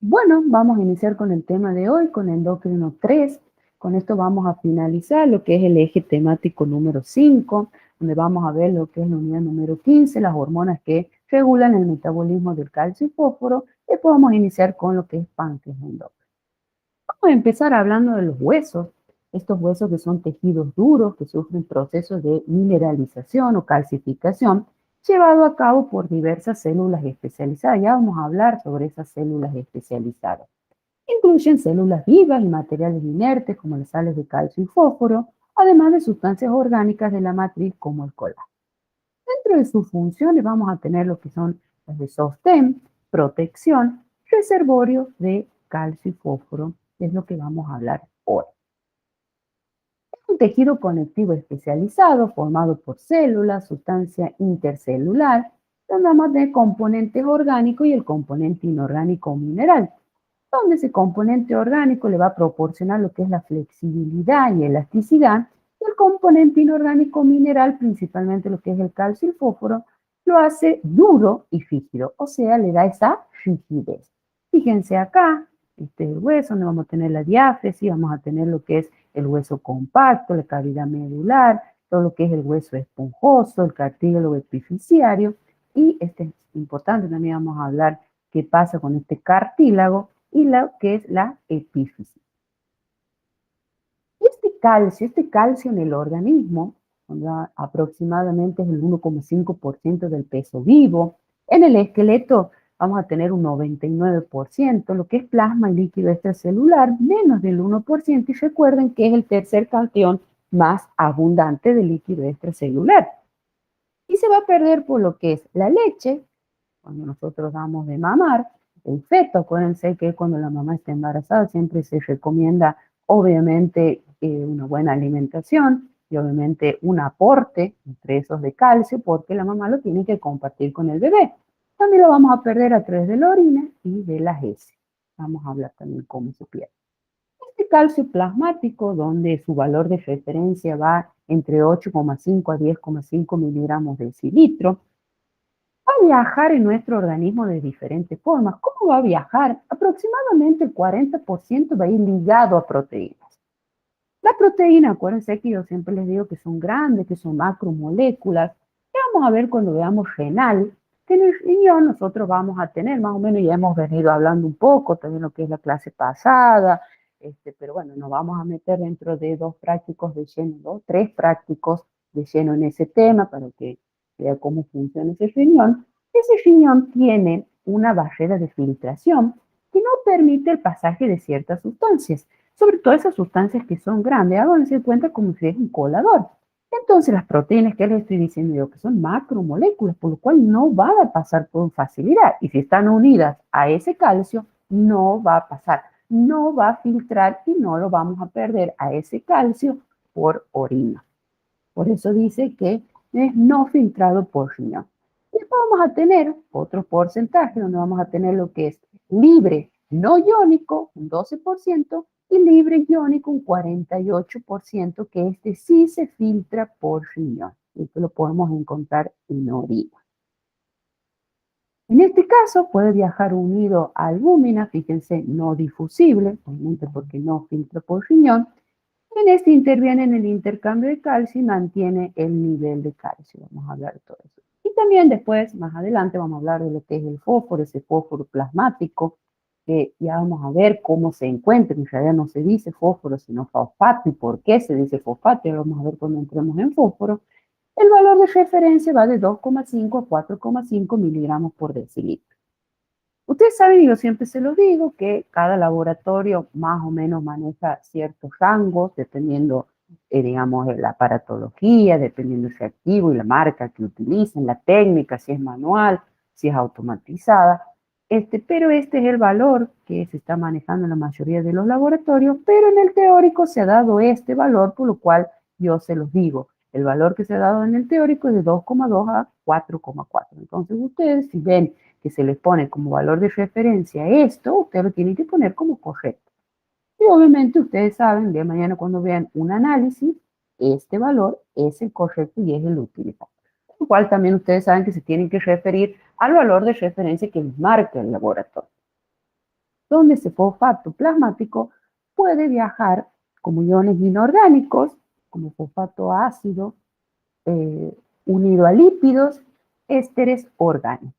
Bueno, vamos a iniciar con el tema de hoy, con endocrino 3. Con esto vamos a finalizar lo que es el eje temático número 5, donde vamos a ver lo que es la unidad número 15, las hormonas que regulan el metabolismo del calcio y fósforo. Y después vamos a iniciar con lo que es páncreas endocrino. Vamos a empezar hablando de los huesos. Estos huesos que son tejidos duros, que sufren procesos de mineralización o calcificación, llevado a cabo por diversas células especializadas. Ya vamos a hablar sobre esas células especializadas. Incluyen células vivas y materiales inertes como las sales de calcio y fósforo, además de sustancias orgánicas de la matriz como el colágeno. Dentro de sus funciones vamos a tener lo que son las de sostén, protección, reservorio de calcio y fósforo, que es lo que vamos a hablar hoy. Un tejido conectivo especializado formado por células, sustancia intercelular, donde vamos a tener componentes orgánicos y el componente inorgánico o mineral, donde ese componente orgánico le va a proporcionar lo que es la flexibilidad y elasticidad, y el componente inorgánico mineral, principalmente lo que es el calcio y el fósforo, lo hace duro y rígido, o sea, le da esa rigidez. Fíjense acá, este es el hueso, donde vamos a tener la diáfesis, vamos a tener lo que es el hueso compacto, la cavidad medular, todo lo que es el hueso esponjoso, el cartílago epifisiario, y este es importante, también vamos a hablar qué pasa con este cartílago y lo que es la epífisis. Este calcio en el organismo, aproximadamente es el 1,5% del peso vivo. En el esqueleto vamos a tener un 99%, lo que es plasma y líquido extracelular, menos del 1%, y recuerden que es el tercer catión más abundante de líquido extracelular. Y se va a perder por lo que es la leche, cuando nosotros damos de mamar, el feto. Acuérdense que cuando la mamá está embarazada siempre se recomienda, obviamente, una buena alimentación y obviamente un aporte entre esos de calcio, porque la mamá lo tiene que compartir con el bebé. También lo vamos a perder a través de la orina y de las heces. Vamos a hablar también cómo se pierde. Este calcio plasmático, donde su valor de referencia va entre 8,5 a 10,5 miligramos de decilitro, va a viajar en nuestro organismo de diferentes formas. ¿Cómo va a viajar? Aproximadamente el 40% va a ir ligado a proteínas. La proteína, acuérdense que yo siempre les digo que son grandes, que son macromoléculas. Ya vamos a ver cuando veamos renal, que en el riñón nosotros vamos a tener, más o menos ya hemos venido hablando un poco, también lo que es la clase pasada, pero bueno, nos vamos a meter dentro de dos prácticos de lleno, tres prácticos de lleno en ese tema para que vea cómo funciona ese riñón. Ese riñón tiene una barrera de filtración que no permite el pasaje de ciertas sustancias, sobre todo esas sustancias que son grandes. Háganse cuenta como si es un colador. Entonces, las proteínas que les estoy diciendo yo, que son macromoléculas, por lo cual no van a pasar con facilidad. Y si están unidas a ese calcio, no va a pasar, no va a filtrar y no lo vamos a perder a ese calcio por orina. Por eso dice que es no filtrado por riñón. Y después vamos a tener otro porcentaje donde vamos a tener lo que es libre no iónico, un 12%, y libre iónico, un 48%, que este sí se filtra por riñón. Esto lo podemos encontrar en orina. En este caso puede viajar unido a albúmina, fíjense, no difusible, obviamente porque no filtra por riñón. En este interviene en el intercambio de calcio y mantiene el nivel de calcio. Vamos a hablar de todo eso. Y también después, más adelante, vamos a hablar de lo que es el fósforo, ese fósforo plasmático, que ya vamos a ver cómo se encuentra. En realidad no se dice fósforo, sino fosfato. ¿Y por qué se dice fosfato? Ya vamos a ver cuando entremos en fósforo. El valor de referencia va de 2,5 a 4,5 miligramos por decilitro. Ustedes saben, y yo siempre se lo digo, que cada laboratorio más o menos maneja ciertos rangos, dependiendo, digamos, de la aparatología, dependiendo del reactivo y la marca que utilicen, la técnica, si es manual, si es automatizada. Pero este es el valor que se está manejando en la mayoría de los laboratorios, pero en el teórico se ha dado este valor, por lo cual yo se los digo. El valor que se ha dado en el teórico es de 2,2 a 4,4. Entonces, ustedes, si ven que se les pone como valor de referencia esto, ustedes lo tienen que poner como correcto. Y obviamente ustedes saben, de mañana cuando vean un análisis, este valor es el correcto y es el utilizado. Lo cual también ustedes saben que se tienen que referir al valor de referencia que les marca el laboratorio. donde ese fosfato plasmático puede viajar como iones inorgánicos, como fosfato ácido, eh, unido a lípidos, ésteres orgánicos.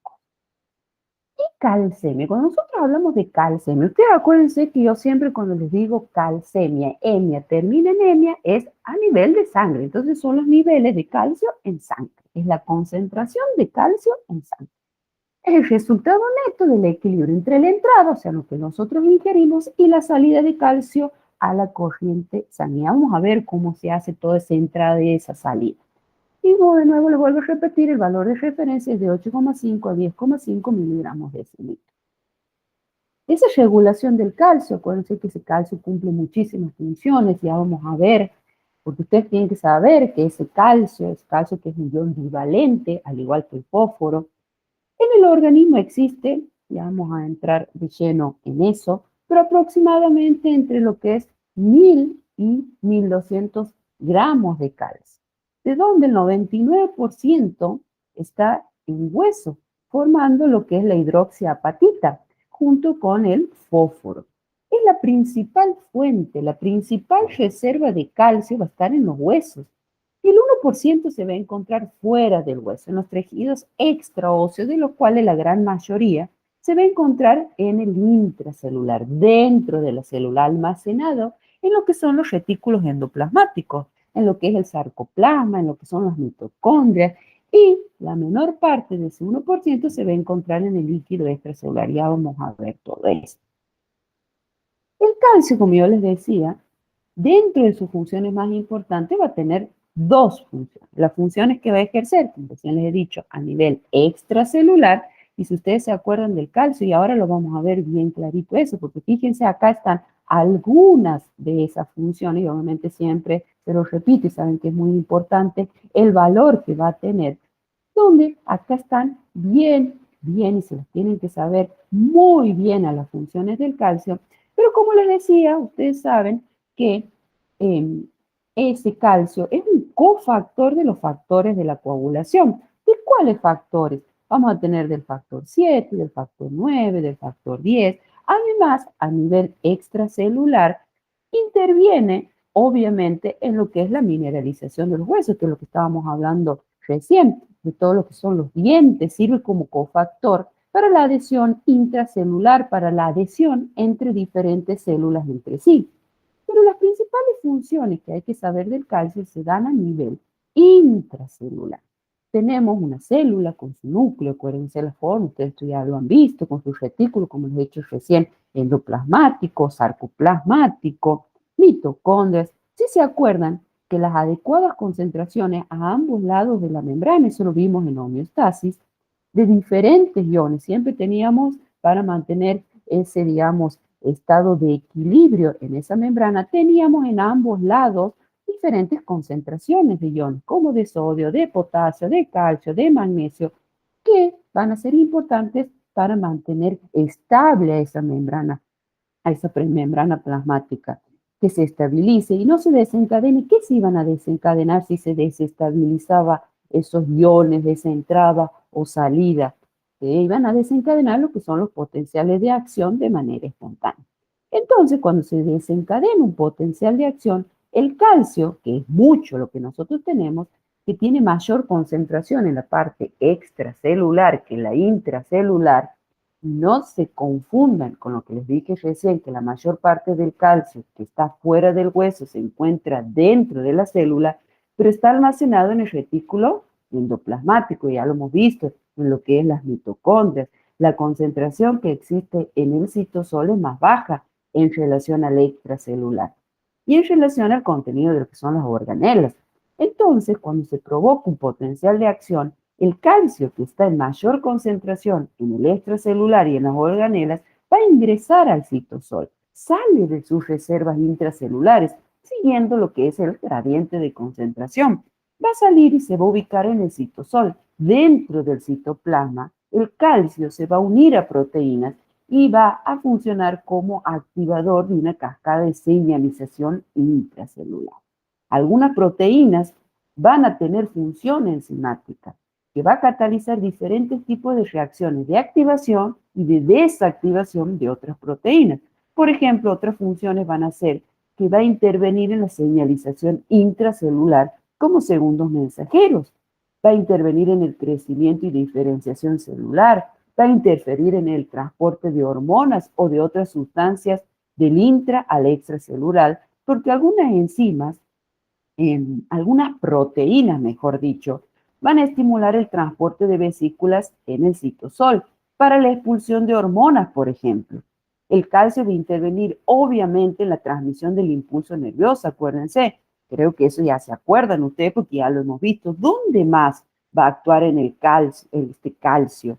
Y calcemia, cuando nosotros hablamos de calcemia, ustedes acuérdense que yo siempre cuando les digo calcemia, emia, termina en emia, es a nivel de sangre. Entonces son los niveles de calcio en sangre. Es la concentración de calcio en sangre. Es el resultado neto del equilibrio entre la entrada, o sea, lo que nosotros ingerimos, y la salida de calcio a la corriente sanguínea. Vamos a ver cómo se hace toda esa entrada y esa salida. Y de nuevo le vuelvo a repetir, el valor de referencia es de 8,5 a 10,5 miligramos de decilitro. Esa regulación del calcio, acuérdense que ese calcio cumple muchísimas funciones, ya vamos a ver, porque ustedes tienen que saber que ese calcio que es un ion bivalente, al igual que el fósforo, en el organismo existe, ya vamos a entrar de lleno en eso, pero aproximadamente entre lo que es 1000 y 1200 gramos de calcio, de donde el 99% está en hueso, formando lo que es la hidroxiapatita, junto con el fósforo. Es la principal fuente, la principal reserva de calcio va a estar en los huesos. Y el 1% se va a encontrar fuera del hueso, en los tejidos extraóseos, de los cuales la gran mayoría se va a encontrar en el intracelular, dentro de la célula, almacenado en lo que son los retículos endoplasmáticos, en lo que es el sarcoplasma, en lo que son las mitocondrias, y la menor parte de ese 1% se va a encontrar en el líquido extracelular. Ya vamos a ver todo esto. El calcio, como yo les decía, dentro de sus funciones más importantes va a tener dos funciones. Las funciones que va a ejercer, como ya les he dicho, a nivel extracelular, y si ustedes se acuerdan del calcio, y ahora lo vamos a ver bien clarito eso, porque fíjense, acá están algunas de esas funciones, y obviamente siempre se los repito, y saben que es muy importante el valor que va a tener, donde acá están bien, y se las tienen que saber muy bien a las funciones del calcio, pero como les decía, ustedes saben que ese calcio es un cofactor de los factores de la coagulación. ¿De cuáles factores? Vamos a tener del factor 7, del factor 9, del factor 10. Además, a nivel extracelular, interviene obviamente en lo que es la mineralización de los huesos, que es lo que estábamos hablando recién, de todo lo que son los dientes, sirve como cofactor para la adhesión intracelular, para la adhesión entre diferentes células entre sí. Pero las principales funciones que hay que saber del calcio se dan a nivel intracelular. Tenemos una célula con su núcleo, acuérdense la forma, ustedes ya lo han visto, con su retículo, como les he dicho recién, endoplasmático, sarcoplasmático, mitocondrias. Si se acuerdan que las adecuadas concentraciones a ambos lados de la membrana, eso lo vimos en homeostasis, de diferentes iones, siempre teníamos para mantener ese, digamos, estado de equilibrio en esa membrana, teníamos en ambos lados diferentes concentraciones de iones, como de sodio, de potasio, de calcio, de magnesio, que van a ser importantes para mantener estable a esa membrana, a esa membrana plasmática, que se estabilice y no se desencadene. ¿Qué se iban a desencadenar si se desestabilizaba esos iones de esa entrada o salida? Se iban a desencadenar lo que son los potenciales de acción de manera espontánea. Entonces, cuando se desencadena un potencial de acción, el calcio, que es mucho lo que nosotros tenemos, que tiene mayor concentración en la parte extracelular que en la intracelular, no se confundan con lo que les dije recién, que la mayor parte del calcio que está fuera del hueso se encuentra dentro de la célula, pero está almacenado en el retículo endoplasmático, ya lo hemos visto, en lo que es las mitocondrias. La concentración que existe en el citosol es más baja en relación al extracelular y en relación al contenido de lo que son las organelas. Entonces, cuando se provoca un potencial de acción, el calcio que está en mayor concentración en el extracelular y en las organelas va a ingresar al citosol, sale de sus reservas intracelulares, siguiendo lo que es el gradiente de concentración. Va a salir y se va a ubicar en el citosol. Dentro del citoplasma, el calcio se va a unir a proteínas y va a funcionar como activador de una cascada de señalización intracelular. Algunas proteínas van a tener función enzimática que va a catalizar diferentes tipos de reacciones de activación y de desactivación de otras proteínas. Por ejemplo, otras funciones van a ser que va a intervenir en la señalización intracelular como segundos mensajeros, va a intervenir en el crecimiento y diferenciación celular, va a interferir en el transporte de hormonas o de otras sustancias del intra al extracelular, porque algunas enzimas, algunas proteínas, mejor dicho, van a estimular el transporte de vesículas en el citosol para la expulsión de hormonas, por ejemplo. El calcio va a intervenir obviamente en la transmisión del impulso nervioso, acuérdense. Creo que eso ya se acuerdan ustedes porque ya lo hemos visto. ¿Dónde más va a actuar en el calcio, este calcio?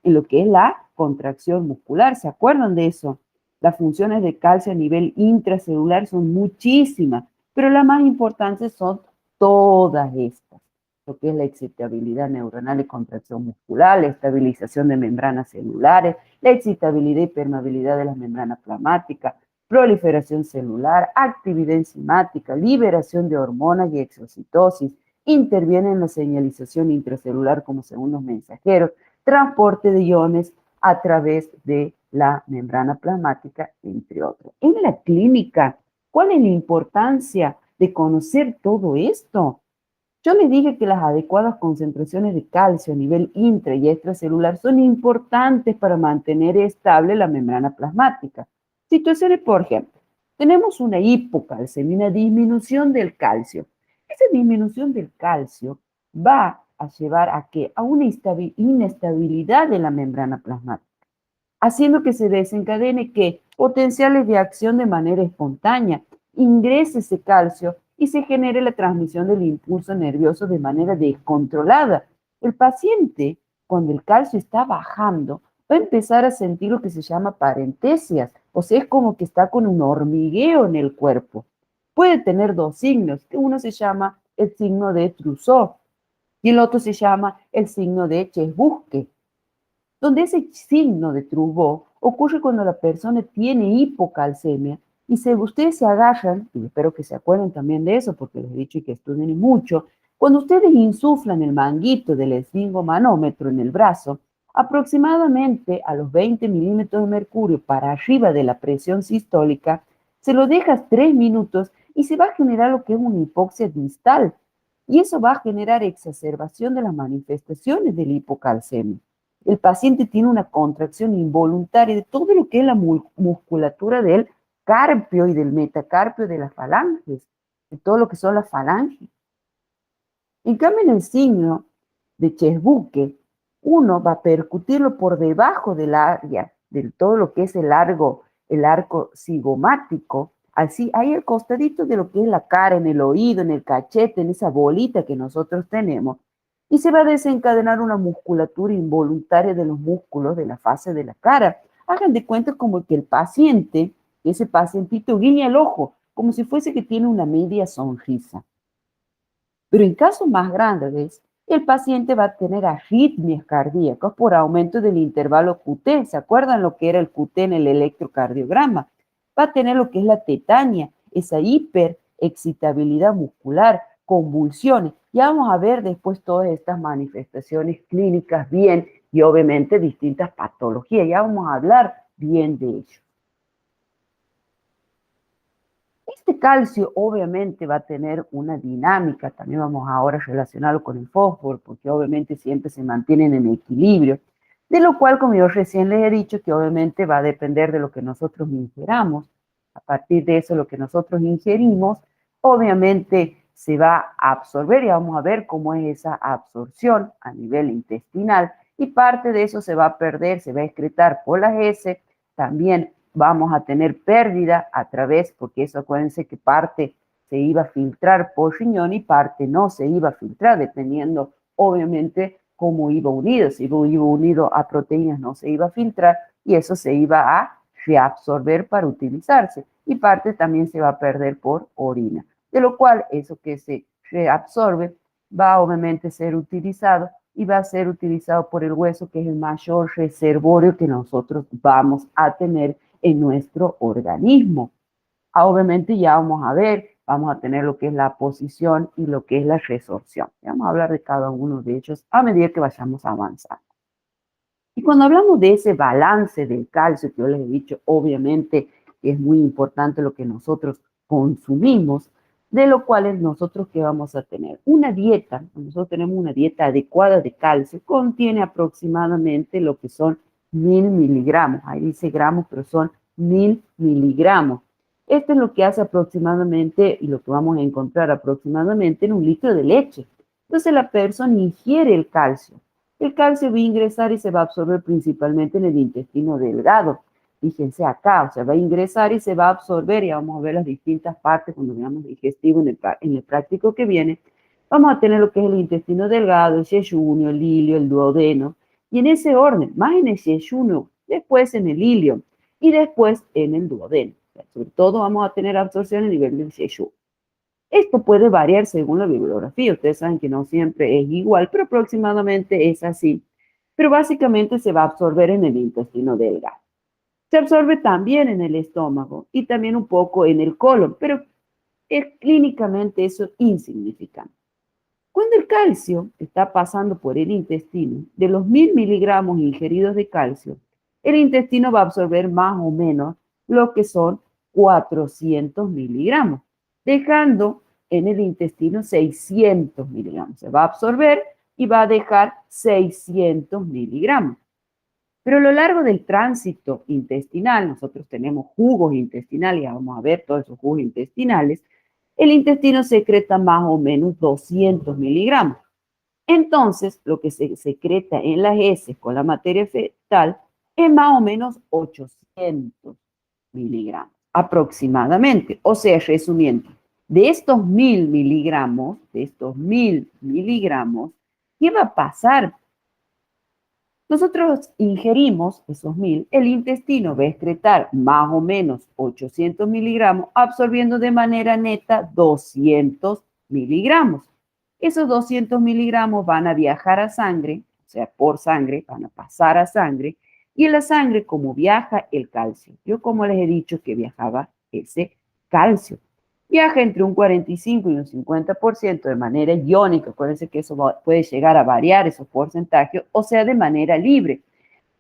En lo que es la contracción muscular. ¿Se acuerdan de eso? Las funciones de calcio a nivel intracelular son muchísimas, pero las más importantes son todas estas. Lo que es la excitabilidad neuronal y contracción muscular, la estabilización de membranas celulares, la excitabilidad y permeabilidad de las membranas plasmáticas, proliferación celular, actividad enzimática, liberación de hormonas y exocitosis, interviene en la señalización intracelular como segundos mensajeros, transporte de iones a través de la membrana plasmática, entre otros. En la clínica, ¿cuál es la importancia de conocer todo esto? Yo les dije que las adecuadas concentraciones de calcio a nivel intra y extracelular son importantes para mantener estable la membrana plasmática. Situaciones, por ejemplo, tenemos una hipocalcemia, una disminución del calcio. Esa disminución del calcio va a llevar a que a una inestabilidad de la membrana plasmática, haciendo que se desencadene que potenciales de acción de manera espontánea, ingrese ese calcio y se genere la transmisión del impulso nervioso de manera descontrolada. El paciente, cuando el calcio está bajando, va a empezar a sentir lo que se llama parentesias, o sea, es como que está con un hormigueo en el cuerpo. Puede tener dos signos, que uno se llama el signo de Trousseau y el otro se llama el signo de Chesbusque, donde ese signo de Truffaut ocurre cuando la persona tiene hipocalcemia y ustedes se agarran, y espero que se acuerden también de eso porque les he dicho que estudien mucho, cuando ustedes insuflan el manguito del esfingomanómetro en el brazo, aproximadamente a los 20 milímetros de mercurio para arriba de la presión sistólica, se lo dejas 3 minutos y se va a generar lo que es una hipoxia distal. Y eso va a generar exacerbación de las manifestaciones de la hipocalcemia. El paciente tiene una contracción involuntaria de todo lo que es la musculatura del carpio y del metacarpio de las falanges, de todo lo que son las falanges. En cambio, en el signo de Chesbuque, uno va a percutirlo por debajo del área, de todo lo que es el arco cigomático, así, ahí al costadito de lo que es la cara, en el oído, en el cachete, en esa bolita que nosotros tenemos, y se va a desencadenar una musculatura involuntaria de los músculos de la fase de la cara. Hagan de cuenta como que el paciente, ese pacientito guiña el ojo, como si fuese que tiene una media sonrisa. Pero en casos más grandes, el paciente va a tener arritmias cardíacas por aumento del intervalo QT. ¿Se acuerdan lo que era el QT en el electrocardiograma? Va a tener lo que es la tetania, esa hiperexcitabilidad muscular, convulsiones. Ya vamos a ver después todas estas manifestaciones clínicas bien y obviamente distintas patologías. Ya vamos a hablar bien de ello. Este calcio obviamente va a tener una dinámica, también vamos ahora a relacionarlo con el fósforo, porque obviamente siempre se mantienen en equilibrio, de lo cual, como yo recién les he dicho, que obviamente va a depender de lo que nosotros ingeramos. A partir de eso, lo que nosotros ingerimos, obviamente se va a absorber y vamos a ver cómo es esa absorción a nivel intestinal y parte de eso se va a perder, se va a excretar por las heces, también vamos a tener pérdida a través, porque eso acuérdense que parte se iba a filtrar por riñón y parte no se iba a filtrar, dependiendo obviamente cómo iba unido. Si iba unido a proteínas no se iba a filtrar y eso se iba a reabsorber para utilizarse. Y parte también se va a perder por orina. De lo cual eso que se reabsorbe va obviamente a ser utilizado y va a ser utilizado por el hueso, que es el mayor reservorio que nosotros vamos a tener en nuestro organismo. Obviamente ya vamos a ver, vamos a tener lo que es la posición y lo que es la resorción. Vamos a hablar de cada uno de ellos a medida que vayamos avanzando. Y cuando hablamos de ese balance del calcio, que yo les he dicho, obviamente es muy importante lo que nosotros consumimos, de lo cual es nosotros que vamos a tener. Una dieta, nosotros tenemos una dieta adecuada de calcio, contiene aproximadamente lo que son 1000 miligramos. Ahí dice gramos, pero son 1000 miligramos. Esto es lo que hace aproximadamente y lo que vamos a encontrar aproximadamente en un litro de leche. Entonces la persona ingiere el calcio. El calcio va a ingresar y se va a absorber principalmente en el intestino delgado. Fíjense acá, o sea, va a ingresar y se va a absorber, y vamos a ver las distintas partes cuando veamos el digestivo en el práctico que viene. Vamos a tener lo que es el intestino delgado, el yeyunio, el ilio, el duodeno, y en ese orden, más en el yeyunio, después en el ilio y después en el duodeno. O sea, sobre todo vamos a tener absorción a nivel del yeyunio. Esto puede variar según la bibliografía. Ustedes saben que no siempre es igual, pero aproximadamente es así. Pero básicamente se va a absorber en el intestino delgado. Se absorbe también en el estómago y también un poco en el colon, pero es clínicamente eso insignificante. Cuando el calcio está pasando por el intestino, de los 1000 miligramos ingeridos de calcio, el intestino va a absorber más o menos lo que son 400 miligramos, dejando en el intestino 600 miligramos. Se va a absorber y va a dejar 600 miligramos. Pero a lo largo del tránsito intestinal, nosotros tenemos jugos intestinales, ya vamos a ver todos esos jugos intestinales, el intestino secreta más o menos 200 miligramos. Entonces, lo que se secreta en las heces con la materia fetal es más o menos 800 miligramos, aproximadamente. O sea, resumiendo, de estos 1000 miligramos, ¿qué va a pasar? Nosotros ingerimos esos 1000, el intestino va a excretar más o menos 800 miligramos, absorbiendo de manera neta 200 miligramos. Esos 200 miligramos van a viajar a sangre, o sea, por sangre, van a pasar a sangre, y en la sangre, como viaja el calcio, yo como les he dicho que viajaba ese calcio, viaja entre un 45 y un 50% de manera iónica. Acuérdense que eso puede llegar a variar esos porcentajes, o sea, de manera libre.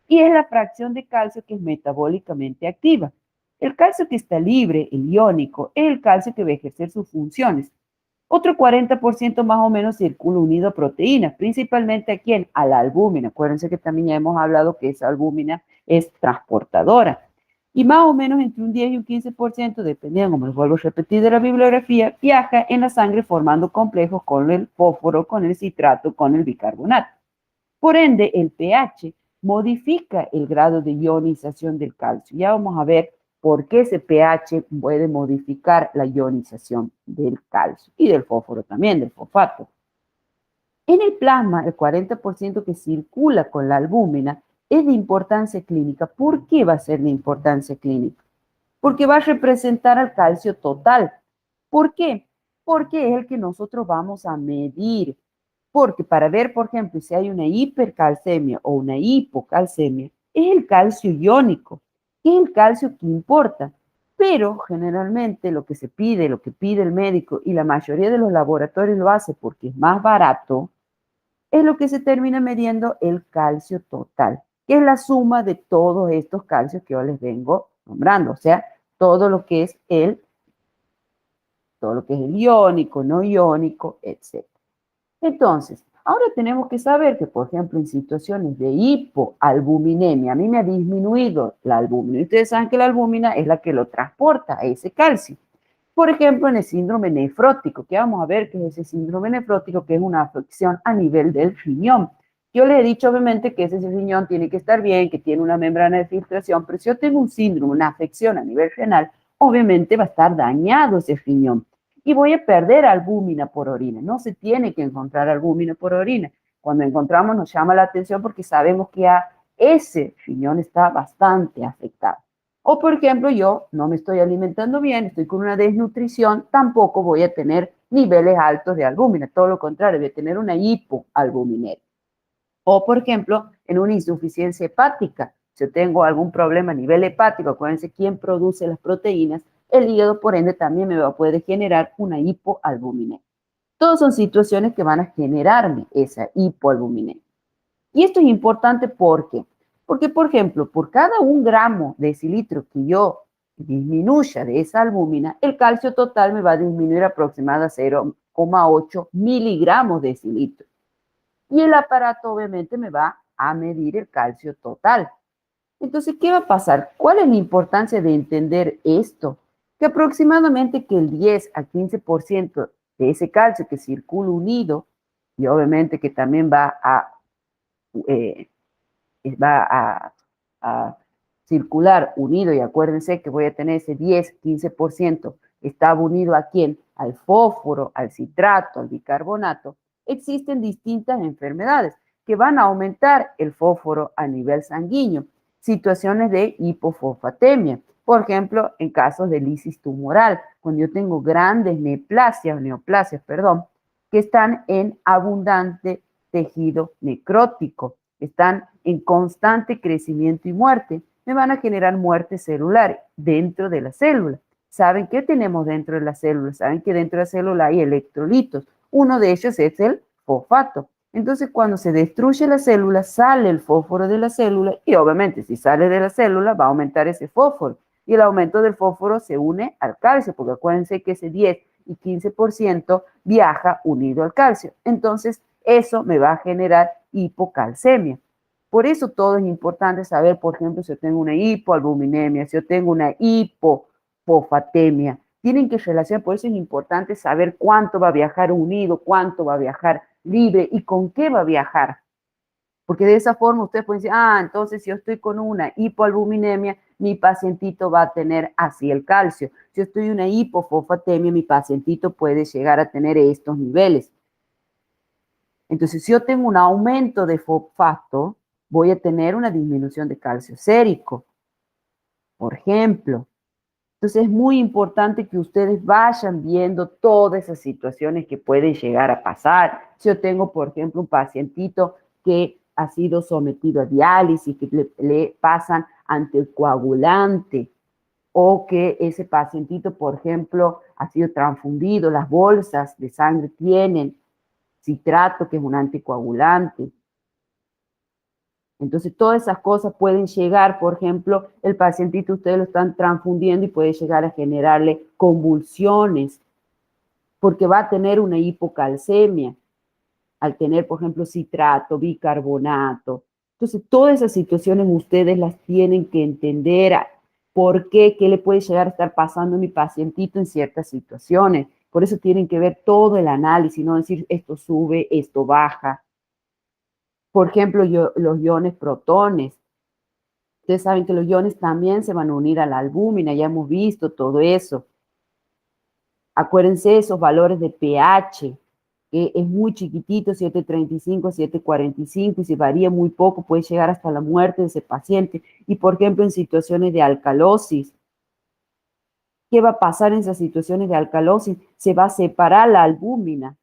Y es la fracción de calcio que es metabólicamente activa. El calcio que está libre, el iónico, es el calcio que va a ejercer sus funciones. Otro 40% más o menos circula unido a proteínas, principalmente a quién, a la albúmina. Acuérdense que también ya hemos hablado que esa albúmina es transportadora. Y más o menos entre un 10 y un 15%, dependiendo, como les vuelvo a repetir, de la bibliografía, viaja en la sangre formando complejos con el fósforo, con el citrato, con el bicarbonato. Por ende, el pH modifica el grado de ionización del calcio. Ya vamos a ver por qué ese pH puede modificar la ionización del calcio y del fósforo también, del fosfato. En el plasma, el 40% que circula con la albúmina es de importancia clínica. ¿Por qué va a ser de importancia clínica? Porque va a representar al calcio total. ¿Por qué? Porque es el que nosotros vamos a medir. Porque para ver, por ejemplo, si hay una hipercalcemia o una hipocalcemia, es el calcio iónico, que es el calcio que importa. Pero generalmente lo que se pide, lo que pide el médico y la mayoría de los laboratorios lo hace porque es más barato, es lo que se termina midiendo el calcio total, que es la suma de todos estos calcios que yo les vengo nombrando, o sea, todo lo que es el iónico, no iónico, etc. Entonces, ahora tenemos que saber que, por ejemplo, en situaciones de hipoalbuminemia, a mí me ha disminuido la albúmina. Ustedes saben que la albúmina es la que lo transporta, ese calcio. Por ejemplo, en el síndrome nefrótico, que vamos a ver que es ese síndrome nefrótico, que es una afección a nivel del riñón. Yo les he dicho, obviamente, que ese riñón tiene que estar bien, que tiene una membrana de filtración, pero si yo tengo un síndrome, una afección a nivel renal, obviamente va a estar dañado ese riñón y voy a perder albúmina por orina. No se tiene que encontrar albúmina por orina. Cuando encontramos nos llama la atención porque sabemos que ese riñón está bastante afectado. O, por ejemplo, yo no me estoy alimentando bien, estoy con una desnutrición, tampoco voy a tener niveles altos de albúmina. Todo lo contrario, voy a tener una hipoalbuminemia. O, por ejemplo, en una insuficiencia hepática. Si yo tengo algún problema a nivel hepático, acuérdense quién produce las proteínas, el hígado, por ende, también me va a poder generar una hipoalbuminemia. Todas son situaciones que van a generarme esa hipoalbuminemia. Y esto es importante porque Porque, por ejemplo, por cada 1 gramo decilitro que yo disminuya de esa albúmina, el calcio total me va a disminuir aproximadamente a 0,8 miligramos decilitro. Y el aparato obviamente me va a medir el calcio total. Entonces, ¿qué va a pasar? ¿Cuál es la importancia de entender esto? Que aproximadamente que el 10 a 15% de ese calcio que circula unido, y obviamente que también eh, va a circular unido, y acuérdense que voy a tener ese 10-15%, estaba unido a quién, al fósforo, al citrato, al bicarbonato, existen distintas enfermedades que van a aumentar el fósforo a nivel sanguíneo, situaciones de hipofosfatemia, por ejemplo, en casos de lisis tumoral, cuando yo tengo grandes neoplasias, que están en abundante tejido necrótico, están en constante crecimiento y muerte, me van a generar muerte celular dentro de la célula. ¿Saben qué tenemos dentro de la célula? Saben que dentro de la célula hay electrolitos. Uno de ellos es el fosfato. Entonces, cuando se destruye la célula, sale el fósforo de la célula y obviamente si sale de la célula va a aumentar ese fósforo. Y el aumento del fósforo se une al calcio, porque acuérdense que ese 10 y 15% viaja unido al calcio. Entonces, eso me va a generar hipocalcemia. Por eso todo es importante saber, por ejemplo, si yo tengo una hipoalbuminemia, si yo tengo una hipofosfatemia. Tienen que relacionar, por eso es importante saber cuánto va a viajar unido, cuánto va a viajar libre y con qué va a viajar. Porque de esa forma ustedes pueden decir, entonces si yo estoy con una hipoalbuminemia, mi pacientito va a tener así el calcio. Si yo estoy en una hipofosfatemia, mi pacientito puede llegar a tener estos niveles. Entonces, si yo tengo un aumento de fosfato, voy a tener una disminución de calcio sérico, por ejemplo. Entonces, es muy importante que ustedes vayan viendo todas esas situaciones que pueden llegar a pasar. Si yo tengo, por ejemplo, un pacientito que ha sido sometido a diálisis, que le pasan anticoagulante, o que ese pacientito, por ejemplo, ha sido transfundido, las bolsas de sangre tienen citrato, que es un anticoagulante. Entonces, todas esas cosas pueden llegar, por ejemplo, el pacientito ustedes lo están transfundiendo y puede llegar a generarle convulsiones, porque va a tener una hipocalcemia al tener, por ejemplo, citrato, bicarbonato. Entonces, todas esas situaciones ustedes las tienen que entender. ¿Por qué? ¿Qué le puede llegar a estar pasando a mi pacientito en ciertas situaciones? Por eso tienen que ver todo el análisis, no decir esto sube, esto baja. Por ejemplo, los iones protones. Ustedes saben que los iones también se van a unir a la albúmina, ya hemos visto todo eso. Acuérdense de esos valores de pH, que es muy chiquitito, 7,35, 7,45, y si varía muy poco puede llegar hasta la muerte de ese paciente. Y por ejemplo, en situaciones de alcalosis, ¿qué va a pasar en esas situaciones de alcalosis? Se va a separar la albúmina.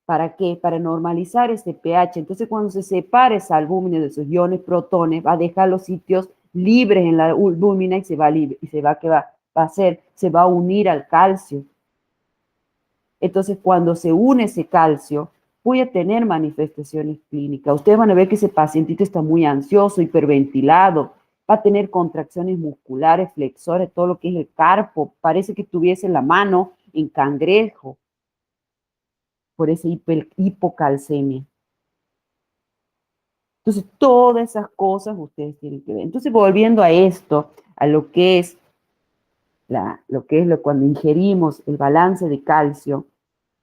¿Para qué? Para normalizar ese pH. Entonces, cuando se separe esa albúmina de esos iones protones, va a dejar los sitios libres en la albúmina y se va a hacer, se va a unir al calcio. Entonces, cuando se une ese calcio, voy a tener manifestaciones clínicas. Ustedes van a ver que ese pacientito está muy ansioso, hiperventilado, va a tener contracciones musculares, flexores, todo lo que es el carpo. Parece que tuviese la mano en cangrejo por esa hipocalcemia. Entonces, todas esas cosas ustedes tienen que ver. Entonces, volviendo a esto, a lo que es cuando ingerimos el balance de calcio,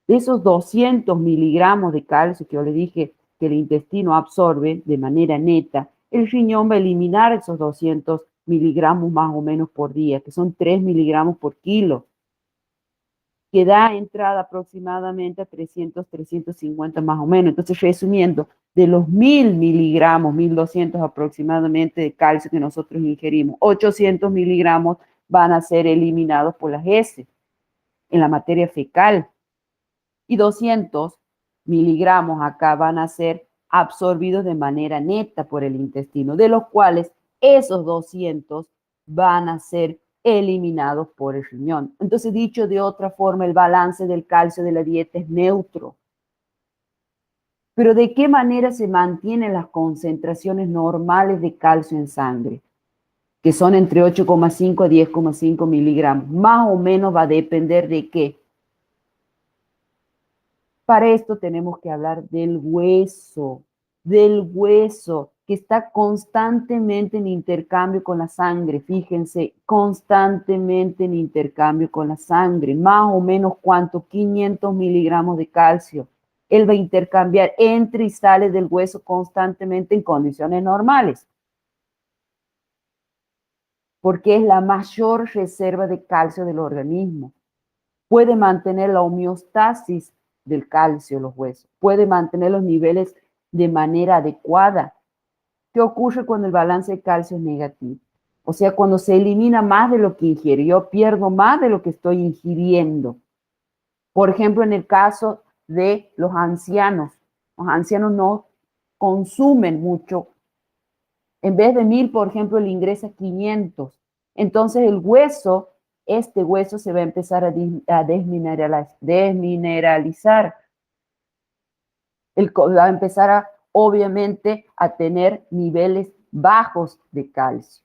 de esos 200 miligramos de calcio que yo le dije que el intestino absorbe de manera neta, el riñón va a eliminar esos 200 miligramos más o menos por día, que son 3 miligramos por kilo, que da entrada aproximadamente a 300, 350 más o menos. Entonces, resumiendo, de los 1000 miligramos, 1200 aproximadamente de calcio que nosotros ingerimos, 800 miligramos van a ser eliminados por las heces en la materia fecal y 200 miligramos acá van a ser absorbidos de manera neta por el intestino, de los cuales esos 200 van a ser eliminados por el riñón. Entonces, dicho de otra forma, el balance del calcio de la dieta es neutro. Pero ¿de qué manera se mantienen las concentraciones normales de calcio en sangre? Que son entre 8,5 a 10,5 miligramos. Más o menos va a depender de qué. Para esto tenemos que hablar del hueso, que está constantemente en intercambio con la sangre. Fíjense, constantemente en intercambio con la sangre. Más o menos, ¿cuánto? 500 miligramos de calcio. Él va a intercambiar, entra y sale del hueso constantemente en condiciones normales, porque es la mayor reserva de calcio del organismo. Puede mantener la homeostasis del calcio en los huesos, puede mantener los niveles de manera adecuada. ¿Qué ocurre cuando el balance de calcio es negativo? O sea, cuando se elimina más de lo que ingiere, yo pierdo más de lo que estoy ingiriendo. Por ejemplo, en el caso de los ancianos no consumen mucho. En vez de 1000, por ejemplo, le ingresa 500. Entonces el hueso, este hueso se va a empezar a desmineralizar. Va a empezar a, obviamente, a tener niveles bajos de calcio.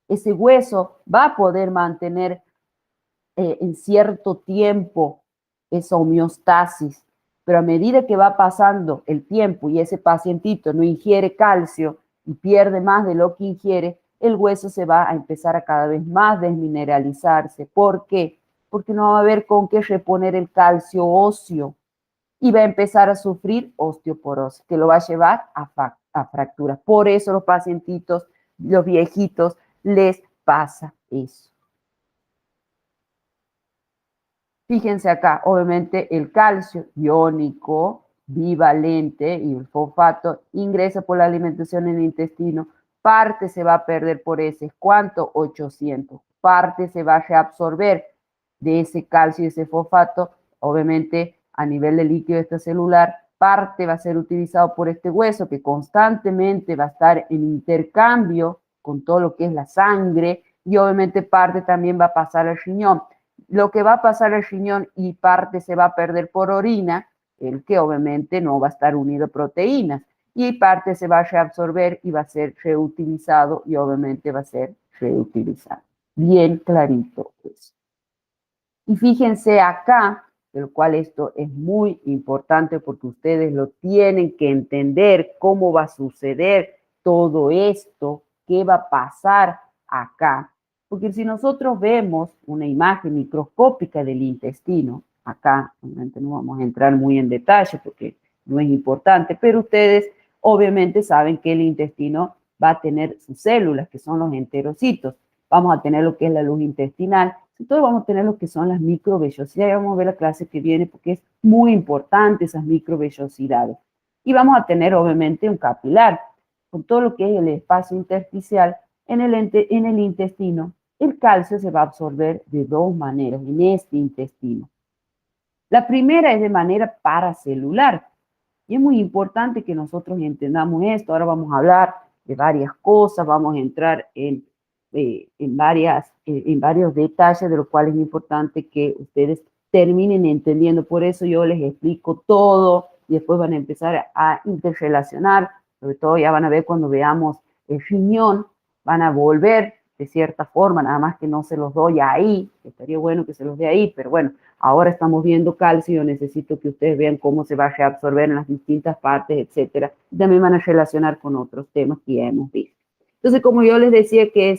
Ese hueso va a poder mantener en cierto tiempo esa homeostasis, pero a medida que va pasando el tiempo y ese pacientito no ingiere calcio y pierde más de lo que ingiere, el hueso se va a empezar a cada vez más desmineralizarse. ¿Por qué? Porque no va a haber con qué reponer el calcio óseo y va a empezar a sufrir osteoporosis, que lo va a llevar a fracturas. Por eso los pacientitos, los viejitos, les pasa eso. Fíjense acá, obviamente el calcio iónico, bivalente y el fosfato ingresa por la alimentación en el intestino. Parte se va a perder por ese, ¿cuánto? 800. Parte se va a reabsorber de ese calcio y ese fosfato, obviamente a nivel de líquido extracelular. Parte va a ser utilizado por este hueso que constantemente va a estar en intercambio con todo lo que es la sangre y obviamente parte también va a pasar al riñón. Lo que va a pasar al riñón y parte se va a perder por orina, el que obviamente no va a estar unido a proteínas, y parte se va a reabsorber y va a ser reutilizado y obviamente va a ser reutilizado. Bien clarito eso. Y fíjense acá, del cual esto es muy importante porque ustedes lo tienen que entender, cómo va a suceder todo esto, qué va a pasar acá. Porque si nosotros vemos una imagen microscópica del intestino, acá obviamente no vamos a entrar muy en detalle porque no es importante, pero ustedes obviamente saben que el intestino va a tener sus células, que son los enterocitos. Vamos a tener lo que es la luz intestinal, entonces vamos a tener lo que son las microvellosidades. Vamos a ver la clase que viene porque es muy importante esas microvellosidades. Y vamos a tener obviamente un capilar con todo lo que es el espacio intersticial en el intestino. El calcio se va a absorber de dos maneras en este intestino. La primera es de manera paracelular. Y es muy importante que nosotros entendamos esto. Ahora vamos a hablar de varias cosas, vamos a entrar en varios detalles de los cuales es importante que ustedes terminen entendiendo. Por eso yo les explico todo y después van a empezar a interrelacionar. Sobre todo ya van a ver cuando veamos el riñón, van a volver de cierta forma, nada más que no se los doy ahí, que estaría bueno que se los dé ahí, pero bueno, ahora estamos viendo calcio, yo necesito que ustedes vean cómo se va a reabsorber en las distintas partes, etcétera. También van a relacionar con otros temas que ya hemos visto. Entonces, como yo les decía que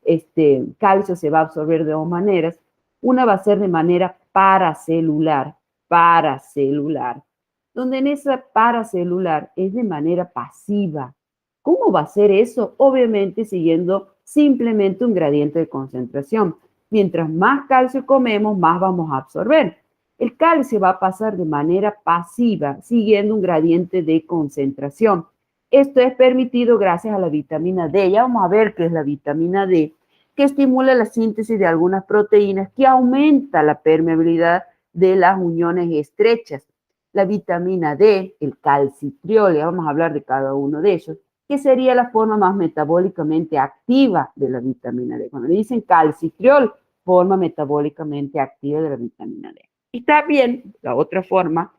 este calcio se va a absorber de dos maneras, una va a ser de manera paracelular, donde en esa paracelular es de manera pasiva. ¿Cómo va a ser eso? Obviamente siguiendo simplemente un gradiente de concentración. Mientras más calcio comemos, más vamos a absorber. El calcio va a pasar de manera pasiva, siguiendo un gradiente de concentración. Esto es permitido gracias a la vitamina D. Ya vamos a ver qué es la vitamina D, que estimula la síntesis de algunas proteínas, que aumenta la permeabilidad de las uniones estrechas. La vitamina D, el calcitriol, ya vamos a hablar de cada uno de ellos, que sería la forma más metabólicamente activa de la vitamina D. Cuando le dicen calcitriol, forma metabólicamente activa de la vitamina D. Y también la otra forma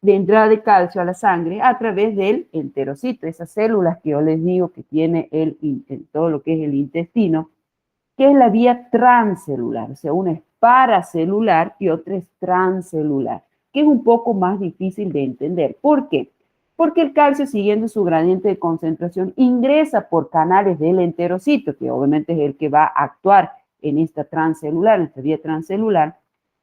de entrada de calcio a la sangre a través del enterocito, esas células que yo les digo que tiene todo lo que es el intestino, que es la vía transcelular, o sea, una es paracelular y otra es transcelular, que es un poco más difícil de entender. ¿Por qué? Porque el calcio, siguiendo su gradiente de concentración, ingresa por canales del enterocito, que obviamente es el que va a actuar en esta transcelular, en esta vía transcelular,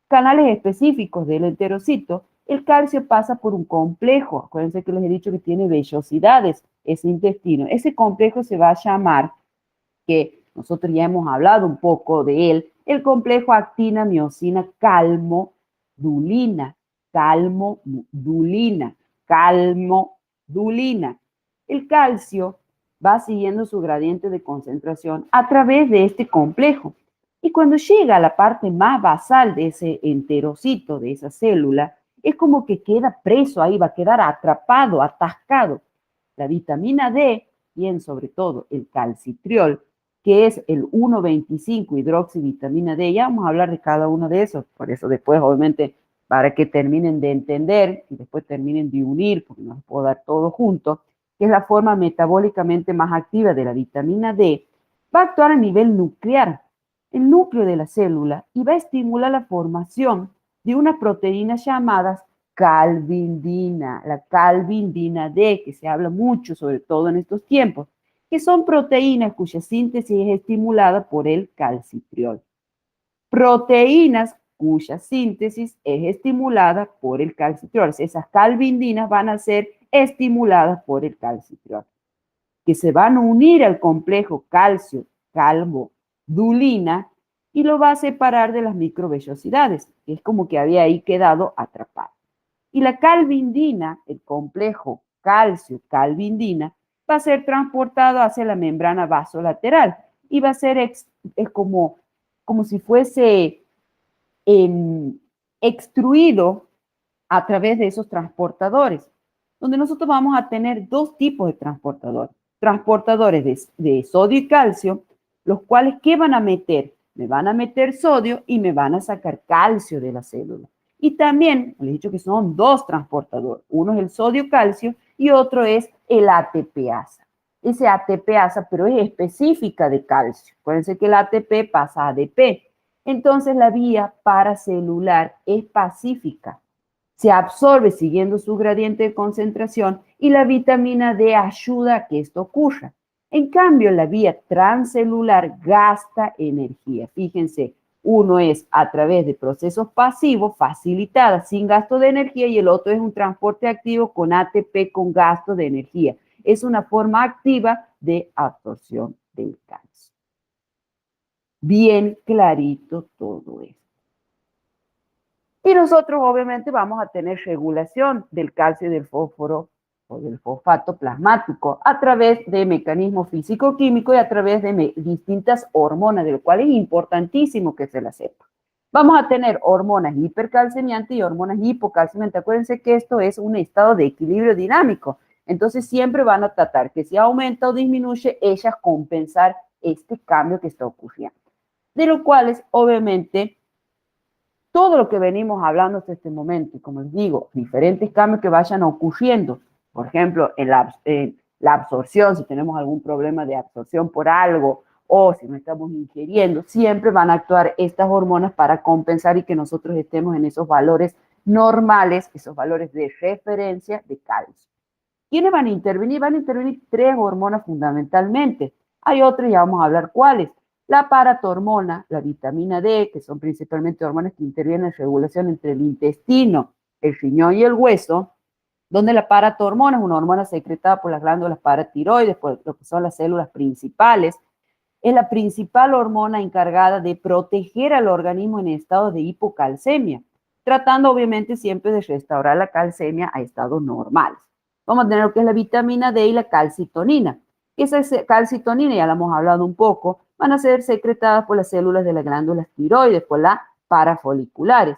canales específicos del enterocito. El calcio pasa por un complejo, acuérdense que les he dicho que tiene vellosidades ese intestino. Ese complejo se va a llamar, que nosotros ya hemos hablado un poco de él, el complejo actina, miosina, calmodulina, calmodulina, calmodulina. El calcio va siguiendo su gradiente de concentración a través de este complejo. Y cuando llega a la parte más basal de ese enterocito, de esa célula, es como que queda preso ahí, va a quedar atrapado, atascado. La vitamina D, y sobre todo el calcitriol, que es el 1,25 hidroxivitamina D. Ya vamos a hablar de cada uno de esos, por eso después, obviamente, para que terminen de entender y después terminen de unir, porque no los puedo dar todo junto, que es la forma metabólicamente más activa de la vitamina D, va a actuar a nivel nuclear, el núcleo de la célula, y va a estimular la formación de unas proteínas llamadas calvindina, la calvindina D, que se habla mucho, sobre todo en estos tiempos, que son proteínas cuya síntesis es estimulada por el calcitriol. Proteínas cuya síntesis es estimulada por el calcitriol. Esas calvindinas van a ser estimuladas por el calcitriol, que se van a unir al complejo calcio-calmodulina y lo va a separar de las microvellosidades, que es como que había ahí quedado atrapado. Y la calvindina, el complejo calcio-calvindina, va a ser transportado hacia la membrana vasolateral y va a ser como si fuese extruido a través de esos transportadores, donde nosotros vamos a tener dos tipos de transportadores. Transportadores de sodio y calcio, los cuales, ¿qué van a meter? Me van a meter sodio y me van a sacar calcio de la célula. Y también, les he dicho que son dos transportadores. Uno es el sodio-calcio y otro es el ATPasa. Ese ATPasa, pero es específica de calcio. Acuérdense que el ATP pasa a ADP. Entonces, la vía paracelular es pacífica. Se absorbe siguiendo su gradiente de concentración y la vitamina D ayuda a que esto ocurra. En cambio, la vía transcelular gasta energía. Fíjense, uno es a través de procesos pasivos, facilitada, sin gasto de energía, y el otro es un transporte activo con ATP con gasto de energía. Es una forma activa de absorción del calcio. Bien clarito todo esto. Y nosotros obviamente vamos a tener regulación del calcio y del fósforo o del fosfato plasmático a través de mecanismos físico-químicos y a través de distintas hormonas, de lo cual es importantísimo que se la sepa. Vamos a tener hormonas hipercalcemiantes y hormonas hipocalcemiantes. Acuérdense que esto es un estado de equilibrio dinámico. Entonces siempre van a tratar que si aumenta o disminuye, ellas compensar este cambio que está ocurriendo. De lo cual, obviamente, todo lo que venimos hablando hasta este momento, y como les digo, diferentes cambios que vayan ocurriendo, por ejemplo, en la absorción, si tenemos algún problema de absorción por algo, o si no estamos ingiriendo, siempre van a actuar estas hormonas para compensar y que nosotros estemos en esos valores normales, esos valores de referencia de calcio. ¿Quiénes van a intervenir? Van a intervenir tres hormonas fundamentalmente. Hay otras, ya vamos a hablar cuáles. La paratormona, la vitamina D, que son principalmente hormonas que intervienen en regulación entre el intestino, el riñón y el hueso, donde la paratormona es una hormona secretada por las glándulas paratiroides, por lo que son las células principales. Es la principal hormona encargada de proteger al organismo en estado de hipocalcemia, tratando obviamente siempre de restaurar la calcemia a estados normales. Vamos a tener lo que es la vitamina D y la calcitonina. Esa calcitonina, ya la hemos hablado un poco, van a ser secretadas por las células de las glándulas tiroides, por las parafoliculares.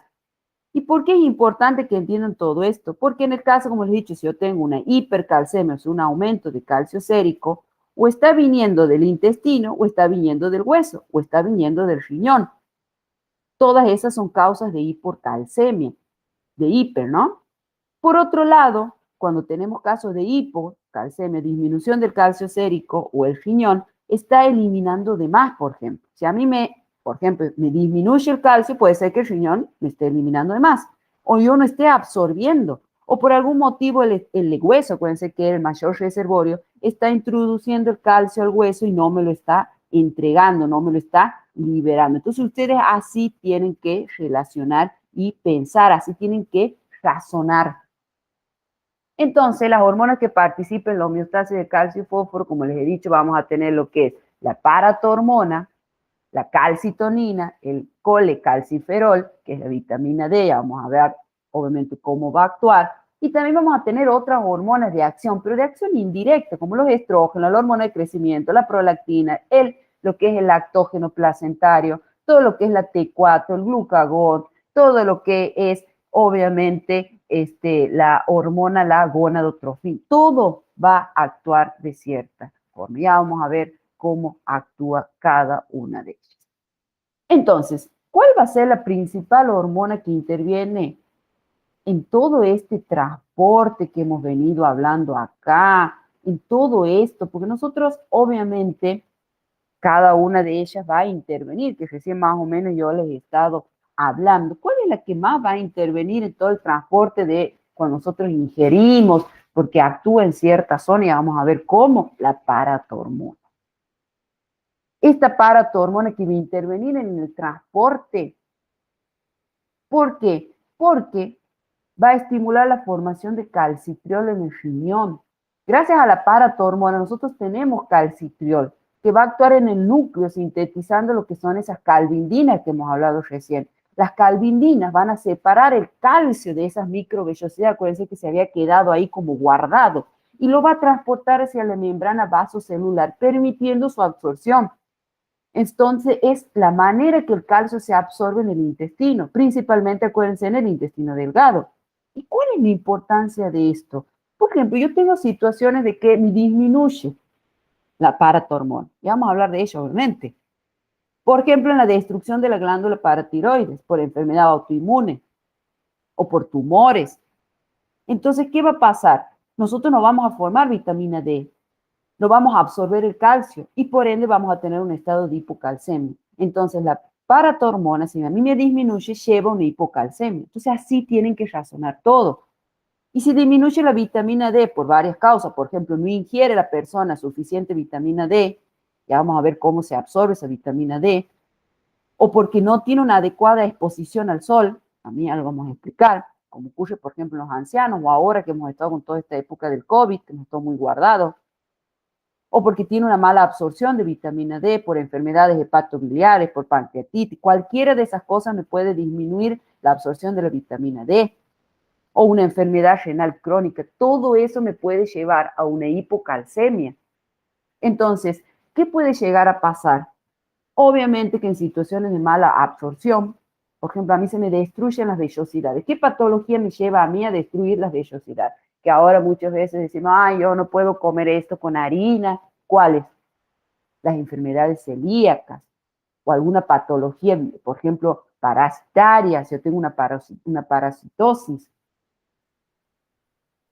¿Y por qué es importante que entiendan todo esto? Porque en el caso, como les he dicho, si yo tengo una hipercalcemia, o sea, un aumento de calcio sérico, o está viniendo del intestino, o está viniendo del hueso, o está viniendo del riñón. Todas esas son causas de hipercalcemia, de hiper, ¿no? Por otro lado, cuando tenemos casos de hipocalcemia, disminución del calcio sérico o el riñón, está eliminando de más, por ejemplo. Si a mí por ejemplo, me disminuye el calcio, puede ser que el riñón me esté eliminando de más, o yo no esté absorbiendo, o por algún motivo el hueso, acuérdense que el mayor reservorio, está introduciendo el calcio al hueso y no me lo está entregando, no me lo está liberando. Entonces ustedes así tienen que relacionar y pensar, así tienen que razonar. Entonces, las hormonas que participan en la homeostasis de calcio y fósforo, como les he dicho, vamos a tener lo que es la paratormona, la calcitonina, el colecalciferol, que es la vitamina D, ya vamos a ver obviamente cómo va a actuar, y también vamos a tener otras hormonas de acción, pero de acción indirecta, como los estrógenos, la hormona de crecimiento, la prolactina, lo que es el lactógeno placentario, todo lo que es la T4, el glucagón, todo lo que es obviamente la hormona, la gonadotrofina, todo va a actuar de cierta forma. Ya vamos a ver cómo actúa cada una de ellas. Entonces, ¿cuál va a ser la principal hormona que interviene en todo este transporte que hemos venido hablando acá, en todo esto? Porque nosotros, obviamente, cada una de ellas va a intervenir, que recién más o menos yo les he estado hablando. ¿Cuál es la que más va a intervenir en todo el transporte de cuando nosotros ingerimos? Porque actúa en cierta zona y vamos a ver cómo, la paratormona. Esta paratormona que va a intervenir en el transporte. ¿Por qué? Porque va a estimular la formación de calcitriol en el riñón. Gracias a la paratormona nosotros tenemos calcitriol que va a actuar en el núcleo sintetizando lo que son esas calvindinas que hemos hablado recién. Las calvindinas van a separar el calcio de esas microvellosidades, acuérdense que se había quedado ahí como guardado, y lo va a transportar hacia la membrana vasocelular, permitiendo su absorción. Entonces, es la manera que el calcio se absorbe en el intestino, principalmente, acuérdense, en el intestino delgado. ¿Y cuál es la importancia de esto? Por ejemplo, yo tengo situaciones de que me disminuye la paratormona. Ya vamos a hablar de ello, obviamente. Por ejemplo, en la destrucción de la glándula paratiroides por enfermedad autoinmune o por tumores. Entonces, ¿qué va a pasar? Nosotros no vamos a formar vitamina D, no vamos a absorber el calcio y por ende vamos a tener un estado de hipocalcemia. Entonces, la paratormona, si a mí me disminuye, lleva una hipocalcemia. Entonces, así tienen que razonar todo. Y si disminuye la vitamina D por varias causas, por ejemplo, no ingiere la persona suficiente vitamina D, ya vamos a ver cómo se absorbe esa vitamina D, o porque no tiene una adecuada exposición al sol, también ya lo vamos a explicar, como ocurre, por ejemplo, en los ancianos o ahora que hemos estado con toda esta época del COVID, que hemos estado muy guardados, o porque tiene una mala absorción de vitamina D por enfermedades hepatobiliares, por pancreatitis, cualquiera de esas cosas me puede disminuir la absorción de la vitamina D, o una enfermedad renal crónica, todo eso me puede llevar a una hipocalcemia. Entonces, ¿qué puede llegar a pasar? Obviamente que en situaciones de mala absorción, por ejemplo, a mí se me destruyen las vellosidades. ¿Qué patología me lleva a mí a destruir las vellosidades? Que ahora muchas veces decimos, ay, yo no puedo comer esto con harina. ¿Cuáles? Las enfermedades celíacas o alguna patología, por ejemplo, parasitaria, si yo tengo una parasitosis.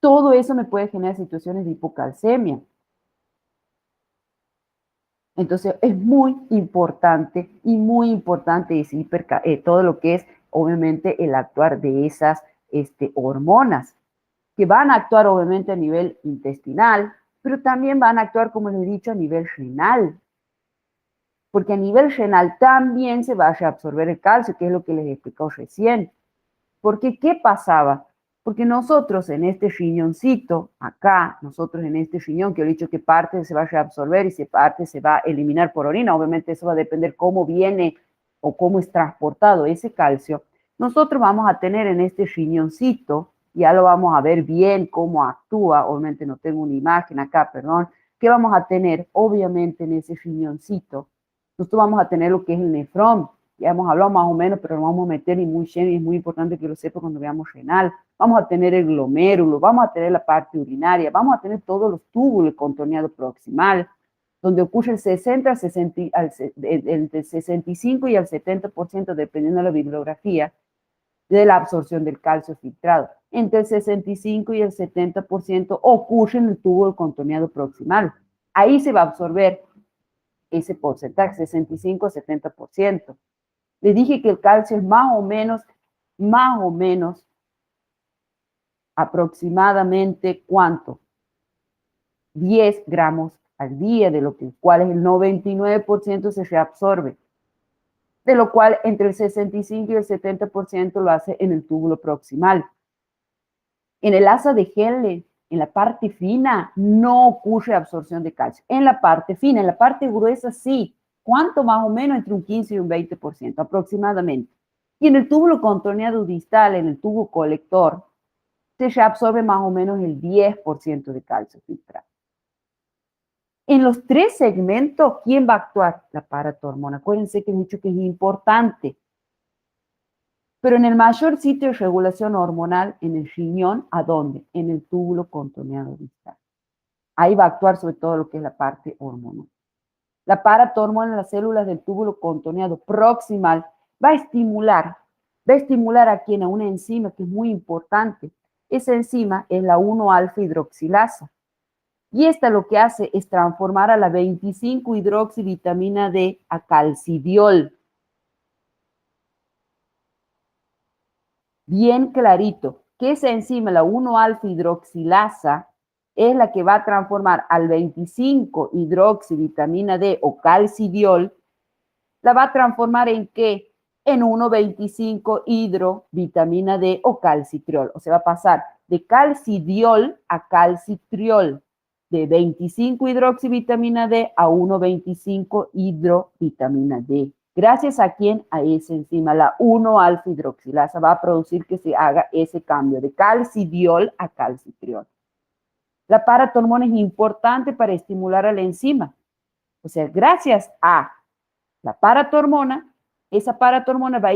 Todo eso me puede generar situaciones de hipocalcemia. Entonces, es muy importante todo lo que es, obviamente, el actuar de esas hormonas, que van a actuar, obviamente, a nivel intestinal, pero también van a actuar, como les he dicho, a nivel renal. Porque a nivel renal también se va a reabsorber el calcio, que es lo que les explicó recién. Porque, ¿qué pasaba? Porque nosotros en este riñoncito, acá, nosotros en este riñón, que he dicho que parte se va a reabsorber y parte se va a eliminar por orina, obviamente eso va a depender cómo viene o cómo es transportado ese calcio, nosotros vamos a tener en este riñoncito, ya lo vamos a ver bien cómo actúa, obviamente no tengo una imagen acá, perdón, ¿qué vamos a tener? Obviamente en ese riñoncito, nosotros vamos a tener lo que es el nefrón, ya hemos hablado más o menos, pero lo vamos a meter y muy lleno y es muy importante que lo sepa cuando veamos renal. Vamos a tener el glomérulo, vamos a tener la parte urinaria, vamos a tener todos los túbulos, el contorneado proximal, donde ocurre el 60, entre el 65 y el 70%, dependiendo de la bibliografía, de la absorción del calcio filtrado. Entre el 65 y el 70% ocurre en el tubo del contorneado proximal. Ahí se va a absorber ese porcentaje, 65-70%. Le dije que el calcio es más o menos, aproximadamente, ¿cuánto? 10 gramos al día, de lo cual el 99% se reabsorbe, de lo cual entre el 65 y el 70% lo hace en el túbulo proximal. En el asa de Henle, en la parte fina, no ocurre absorción de calcio. En la parte fina, en la parte gruesa, sí. ¿Cuánto? Más o menos entre un 15 y un 20%, aproximadamente. Y en el túbulo contorneado distal, en el tubo colector, se reabsorbe más o menos el 10% de calcio filtrado. En los tres segmentos, ¿quién va a actuar? La paratormona. Acuérdense que mucho que es importante. Pero en el mayor sitio de regulación hormonal, en el riñón, ¿a dónde? En el túbulo contorneado distal. Ahí va a actuar sobre todo lo que es la parte hormonal. La paratormona en las células del túbulo contorneado proximal va a estimular a quien, a una enzima que es muy importante. Esa enzima es la 1-alfa hidroxilasa. Y esta lo que hace es transformar a la 25-hidroxivitamina D a calcidiol. Bien clarito, que esa enzima, la 1-alfa hidroxilasa, es la que va a transformar al 25-hidroxivitamina D o calcidiol, la va a transformar ¿en qué? En 1,25-hidrovitamina D o calcitriol. O sea, va a pasar de calcidiol a calcitriol, de 25-hidroxivitamina D a 1,25-hidrovitamina D. Gracias a quién? A esa enzima, la 1-alfa hidroxilasa, va a producir que se haga ese cambio de calcidiol a calcitriol. La paratormona es importante para estimular a la enzima. O sea, gracias a la paratormona, esa paratormona va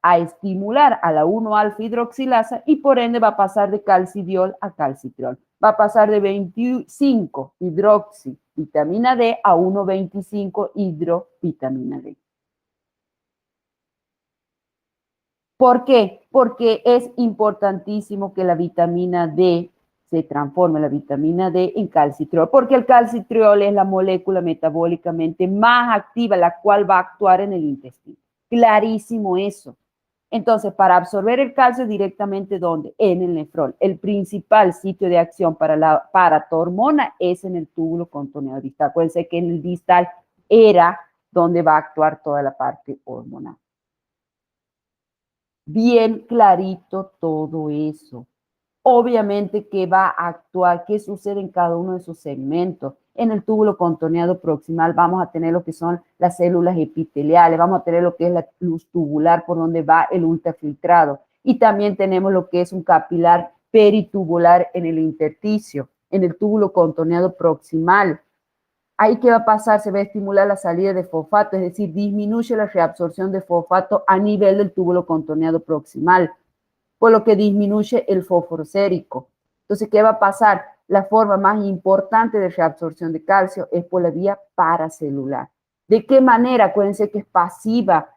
a estimular a la 1-alfa hidroxilasa y por ende va a pasar de calcidiol a calcitriol. Va a pasar de 25-hidroxivitamina D a 1,25-hidrovitamina D. ¿Por qué? Porque es importantísimo que la vitamina D se transforme, la vitamina D, en calcitriol, porque el calcitriol es la molécula metabólicamente más activa, la cual va a actuar en el intestino. Clarísimo eso. Entonces, para absorber el calcio directamente, ¿dónde? En el nefrón. El principal sitio de acción para la paratormona es en el túbulo contorneado distal. Acuérdense que en el distal era donde va a actuar toda la parte hormonal. Bien clarito todo eso. Obviamente que va a actuar, qué sucede en cada uno de sus segmentos. En el túbulo contorneado proximal vamos a tener lo que son las células epiteliales, vamos a tener lo que es la luz tubular por donde va el ultrafiltrado y también tenemos lo que es un capilar peritubular en el intersticio, en el túbulo contorneado proximal. Ahí, ¿qué va a pasar? Se va a estimular la salida de fosfato, es decir, disminuye la reabsorción de fosfato a nivel del túbulo contorneado proximal, por lo que disminuye el fósforo sérico. Entonces, ¿qué va a pasar? La forma más importante de reabsorción de calcio es por la vía paracelular. ¿De qué manera? Acuérdense que es pasiva,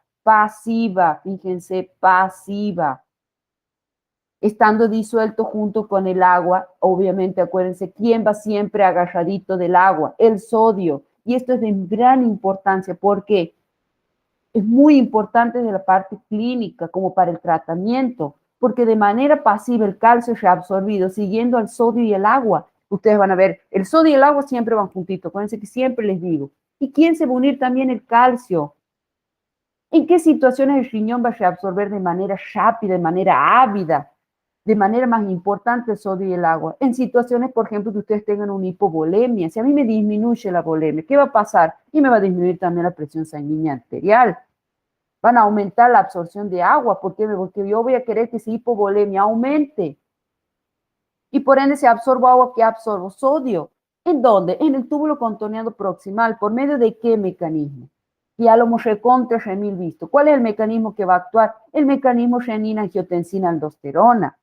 fíjense, pasiva. Estando disuelto junto con el agua, obviamente, acuérdense, ¿quién va siempre agarradito del agua? El sodio. Y esto es de gran importancia porque es muy importante de la parte clínica como para el tratamiento, porque de manera pasiva el calcio es reabsorbido siguiendo al sodio y el agua. Ustedes van a ver, el sodio y el agua siempre van juntitos, acuérdense que siempre les digo. ¿Y quién se va a unir también el calcio? ¿En qué situaciones el riñón va a reabsorber de manera rápida, de manera ávida, de manera más importante el sodio y el agua? En situaciones, por ejemplo, que ustedes tengan una hipovolemia. Si a mí me disminuye la volemia, ¿qué va a pasar? Y me va a disminuir también la presión sanguínea arterial. Van a aumentar la absorción de agua. ¿Por qué? Porque yo voy a querer que esa hipovolemia aumente. Y por ende, si absorbo agua, ¿qué absorbo? Sodio. ¿En dónde? En el túbulo contorneado proximal. ¿Por medio de qué mecanismo? Ya lo hemos recontra remil visto. ¿Cuál es el mecanismo que va a actuar? El mecanismo renina-angiotensina-aldosterona.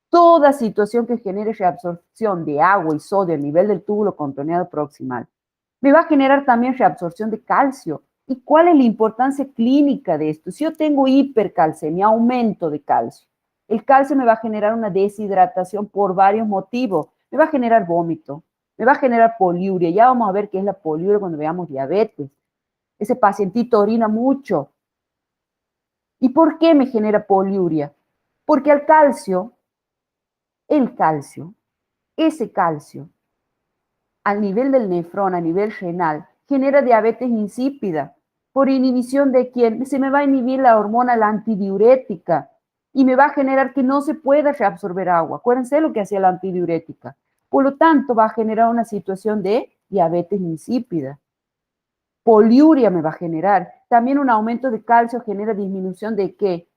Toda situación que genere reabsorción de agua y sodio a nivel del túbulo contorneado proximal me va a generar también reabsorción de calcio. ¿Y cuál es la importancia clínica de esto? Si yo tengo hipercalcemia, aumento de calcio, el calcio me va a generar una deshidratación por varios motivos. Me va a generar vómito, me va a generar poliuria. Ya vamos a ver qué es la poliuria cuando veamos diabetes. Ese pacientito orina mucho. ¿Y por qué me genera poliuria? Porque el calcio, ese calcio, a nivel del nefrón, a nivel renal, genera diabetes insípida. ¿Por inhibición de quién? Se me va a inhibir la hormona, la antidiurética, y me va a generar que no se pueda reabsorber agua. Acuérdense lo que hacía la antidiurética. Por lo tanto, va a generar una situación de diabetes insípida. Poliuria me va a generar. También un aumento de calcio genera disminución de qué?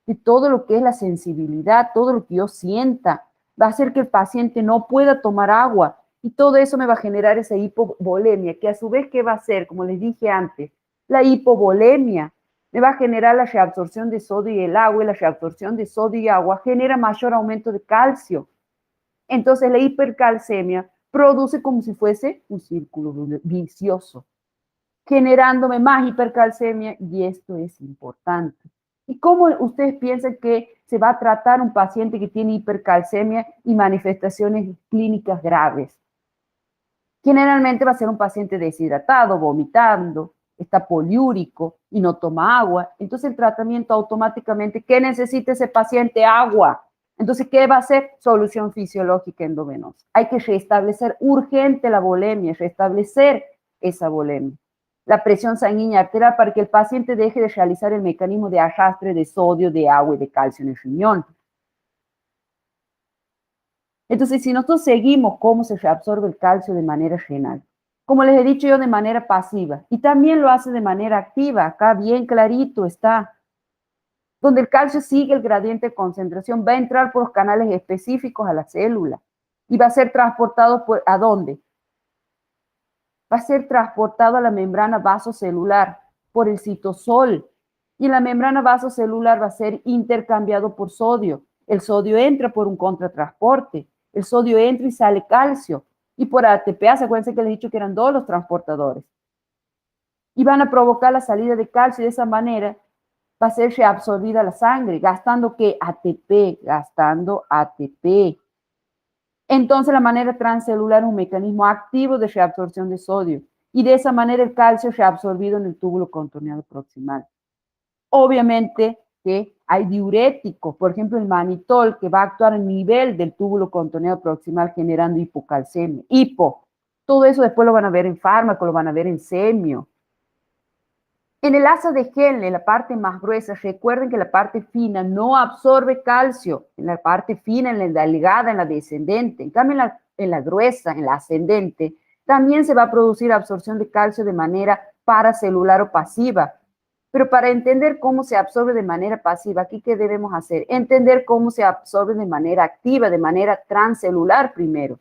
De todo lo que es la sensibilidad, todo lo que yo sienta. Va a hacer que el paciente no pueda tomar agua. Y todo eso me va a generar esa hipovolemia, que a su vez, ¿qué va a hacer? Como les dije antes, la hipovolemia me va a generar la reabsorción de sodio y el agua, y la reabsorción de sodio y agua genera mayor aumento de calcio. Entonces la hipercalcemia produce como si fuese un círculo vicioso, generándome más hipercalcemia, y esto es importante. ¿Y cómo ustedes piensan que se va a tratar un paciente que tiene hipercalcemia y manifestaciones clínicas graves? Generalmente va a ser un paciente deshidratado, vomitando, está poliúrico y no toma agua. Entonces el tratamiento automáticamente, ¿qué necesita ese paciente? Agua. Entonces, ¿qué va a hacer? Solución fisiológica endovenosa. Hay que restablecer urgente la volemia, restablecer esa volemia. La presión sanguínea arterial para que el paciente deje de realizar el mecanismo de arrastre de sodio, de agua y de calcio en el riñón. Entonces, si nosotros seguimos cómo se reabsorbe el calcio de manera renal, como les he dicho yo, de manera pasiva, y también lo hace de manera activa, acá bien clarito está, donde el calcio sigue el gradiente de concentración, va a entrar por los canales específicos a la célula y va a ser transportado ¿a dónde? Va a ser transportado a la membrana vasocelular por el citosol, y en la membrana vasocelular va a ser intercambiado por sodio. El sodio entra por un contratransporte, el sodio entra y sale calcio, y por ATPase, acuérdense que les he dicho que eran dos los transportadores, y van a provocar la salida de calcio, y de esa manera va a ser reabsorbida la sangre, gastando ¿qué? ATP, gastando ATP. Entonces la manera transcelular es un mecanismo activo de reabsorción de sodio, y de esa manera el calcio es reabsorbido en el túbulo contorneado proximal. Obviamente que hay diuréticos, por ejemplo el manitol, que va a actuar a nivel del túbulo contorneado proximal generando hipocalcemia. Todo eso después lo van a ver en fármaco, lo van a ver en semio. En el asa de Henle, la parte más gruesa, recuerden que la parte fina no absorbe calcio. En la parte fina, en la delgada, en la descendente. En cambio, en la gruesa, en la ascendente, también se va a producir absorción de calcio de manera paracelular o pasiva. Pero para entender cómo se absorbe de manera pasiva, ¿aquí qué debemos hacer? Entender cómo se absorbe de manera activa, de manera transcelular primero.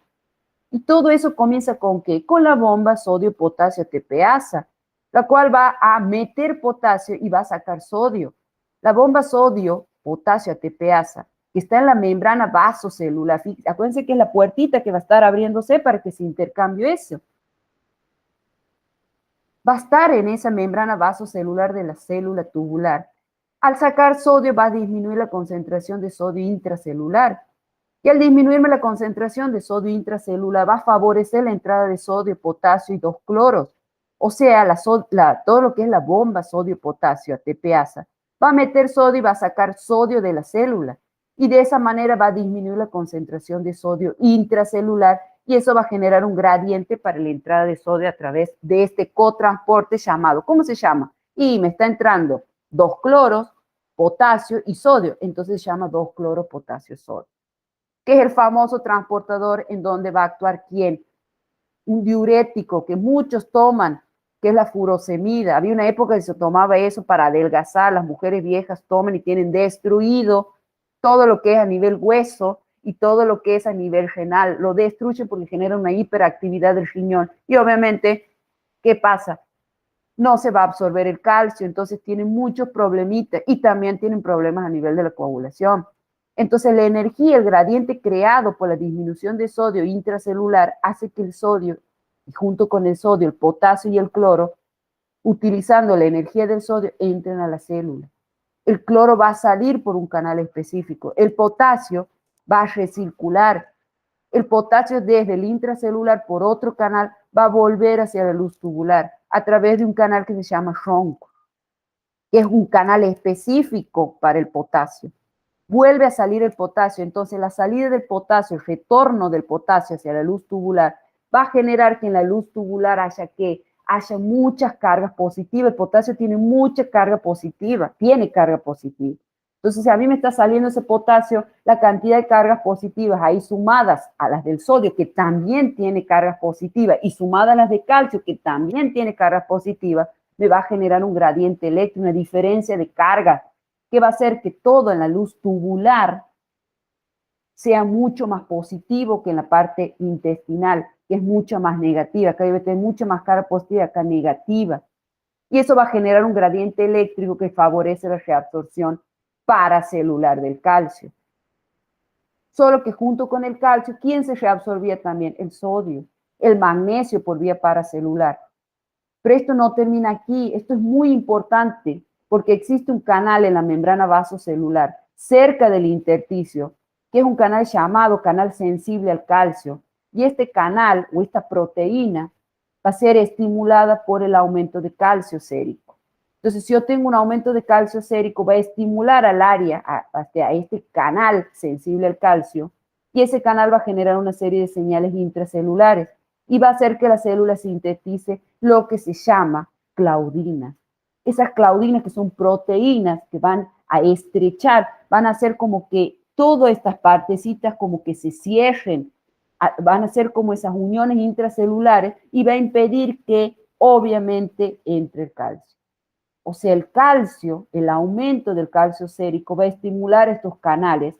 Y todo eso comienza con ¿qué? Con la bomba sodio-potasio ATPasa, la cual va a meter potasio y va a sacar sodio. La bomba sodio-potasio ATPasa, que está en la membrana vasocelular, acuérdense que es la puertita que va a estar abriéndose para que se intercambie eso. Va a estar en esa membrana vasocelular de la célula tubular. Al sacar sodio va a disminuir la concentración de sodio intracelular. Y al disminuirme la concentración de sodio intracelular va a favorecer la entrada de sodio, potasio y dos cloros. O sea, todo lo que es la bomba sodio-potasio, ATPasa, va a meter sodio y va a sacar sodio de la célula. Y de esa manera va a disminuir la concentración de sodio intracelular, y eso va a generar un gradiente para la entrada de sodio a través de este cotransporte llamado, ¿cómo se llama? Y me está entrando dos cloros, potasio y sodio, entonces se llama dos cloros, potasio, sodio, que es el famoso transportador en donde va a actuar ¿quién? Un diurético que muchos toman, que es la furosemida. Había una época que se tomaba eso para adelgazar, las mujeres viejas toman y tienen destruido todo lo que es a nivel hueso y todo lo que es a nivel renal. Lo destruye porque genera una hiperactividad del riñón. Y obviamente, ¿qué pasa? No se va a absorber el calcio, entonces tienen muchos problemitas, y también tienen problemas a nivel de la coagulación. Entonces la energía, el gradiente creado por la disminución de sodio intracelular hace que el sodio, y junto con el sodio, el potasio y el cloro, utilizando la energía del sodio, entran a la célula. El cloro va a salir por un canal específico. El potasio va a recircular. El potasio desde el intracelular por otro canal va a volver hacia la luz tubular a través de un canal que se llama Schonk, que es un canal específico para el potasio. Vuelve a salir el potasio, entonces la salida del potasio, el retorno del potasio hacia la luz tubular, va a generar que en la luz tubular haya muchas cargas positivas. El potasio tiene mucha carga positiva, tiene carga positiva. Entonces, si a mí me está saliendo ese potasio, la cantidad de cargas positivas ahí sumadas a las del sodio, que también tiene cargas positivas, y sumadas a las de calcio, que también tiene cargas positivas, me va a generar un gradiente eléctrico, una diferencia de carga, que va a hacer que todo en la luz tubular sea mucho más positivo que en la parte intestinal, que es mucho más negativa. Acá debe tener mucha más carga positiva, acá negativa. Y eso va a generar un gradiente eléctrico que favorece la reabsorción paracelular del calcio. Solo que junto con el calcio, ¿quién se reabsorbía también? El sodio, el magnesio por vía paracelular. Pero esto no termina aquí, esto es muy importante porque existe un canal en la membrana vasocelular cerca del intersticio, que es un canal llamado canal sensible al calcio. Y este canal o esta proteína va a ser estimulada por el aumento de calcio sérico. Entonces, si yo tengo un aumento de calcio sérico, va a estimular al área, a este canal sensible al calcio, y ese canal va a generar una serie de señales intracelulares y va a hacer que la célula sintetice lo que se llama claudinas. Esas claudinas, que son proteínas que van a estrechar, van a hacer como que todas estas partecitas como que se cierren, van a ser como esas uniones intracelulares y va a impedir que obviamente entre el calcio. O sea, el calcio, el aumento del calcio sérico va a estimular estos canales,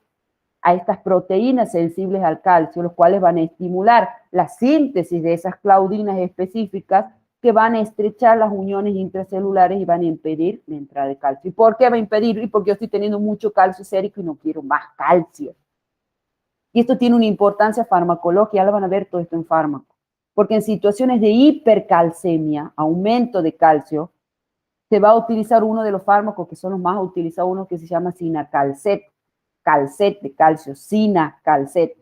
a estas proteínas sensibles al calcio, los cuales van a estimular la síntesis de esas claudinas específicas que van a estrechar las uniones intracelulares y van a impedir la entrada de calcio. ¿Y por qué va a impedir? Y porque yo estoy teniendo mucho calcio sérico y no quiero más calcio. Y esto tiene una importancia farmacológica, ya lo van a ver todo esto en fármaco. Porque en situaciones de hipercalcemia, aumento de calcio, se va a utilizar uno de los fármacos que son los más utilizados, uno que se llama Cinacalcet, calcet de calcio, Cinacalcet,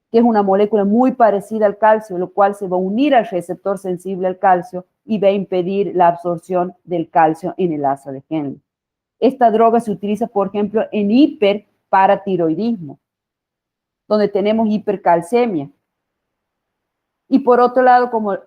que es una molécula muy parecida al calcio, lo cual se va a unir al receptor sensible al calcio y va a impedir la absorción del calcio en el asa de Henle. Esta droga se utiliza, por ejemplo, en hiperparatiroidismo, donde tenemos hipercalcemia. Y por otro lado, como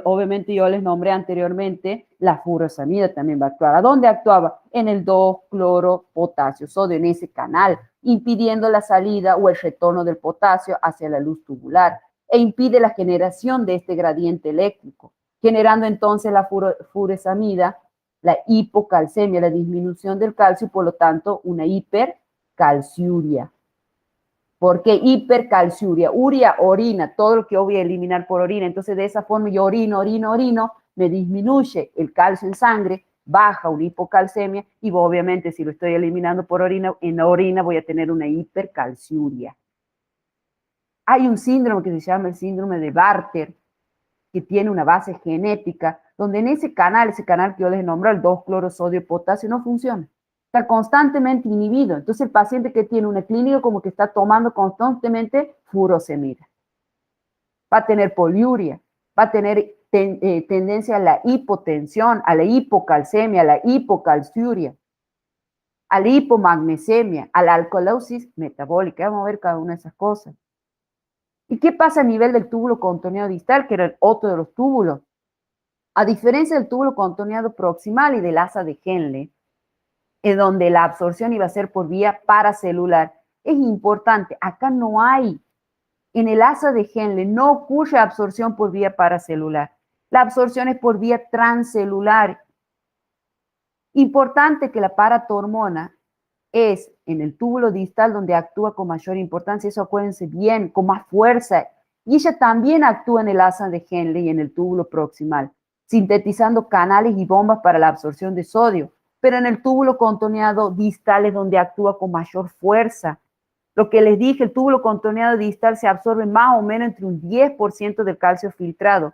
obviamente yo les nombré anteriormente, la furosemida también va a actuar. ¿A dónde actuaba? En el 2-cloro-potasio sodio, en ese canal, impidiendo la salida o el retorno del potasio hacia la luz tubular e impide la generación de este gradiente eléctrico, generando entonces la furosemida, la hipocalcemia, la disminución del calcio y por lo tanto una hipercalciuria. ¿Por qué? Hipercalciuria, uria, orina, todo lo que yo voy a eliminar por orina. Entonces, de esa forma yo orino, me disminuye el calcio en sangre, baja una hipocalcemia y obviamente si lo estoy eliminando por orina, en la orina voy a tener una hipercalciuria. Hay un síndrome que se llama el síndrome de Bartter, que tiene una base genética, donde en ese canal que yo les nombro, el 2-cloro-sodio-potasio, no funciona. Está constantemente inhibido. Entonces el paciente que tiene una clínica como que está tomando constantemente furosemida. Va a tener poliuria, va a tener tendencia a la hipotensión, a la hipocalcemia, a la hipocalciuria, a la hipomagnesemia, a la alcalosis metabólica. Vamos a ver cada una de esas cosas. ¿Y qué pasa a nivel del túbulo contorneado distal, que era el otro de los túbulos? A diferencia del túbulo contorneado proximal y del asa de Henle, en donde la absorción iba a ser por vía paracelular, es importante, acá no hay, en el asa de Henle no ocurre absorción por vía paracelular, la absorción es por vía transcelular. Importante que la paratormona es en el túbulo distal donde actúa con mayor importancia, eso acuérdense bien, con más fuerza, y ella también actúa en el asa de Henle y en el túbulo proximal, sintetizando canales y bombas para la absorción de sodio, pero en el túbulo contorneado distal es donde actúa con mayor fuerza. Lo que les dije, el túbulo contorneado distal se absorbe más o menos entre un 10% del calcio filtrado,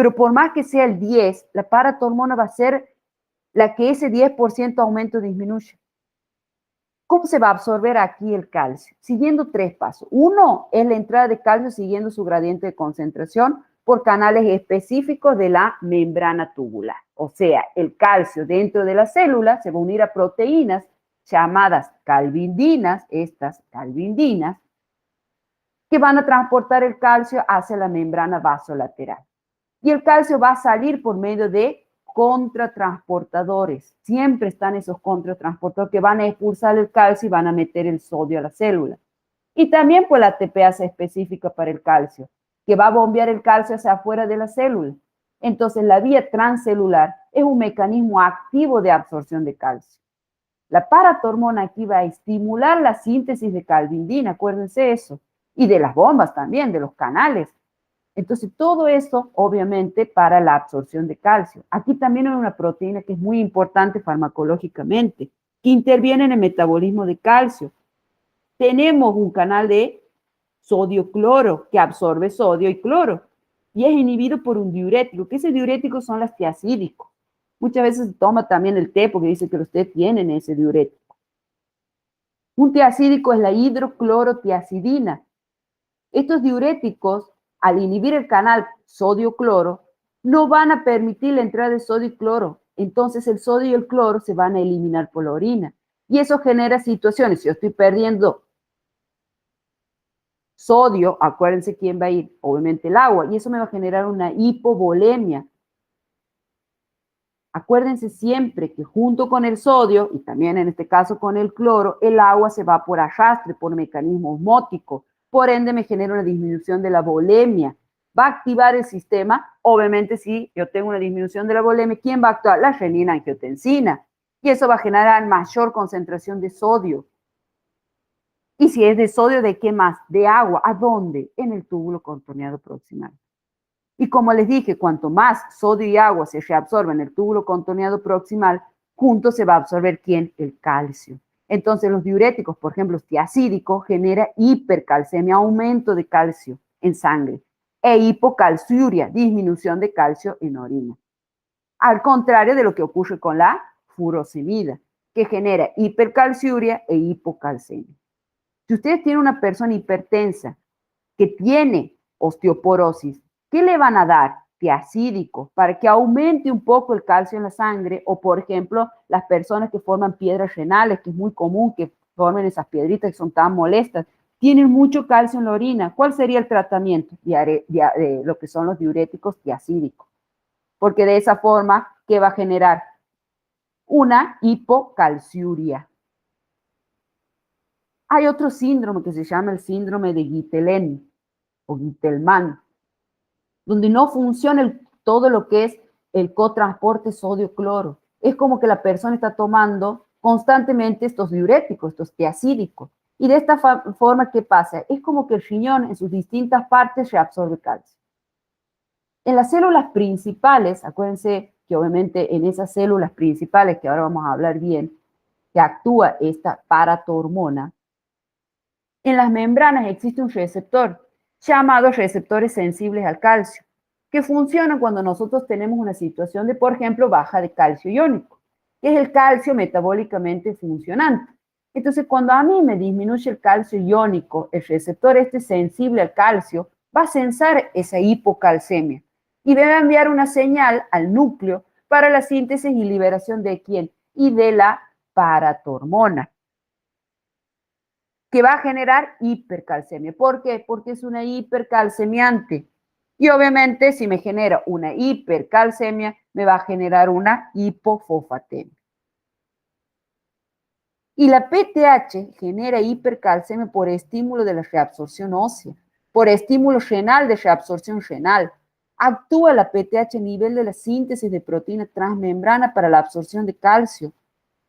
pero por más que sea el 10, la paratormona va a ser la que ese 10% aumento disminuye. ¿Cómo se va a absorber aquí el calcio? Siguiendo 3 pasos. Uno es la entrada de calcio siguiendo su gradiente de concentración por canales específicos de la membrana tubular. O sea, el calcio dentro de la célula se va a unir a proteínas llamadas calvindinas, estas calvindinas, que van a transportar el calcio hacia la membrana vasolateral. Y el calcio va a salir por medio de contratransportadores. Siempre están esos contratransportadores que van a expulsar el calcio y van a meter el sodio a la célula. Y también pues la ATPasa específica para el calcio, que va a bombear el calcio hacia afuera de la célula. Entonces la vía transcelular es un mecanismo activo de absorción de calcio. La paratormona aquí va a estimular la síntesis de calvindina, acuérdense eso, y de las bombas también, de los canales. Entonces, todo eso, obviamente, para la absorción de calcio. Aquí también hay una proteína que es muy importante farmacológicamente, que interviene en el metabolismo de calcio. Tenemos un canal de sodio-cloro que absorbe sodio y cloro y es inhibido por un diurético, que ese diurético son los tiacídicos. Muchas veces se toma también el té porque dice que los té tienen ese diurético. Un tiacídico es la hidroclorotiacidina. Estos diuréticos, al inhibir el canal sodio-cloro, no van a permitir la entrada de sodio y cloro. Entonces el sodio y el cloro se van a eliminar por la orina. Y eso genera situaciones. Si yo estoy perdiendo sodio, acuérdense quién va a ir, obviamente el agua, y eso me va a generar una hipovolemia. Acuérdense siempre que junto con el sodio, y también en este caso con el cloro, el agua se va por arrastre, por mecanismo osmótico. Por ende, me genera una disminución de la volemia. Va a activar el sistema, obviamente si yo tengo una disminución de la volemia, ¿quién va a actuar? La renina-angiotensina. Y eso va a generar mayor concentración de sodio. Y si es de sodio, ¿de qué más? De agua. ¿A dónde? En el túbulo contorneado proximal. Y como les dije, cuanto más sodio y agua se reabsorben en el túbulo contorneado proximal, juntos se va a absorber ¿quién? El calcio. Entonces los diuréticos, por ejemplo, el tiacídico genera hipercalcemia, aumento de calcio en sangre, e hipocalciuria, disminución de calcio en orina. Al contrario de lo que ocurre con la furosemida, que genera hipercalciuria e hipocalcemia. Si ustedes tienen una persona hipertensa que tiene osteoporosis, ¿qué le van a dar? Tiacídico, para que aumente un poco el calcio en la sangre, o por ejemplo, las personas que forman piedras renales, que es muy común que formen esas piedritas que son tan molestas, tienen mucho calcio en la orina. ¿Cuál sería el tratamiento? De lo que son los diuréticos tiacídicos. Porque de esa forma, ¿qué va a generar? Una hipocalciuria. Hay otro síndrome que se llama el síndrome de Guillain o Gitelman, donde no funciona todo lo que es el cotransporte sodio-cloro. Es como que la persona está tomando constantemente estos diuréticos, estos tiacídicos. Y de esta forma, ¿qué pasa? Es como que el riñón en sus distintas partes reabsorbe calcio. En las células principales, acuérdense que obviamente en esas células principales, que ahora vamos a hablar bien, que actúa esta paratormona, en las membranas existe un receptor llamado receptores sensibles al calcio, que funcionan cuando nosotros tenemos una situación de, por ejemplo, baja de calcio iónico, que es el calcio metabólicamente funcionante. Entonces, cuando a mí me disminuye el calcio iónico, el receptor sensible al calcio va a sensar esa hipocalcemia y va a enviar una señal al núcleo para la síntesis y liberación de ¿quién? Y de la paratormona, que va a generar hipercalcemia. ¿Por qué? Porque es una hipercalcemiante. Y obviamente, si me genera una hipercalcemia, me va a generar una hipofosfatemia. Y la PTH genera hipercalcemia por estímulo de la reabsorción ósea, por estímulo renal de reabsorción renal. Actúa la PTH a nivel de la síntesis de proteína transmembrana para la absorción de calcio,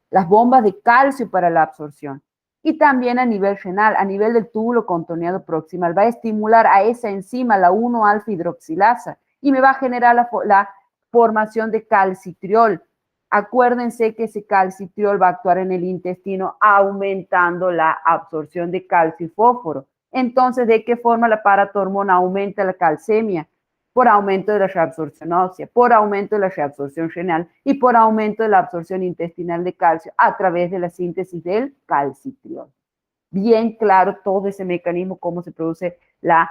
las bombas de calcio para la absorción. Y también a nivel renal, a nivel del túbulo contorneado proximal, va a estimular a esa enzima, la 1-alfa-hidroxilasa, y me va a generar la formación de calcitriol. Acuérdense que ese calcitriol va a actuar en el intestino aumentando la absorción de calcio y fósforo. Entonces, ¿de qué forma la paratormona aumenta la calcemia? por aumento de la reabsorción ósea, por aumento de la reabsorción renal y por aumento de la absorción intestinal de calcio a través de la síntesis del calcitriol. Bien claro todo ese mecanismo, cómo se produce la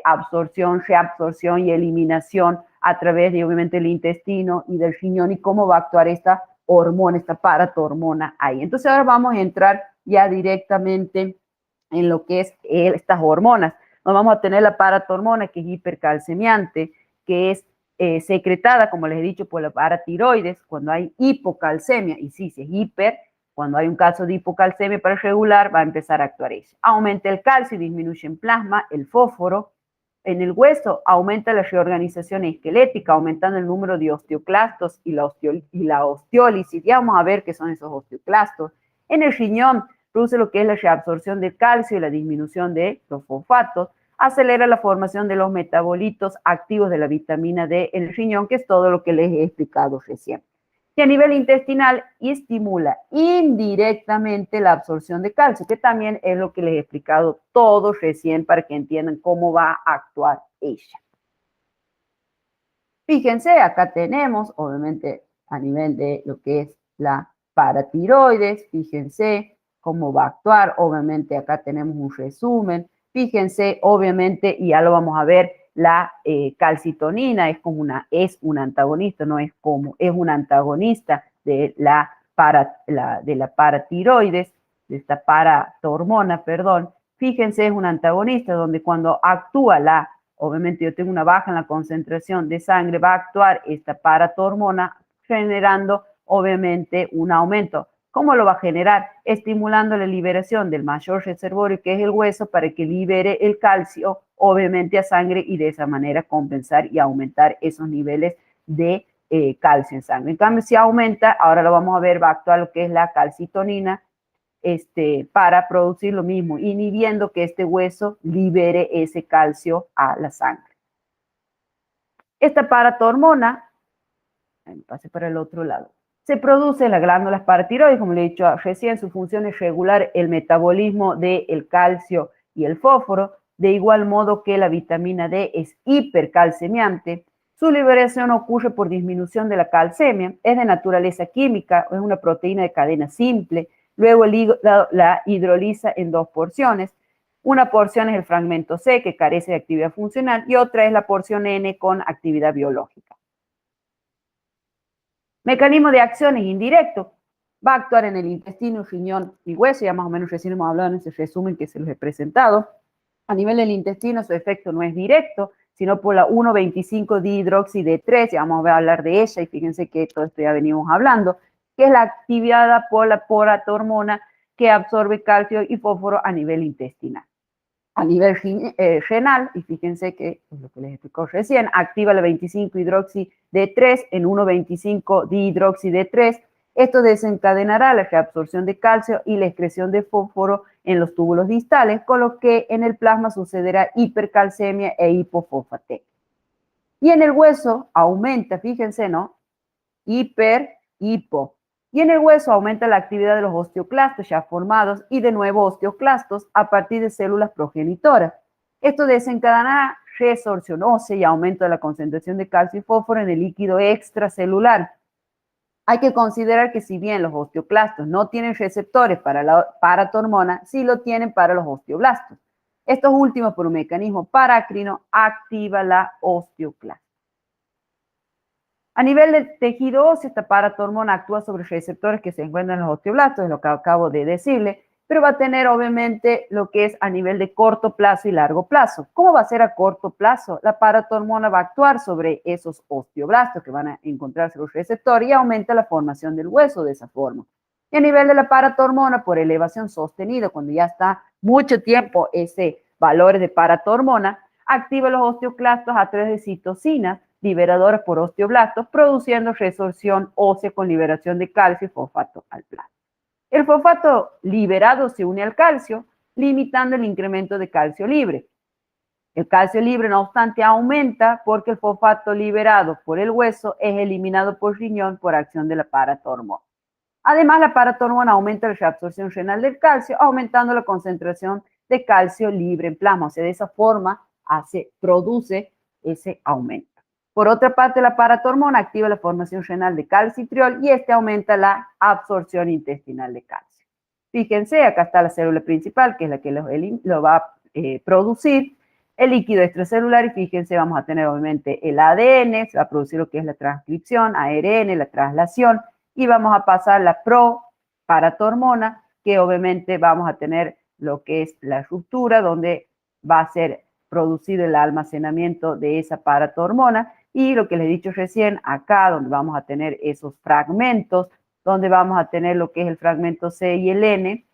absorción, reabsorción y eliminación a través de, obviamente, el intestino y del riñón y cómo va a actuar esta hormona, esta paratormona ahí. Entonces ahora vamos a entrar ya directamente en lo que es estas hormonas. Nos vamos a tener la paratormona, que es hipercalcemiante, que es secretada, como les he dicho, por la paratiroides cuando hay hipocalcemia. Y sí, si es hiper, cuando hay un caso de hipocalcemia para regular, va a empezar a actuar eso. Aumenta el calcio y disminuye en plasma el fósforo. En el hueso aumenta la reorganización esquelética, aumentando el número de osteoclastos y la osteólisis. Ya vamos a ver qué son esos osteoclastos. En el riñón produce lo que es la reabsorción del calcio y la disminución de los fosfatos. Acelera la formación de los metabolitos activos de la vitamina D en el riñón, que es todo lo que les he explicado recién. Y a nivel intestinal estimula indirectamente la absorción de calcio, que también es lo que les he explicado todo recién para que entiendan cómo va a actuar ella. Fíjense, acá tenemos, obviamente, a nivel de lo que es la paratiroides, fíjense cómo va a actuar, obviamente acá tenemos un resumen, fíjense, obviamente, y ya lo vamos a ver, la calcitonina es un antagonista, no es como, es un antagonista de la paratiroides, de esta paratormona, perdón. Fíjense, es un antagonista donde cuando actúa obviamente yo tengo una baja en la concentración de sangre, va a actuar esta paratormona generando obviamente un aumento. ¿Cómo lo va a generar? Estimulando la liberación del mayor reservorio, que es el hueso, para que libere el calcio, obviamente, a sangre y de esa manera compensar y aumentar esos niveles de calcio en sangre. En cambio, si aumenta, ahora lo vamos a ver, va a actuar lo que es la calcitonina, para producir lo mismo, inhibiendo que este hueso libere ese calcio a la sangre. Esta paratormona, pase para el otro lado, se produce en las glándulas paratiroides, como le he dicho recién, su función es regular el metabolismo del calcio y el fósforo, de igual modo que la vitamina D es hipercalcemiante. Su liberación ocurre por disminución de la calcemia, es de naturaleza química, es una proteína de cadena simple. Luego el hígado la hidroliza en dos porciones. Una porción es el fragmento C, que carece de actividad funcional, y otra es la porción N con actividad biológica. Mecanismo de acción es indirecto. Va a actuar en el intestino, riñón y hueso. Ya más o menos recién hemos hablado en ese resumen que se los he presentado. A nivel del intestino, su efecto no es directo, sino por la 1,25-dihidroxi-D3. Ya vamos a hablar de ella y fíjense que todo esto ya venimos hablando, que es la activada por la paratormona que absorbe calcio y fósforo a nivel intestinal. A nivel renal, y fíjense que es lo que les explicó recién, activa la 25-hidroxi-D3 en 1,25-dihidroxi-D3. Esto desencadenará la reabsorción de calcio y la excreción de fósforo en los túbulos distales, con lo que en el plasma sucederá hipercalcemia e hipofosfatemia. Y en el hueso aumenta, fíjense, ¿no? Hipo. Y en el hueso aumenta la actividad de los osteoclastos ya formados y de nuevo osteoclastos a partir de células progenitoras. Esto desencadenará resorción ósea y aumento de la concentración de calcio y fósforo en el líquido extracelular. Hay que considerar que si bien los osteoclastos no tienen receptores para la paratormona, sí lo tienen para los osteoblastos. Estos últimos, por un mecanismo paracrino, activa la osteoclasta. A nivel del tejido óseo, esta paratormona actúa sobre receptores que se encuentran en los osteoblastos, es lo que acabo de decirle, pero va a tener obviamente lo que es a nivel de corto plazo y largo plazo. ¿Cómo va a ser a corto plazo? La paratormona va a actuar sobre esos osteoblastos que van a encontrarse los receptores y aumenta la formación del hueso de esa forma. Y a nivel de la paratormona, por elevación sostenida, cuando ya está mucho tiempo ese valor de paratormona, activa los osteoclastos a través de citocinas liberadoras por osteoblastos, produciendo resorción ósea con liberación de calcio y fosfato al plasma. El fosfato liberado se une al calcio, limitando el incremento de calcio libre. El calcio libre, no obstante, aumenta porque el fosfato liberado por el hueso es eliminado por riñón por acción de la paratormona. Además, la paratormona aumenta la reabsorción renal del calcio, aumentando la concentración de calcio libre en plasma. O sea, de esa forma produce ese aumento. Por otra parte, la paratormona activa la formación renal de calcitriol y este aumenta la absorción intestinal de calcio. Fíjense, acá está la célula principal, que es la que lo va a producir, el líquido extracelular, y fíjense, vamos a tener obviamente el ADN, se va a producir lo que es la transcripción, ARN, la traslación, y vamos a pasar la proparatormona, que obviamente vamos a tener lo que es la ruptura, donde va a ser producido el almacenamiento de esa paratormona, y lo que les he dicho recién, acá donde vamos a tener esos fragmentos, donde vamos a tener lo que es el fragmento C y el N,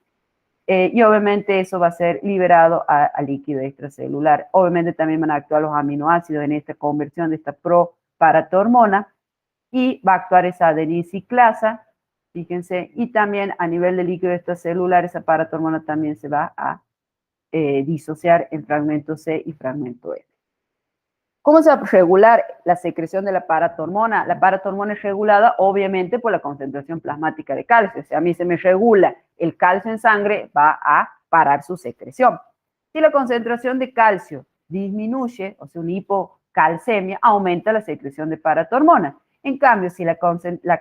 y obviamente eso va a ser liberado a líquido extracelular. Obviamente también van a actuar los aminoácidos en esta conversión de esta proparatormona, y va a actuar esa adeniciclasa, fíjense, y también a nivel de líquido extracelular esa paratormona también se va a disociar en fragmento C y fragmento N. ¿Cómo se va a regular la secreción de la paratormona? La paratormona es regulada obviamente por la concentración plasmática de calcio. Si a mí se me regula el calcio en sangre, va a parar su secreción. Si la concentración de calcio disminuye, o sea, una hipocalcemia, aumenta la secreción de paratormona. En cambio, si la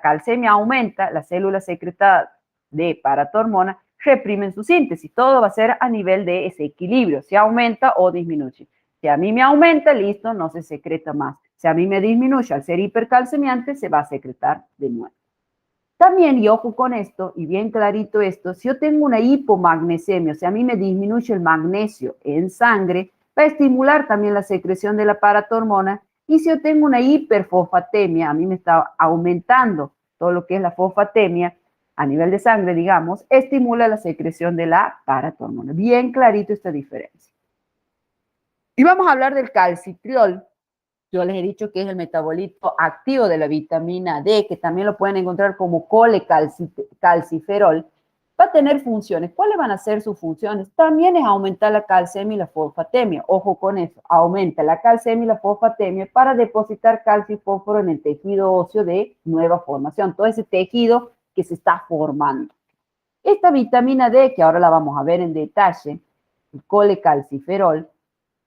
calcemia aumenta, las células secretadas de paratormona reprimen su síntesis. Todo va a ser a nivel de ese equilibrio, si aumenta o disminuye. Si a mí me aumenta, listo, no se secreta más. Si a mí me disminuye al ser hipercalcemiante, se va a secretar de nuevo. También, y ojo con esto, y bien clarito esto, si yo tengo una hipomagnesemia, o sea, a mí me disminuye el magnesio en sangre, va a estimular también la secreción de la paratormona. Y si yo tengo una hiperfosfatemia, a mí me está aumentando todo lo que es la fosfatemia a nivel de sangre, digamos, estimula la secreción de la paratormona. Bien clarito esta diferencia. Y vamos a hablar del calcitriol. Yo les he dicho que es el metabolito activo de la vitamina D, que también lo pueden encontrar como colecalciferol. Va a tener funciones. ¿Cuáles van a ser sus funciones? También es aumentar la calcemia y la fosfatemia. Ojo con eso. Aumenta la calcemia y la fosfatemia para depositar calcio y fósforo en el tejido óseo de nueva formación. Todo ese tejido que se está formando. Esta vitamina D, que ahora la vamos a ver en detalle, el colecalciferol,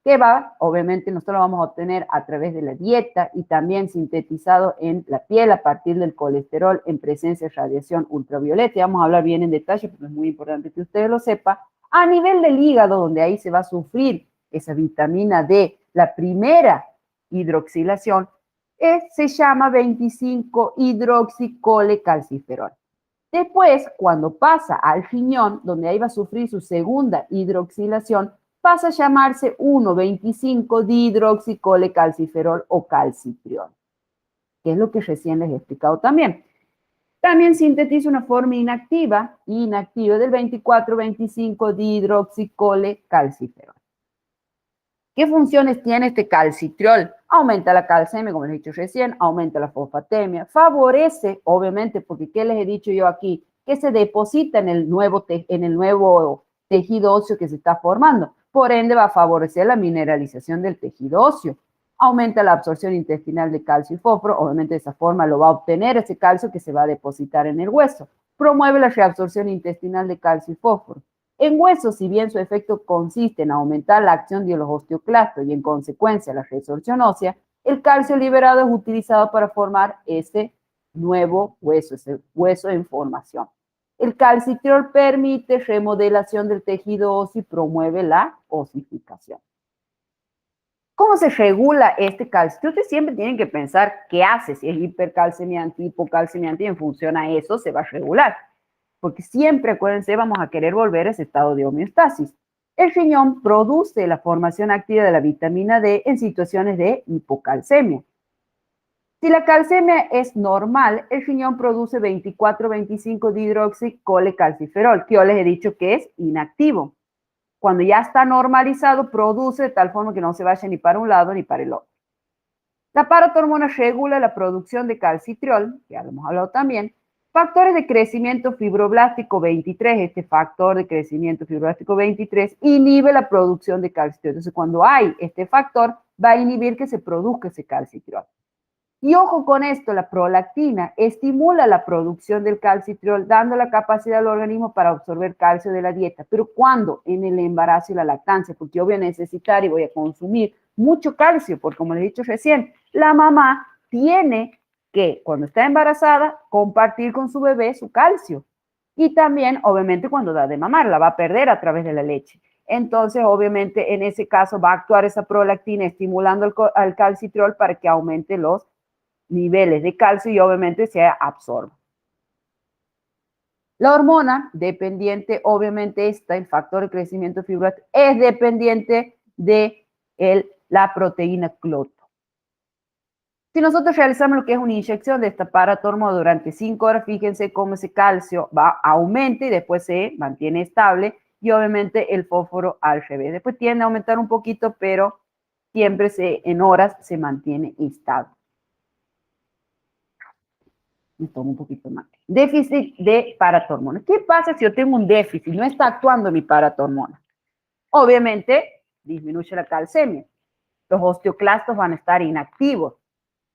que obviamente nosotros lo vamos a obtener a través de la dieta y también sintetizado en la piel a partir del colesterol en presencia de radiación ultravioleta. Y vamos a hablar bien en detalle porque es muy importante que ustedes lo sepan. A nivel del hígado, donde ahí se va a sufrir esa vitamina D, la primera hidroxilación, se llama 25-hidroxicolecalciferol. Después, cuando pasa al riñón, donde ahí va a sufrir su segunda hidroxilación, pasa a llamarse 1,25-dihidroxicolecalciferol o calcitriol, que es lo que recién les he explicado también. También sintetiza una forma inactiva del 24-25-dihidroxicolecalciferol. ¿Qué funciones tiene este calcitriol? Aumenta la calcemia, como les he dicho recién, aumenta la fosfatemia, favorece, obviamente, porque ¿qué les he dicho yo aquí? Que se deposita en el nuevo tejido óseo que se está formando. Por ende, va a favorecer la mineralización del tejido óseo. Aumenta la absorción intestinal de calcio y fósforo. Obviamente, de esa forma lo va a obtener ese calcio que se va a depositar en el hueso. Promueve la reabsorción intestinal de calcio y fósforo. En huesos, si bien su efecto consiste en aumentar la acción de los osteoclastos y en consecuencia la resorción ósea, el calcio liberado es utilizado para formar ese nuevo hueso, ese hueso en formación. El calcitriol permite remodelación del tejido óseo y promueve la osificación. ¿Cómo se regula este calcio? Ustedes siempre tienen que pensar qué hace, si es hipercalcemiante, hipocalcemiante, y en función a eso se va a regular. Porque siempre, acuérdense, vamos a querer volver a ese estado de homeostasis. El riñón produce la formación activa de la vitamina D en situaciones de hipocalcemia. Si la calcemia es normal, el riñón produce 24-25-dihidroxicolecalciferol, que yo les he dicho que es inactivo. Cuando ya está normalizado, produce de tal forma que no se vaya ni para un lado ni para el otro. La paratormona regula la producción de calcitriol, que ya lo hemos hablado también. Factores de crecimiento fibroblástico 23, este factor de crecimiento fibroblástico 23 inhibe la producción de calcitriol. Entonces, cuando hay este factor, va a inhibir que se produzca ese calcitriol. Y ojo con esto, la prolactina estimula la producción del calcitriol, dando la capacidad al organismo para absorber calcio de la dieta. ¿Pero cuándo? En el embarazo y la lactancia, porque yo voy a necesitar y voy a consumir mucho calcio, porque como les he dicho recién, la mamá tiene que, cuando está embarazada, compartir con su bebé su calcio. Y también, obviamente, cuando da de mamar, la va a perder a través de la leche. Entonces, obviamente, en ese caso va a actuar esa prolactina estimulando al calcitriol para que aumente los niveles de calcio y obviamente se absorba. La hormona dependiente, obviamente el factor de crecimiento fibroso, es dependiente de la proteína cloto. Si nosotros realizamos lo que es una inyección de esta paratormo durante 5 horas, fíjense cómo ese calcio aumenta y después se mantiene estable y obviamente el fósforo al revés. Después tiende a aumentar un poquito, pero siempre en horas se mantiene estable. Me tomo un poquito más. Déficit de paratormona. ¿Qué pasa si yo tengo un déficit? No está actuando mi paratormona. Obviamente, disminuye la calcemia. Los osteoclastos van a estar inactivos.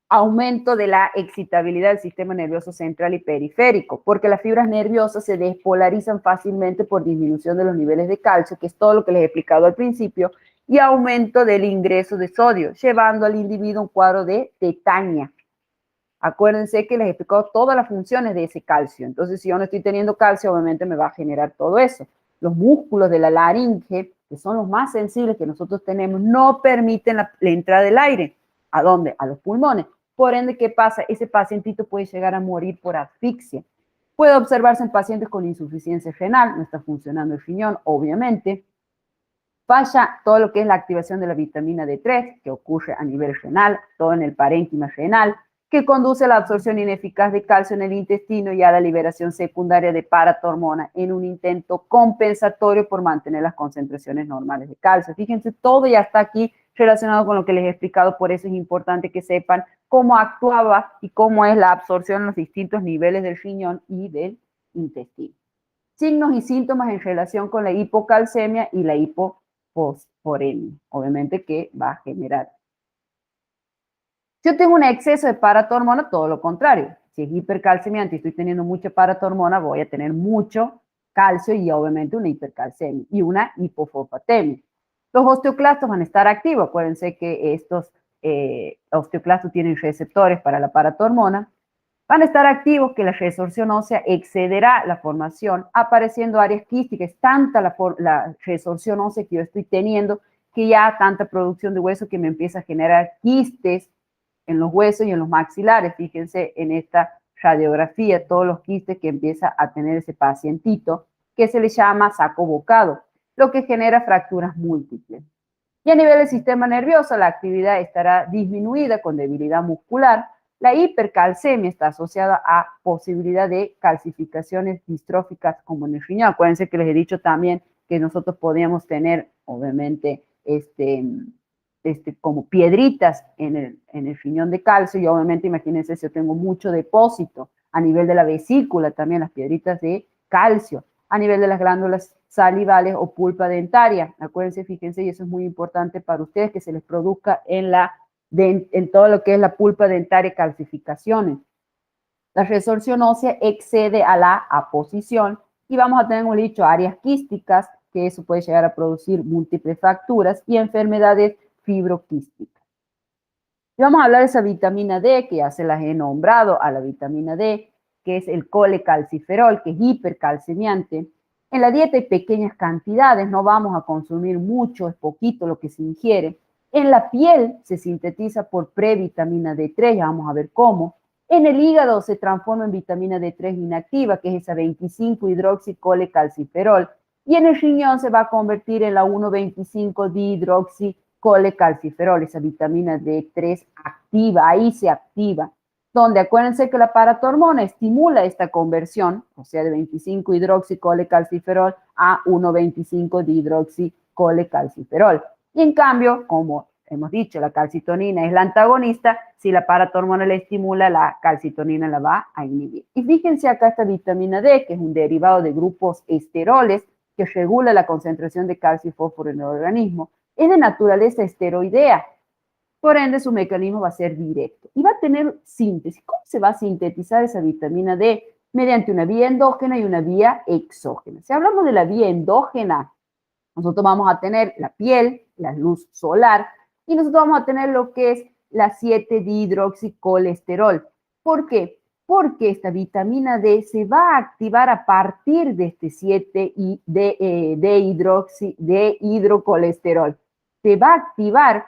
Aumento de la excitabilidad del sistema nervioso central y periférico, porque las fibras nerviosas se despolarizan fácilmente por disminución de los niveles de calcio, que es todo lo que les he explicado al principio, y aumento del ingreso de sodio, llevando al individuo un cuadro de tetania. Acuérdense que les he explicado todas las funciones de ese calcio. Entonces, si yo no estoy teniendo calcio, obviamente me va a generar todo eso. Los músculos de la laringe, que son los más sensibles que nosotros tenemos, no permiten la entrada del aire. ¿A dónde? A los pulmones. Por ende, ¿qué pasa? Ese pacientito puede llegar a morir por asfixia. Puede observarse en pacientes con insuficiencia renal, no está funcionando el riñón, obviamente. Falla todo lo que es la activación de la vitamina D3, que ocurre a nivel renal, todo en el parénquima renal, que conduce a la absorción ineficaz de calcio en el intestino y a la liberación secundaria de paratormona en un intento compensatorio por mantener las concentraciones normales de calcio. Fíjense, todo ya está aquí relacionado con lo que les he explicado, por eso es importante que sepan cómo actuaba y cómo es la absorción en los distintos niveles del riñón y del intestino. Signos y síntomas en relación con la hipocalcemia y la hipofosforemia, obviamente que va a generar. Si yo tengo un exceso de paratormona, todo lo contrario. Si es hipercalcemiante y estoy teniendo mucha paratormona, voy a tener mucho calcio y obviamente una hipercalcemia y una hipofosfatemia. Los osteoclastos van a estar activos. Acuérdense que estos osteoclastos tienen receptores para la paratormona. Van a estar activos que la resorción ósea excederá la formación, apareciendo áreas quísticas. Es tanta la resorción ósea que yo estoy teniendo que ya tanta producción de hueso que me empieza a generar quistes en los huesos y en los maxilares. Fíjense en esta radiografía, todos los quistes que empieza a tener ese pacientito, que se le llama saco bocado, lo que genera fracturas múltiples. Y a nivel del sistema nervioso, la actividad estará disminuida con debilidad muscular. La hipercalcemia está asociada a posibilidad de calcificaciones distróficas como en el riñón. Acuérdense que les he dicho también que nosotros podíamos tener, obviamente, como piedritas en el riñón de calcio y obviamente imagínense si yo tengo mucho depósito a nivel de la vesícula, también las piedritas de calcio, a nivel de las glándulas salivales o pulpa dentaria. Acuérdense, fíjense, y eso es muy importante para ustedes, que se les produzca en todo lo que es la pulpa dentaria calcificaciones. La resorción ósea excede a la aposición y vamos a tener, como he dicho, áreas quísticas, que eso puede llegar a producir múltiples fracturas y enfermedades fibroquísticas. Y vamos a hablar de esa vitamina D, que ya se las he nombrado, a la vitamina D, que es el colecalciferol, que es hipercalcemiante. En la dieta hay pequeñas cantidades, no vamos a consumir mucho, es poquito lo que se ingiere. En la piel se sintetiza por previtamina D3, ya vamos a ver cómo. En el hígado se transforma en vitamina D3 inactiva, que es esa 25-hidroxicolecalciferol. Y en el riñón se va a convertir en la 1,25-dihidroxicolecalciferol, esa vitamina D3 activa, ahí se activa. Donde acuérdense que la paratormona estimula esta conversión, o sea, de 25-hidroxicolecalciferol a 1,25-dihidroxicolecalciferol. Y en cambio, como hemos dicho, la calcitonina es la antagonista, si la paratormona la estimula, la calcitonina la va a inhibir. Y fíjense acá esta vitamina D, que es un derivado de grupos esteroles, que regula la concentración de calcio y fósforo en el organismo, es de naturaleza esteroidea. Por ende, su mecanismo va a ser directo y va a tener síntesis. ¿Cómo se va a sintetizar esa vitamina D? Mediante una vía endógena y una vía exógena. Si hablamos de la vía endógena, nosotros vamos a tener la piel, la luz solar, y nosotros vamos a tener lo que es la 7-dihidroxicolesterol. ¿Por qué? Porque esta vitamina D se va a activar a partir de este 7-dihidrocolesterol. Se va a activar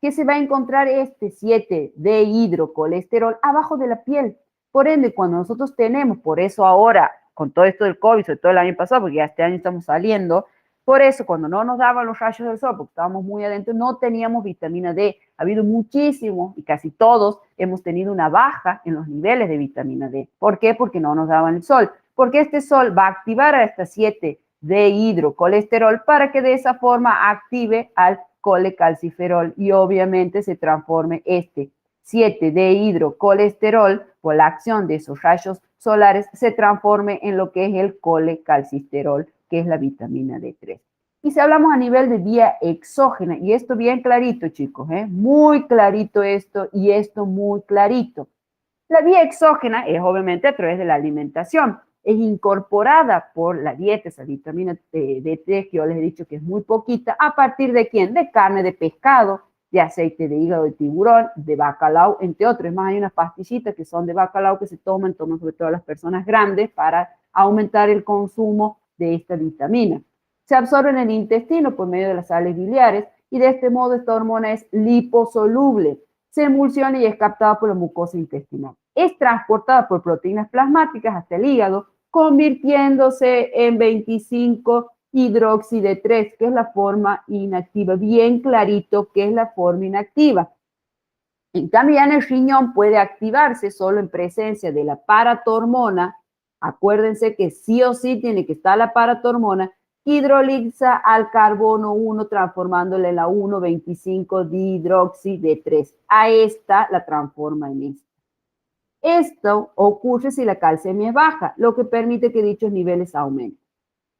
que se va a encontrar este 7-dihidrocolesterol abajo de la piel. Por ende, cuando nosotros tenemos, por eso ahora, con todo esto del COVID, sobre todo el año pasado, porque ya este año estamos saliendo, por eso, cuando no nos daban los rayos del sol, porque estábamos muy adentro, no teníamos vitamina D. Ha habido muchísimos, y casi todos, hemos tenido una baja en los niveles de vitamina D. ¿Por qué? Porque no nos daban el sol. Porque este sol va a activar a esta 7-dihidrocolesterol para que de esa forma active al colecalciferol y obviamente se transforme este 7-dihidrocolesterol por la acción de esos rayos solares, se transforme en lo que es el colecalciferol, que es la vitamina D3. Y si hablamos a nivel de vía exógena, y esto bien clarito, chicos, muy clarito esto y esto muy clarito. La vía exógena es obviamente a través de la alimentación. Es incorporada por la dieta, esa vitamina D3 que yo les he dicho que es muy poquita, ¿a partir de quién? De carne de pescado, de aceite de hígado de tiburón, de bacalao, entre otros. Es más, hay unas pastillitas que son de bacalao que se toman sobre todo las personas grandes para aumentar el consumo de esta vitamina. Se absorbe en el intestino por medio de las sales biliares y de este modo esta hormona es liposoluble. Se emulsiona y es captada por la mucosa intestinal. Es transportada por proteínas plasmáticas hasta el hígado, convirtiéndose en 25-hidroxi-D3, que es la forma inactiva. Bien clarito que es la forma inactiva. En cambio, ya en el riñón puede activarse solo en presencia de la paratormona. Acuérdense que sí o sí tiene que estar la paratormona. Hidroliza al carbono 1 transformándola en la 1,25-dihidroxi-D3. A esta la transforma en esta. Esto ocurre si la calcemia es baja, lo que permite que dichos niveles aumenten.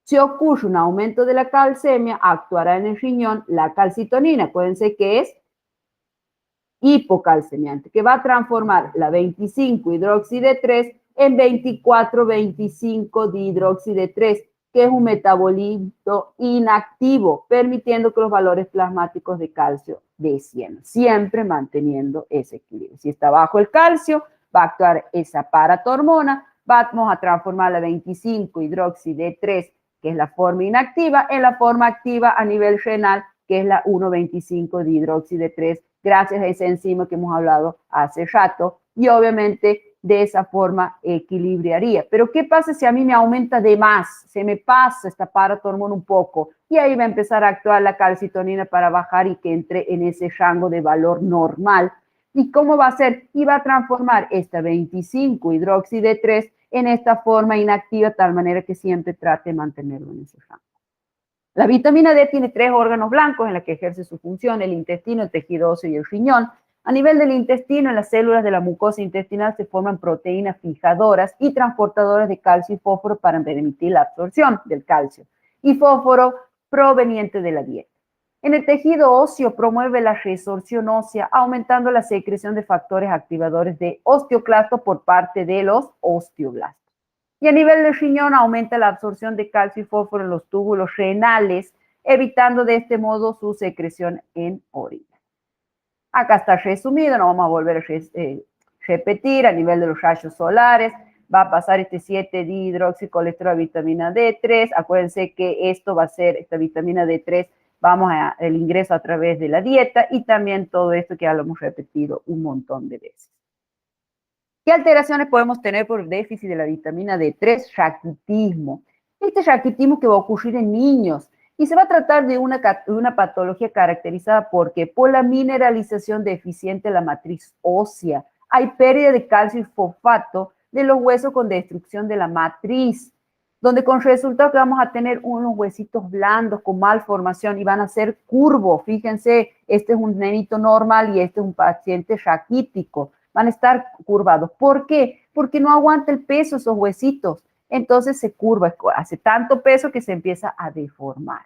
Si ocurre un aumento de la calcemia, actuará en el riñón la calcitonina. Acuérdense que es hipocalcemiante, que va a transformar la 25-hidroxi-D3 en 24-25-dihidroxi-D3, que es un metabolito inactivo, permitiendo que los valores plasmáticos de calcio desciendan, siempre manteniendo ese equilibrio. Si está bajo el calcio, va a actuar esa paratormona, vamos a transformar la 25-hidroxi-D3, que es la forma inactiva, en la forma activa a nivel renal, que es la 1,25-dihidroxi-D3, gracias a esa enzima que hemos hablado hace rato, y obviamente de esa forma equilibraría. Pero ¿qué pasa si a mí me aumenta de más? Se me pasa esta paratormona un poco y ahí va a empezar a actuar la calcitonina para bajar y que entre en ese rango de valor normal. ¿Y cómo va a ser? Y va a transformar esta 25-hidroxi-D3 en esta forma inactiva, de tal manera que siempre trate de mantenerlo en ese rango. La vitamina D tiene 3 órganos blancos en los que ejerce su función: el intestino, el tejido óseo y el riñón. A nivel del intestino, en las células de la mucosa intestinal se forman proteínas fijadoras y transportadoras de calcio y fósforo para permitir la absorción del calcio y fósforo proveniente de la dieta. En el tejido óseo promueve la resorción ósea, aumentando la secreción de factores activadores de osteoclastos por parte de los osteoblastos. Y a nivel del riñón aumenta la absorción de calcio y fósforo en los túbulos renales, evitando de este modo su secreción en orina. Acá está resumido, no vamos a volver a repetir. A nivel de los rayos solares, va a pasar este 7-dihidroxicolesterol a vitamina D3. Acuérdense que esto va a ser, esta vitamina D3, vamos a el ingreso a través de la dieta y también todo esto que ya lo hemos repetido un montón de veces. ¿Qué alteraciones podemos tener por déficit de la vitamina D3? Raquitismo. Este raquitismo que va a ocurrir en niños y se va a tratar de una patología caracterizada por la mineralización deficiente de la matriz ósea. Hay pérdida de calcio y fosfato de los huesos con destrucción de la matriz, donde con resultado que vamos a tener unos huesitos blandos con malformación y van a ser curvos. Fíjense, este es un nenito normal y este es un paciente raquítico. Van a estar curvados. ¿Por qué? Porque no aguanta el peso esos huesitos. Entonces se curva, hace tanto peso que se empieza a deformar.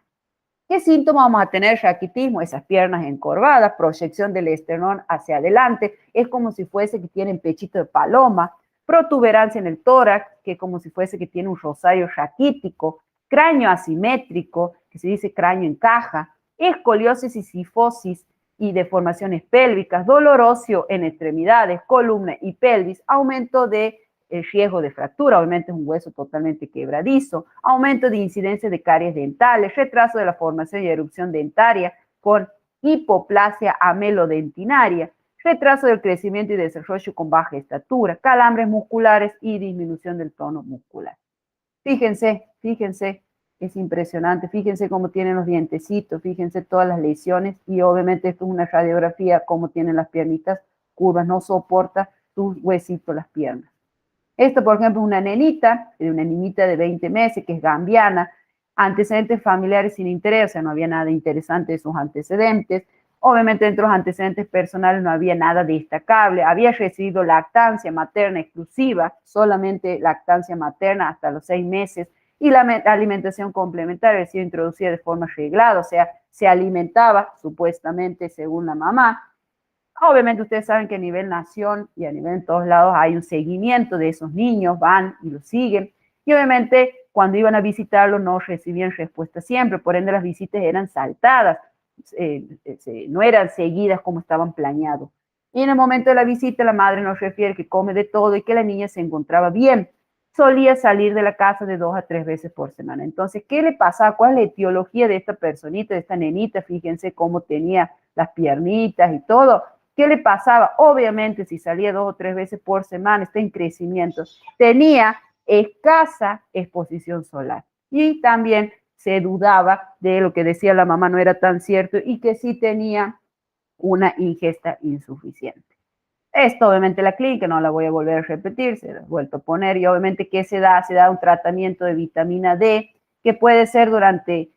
¿Qué síntomas vamos a tener? Raquitismo, esas piernas encorvadas, proyección del esternón hacia adelante, es como si fuese que tienen pechito de paloma, protuberancia en el tórax, que es como si fuese que tiene un rosario raquítico, cráneo asimétrico, que se dice cráneo en caja, escoliosis y cifosis y deformaciones pélvicas, dolor óseo en extremidades, columna y pelvis, aumento de el riesgo de fractura, obviamente es un hueso totalmente quebradizo, aumento de incidencia de caries dentales, retraso de la formación y erupción dentaria con hipoplasia amelodentinaria, retraso del crecimiento y desarrollo con baja estatura, calambres musculares y disminución del tono muscular. Fíjense, es impresionante, fíjense cómo tienen los dientecitos, fíjense todas las lesiones y obviamente esto es una radiografía, cómo tienen las piernitas curvas, no soporta tus huesitos las piernas. Esto, por ejemplo, es una niñita de 20 meses que es gambiana, antecedentes familiares sin interés, o sea, no había nada interesante de sus antecedentes. Obviamente, dentro de los antecedentes personales no había nada destacable. Había recibido lactancia materna exclusiva, solamente lactancia materna hasta los 6 meses, y la alimentación complementaria había sido introducida de forma reglada, o sea, se alimentaba supuestamente según la mamá. Obviamente ustedes saben que a nivel nación y a nivel en todos lados hay un seguimiento de esos niños, van y los siguen. Y obviamente cuando iban a visitarlo no recibían respuesta siempre, por ende las visitas eran saltadas, no eran seguidas como estaban planeados. Y en el momento de la visita la madre nos refiere que come de todo y que la niña se encontraba bien. Solía salir de la casa de 2 a 3 veces por semana. Entonces, ¿qué le pasaba? ¿Cuál es la etiología de esta personita, de esta nenita? Fíjense cómo tenía las piernitas y todo. ¿Qué le pasaba? Obviamente, si salía 2 o 3 veces por semana, está en crecimiento, tenía escasa exposición solar. Y también se dudaba de lo que decía la mamá, no era tan cierto, y que sí tenía una ingesta insuficiente. Esto, obviamente, la clínica, no la voy a volver a repetir, se la he vuelto a poner, y obviamente, ¿qué se da? Se da un tratamiento de vitamina D, que puede ser durante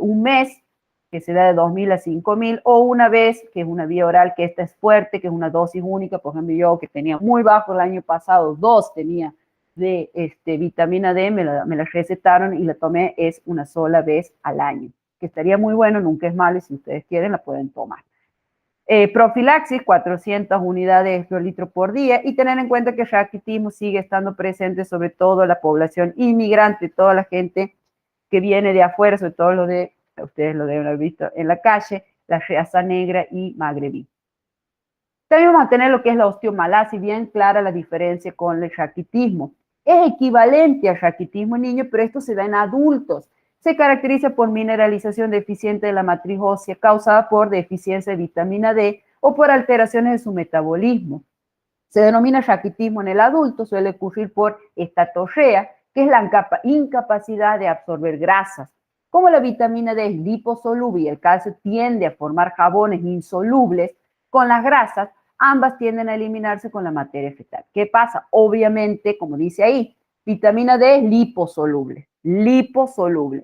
un mes, que se da de 2.000 a 5.000, o una vez, que es una vía oral, que esta es fuerte, que es una dosis única. Por ejemplo, yo que tenía muy bajo el año pasado, 2 tenía de vitamina D, me la recetaron y la tomé, es una sola vez al año, que estaría muy bueno, nunca es malo, y si ustedes quieren la pueden tomar. Profilaxis, 400 unidades por litro por día, y tener en cuenta que el raquitismo sigue estando presente sobre todo en la población inmigrante, toda la gente que viene de afuera, sobre todo ustedes lo deben haber visto en la calle, la raza negra y magrebí. También vamos a tener lo que es la osteomalacia, bien clara la diferencia con el raquitismo. Es equivalente al raquitismo en niños, pero esto se da en adultos. Se caracteriza por mineralización deficiente de la matriz ósea causada por deficiencia de vitamina D o por alteraciones de su metabolismo. Se denomina raquitismo en el adulto, suele ocurrir por estatorrea, que es la incapacidad de absorber grasas. Como la vitamina D es liposoluble y el calcio tiende a formar jabones insolubles con las grasas, ambas tienden a eliminarse con la materia fetal. ¿Qué pasa? Obviamente, como dice ahí, vitamina D es liposoluble,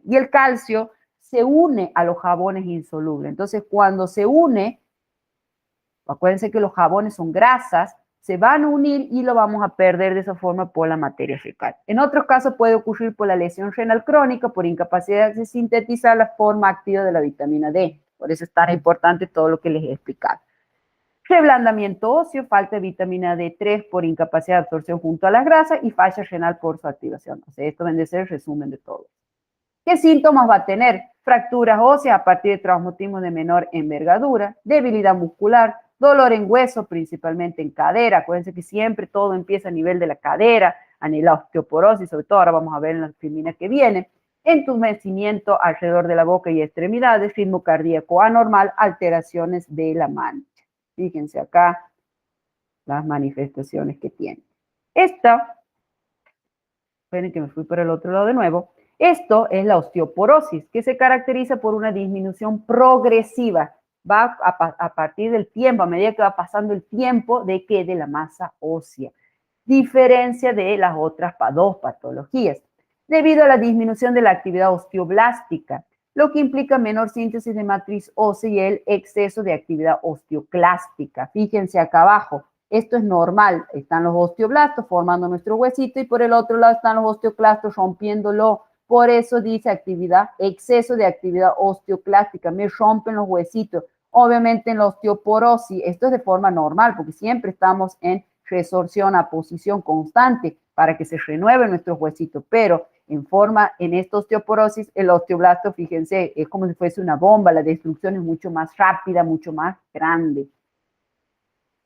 y el calcio se une a los jabones insolubles. Entonces, cuando se une, acuérdense que los jabones son grasas, se van a unir y lo vamos a perder de esa forma por la materia fecal. En otros casos puede ocurrir por la lesión renal crónica, por incapacidad de sintetizar la forma activa de la vitamina D. Por eso es tan importante todo lo que les he explicado. Reblandamiento óseo, falta de vitamina D3 por incapacidad de absorción junto a las grasas y falla renal por su activación. O sea, esto viene a ser el resumen de todo. ¿Qué síntomas va a tener? Fracturas óseas a partir de traumatismo de menor envergadura, debilidad muscular, dolor en hueso, principalmente en cadera. Acuérdense que siempre todo empieza a nivel de la cadera, a nivel de la osteoporosis, sobre todo ahora vamos a ver en la filmina que viene, entumecimiento alrededor de la boca y extremidades, ritmo cardíaco anormal, alteraciones de la mancha. Fíjense acá las manifestaciones que tiene. Esta, esperen que me fui por el otro lado de nuevo. Esto es la osteoporosis, que se caracteriza por una disminución progresiva. Va a partir del tiempo, a medida que va pasando el tiempo, ¿de qué? De la masa ósea. Diferencia de las otras dos patologías. Debido a la disminución de la actividad osteoblástica, lo que implica menor síntesis de matriz ósea y el exceso de actividad osteoclástica. Fíjense acá abajo, esto es normal, están los osteoblastos formando nuestro huesito y por el otro lado están los osteoclastos rompiéndolo Por eso dice exceso de actividad osteoclástica, me rompen los huesitos. Obviamente en la osteoporosis, esto es de forma normal, porque siempre estamos en resorción a posición constante para que se renueven nuestros huesitos, pero en esta osteoporosis, el osteoblasto, fíjense, es como si fuese una bomba, la destrucción es mucho más rápida, mucho más grande,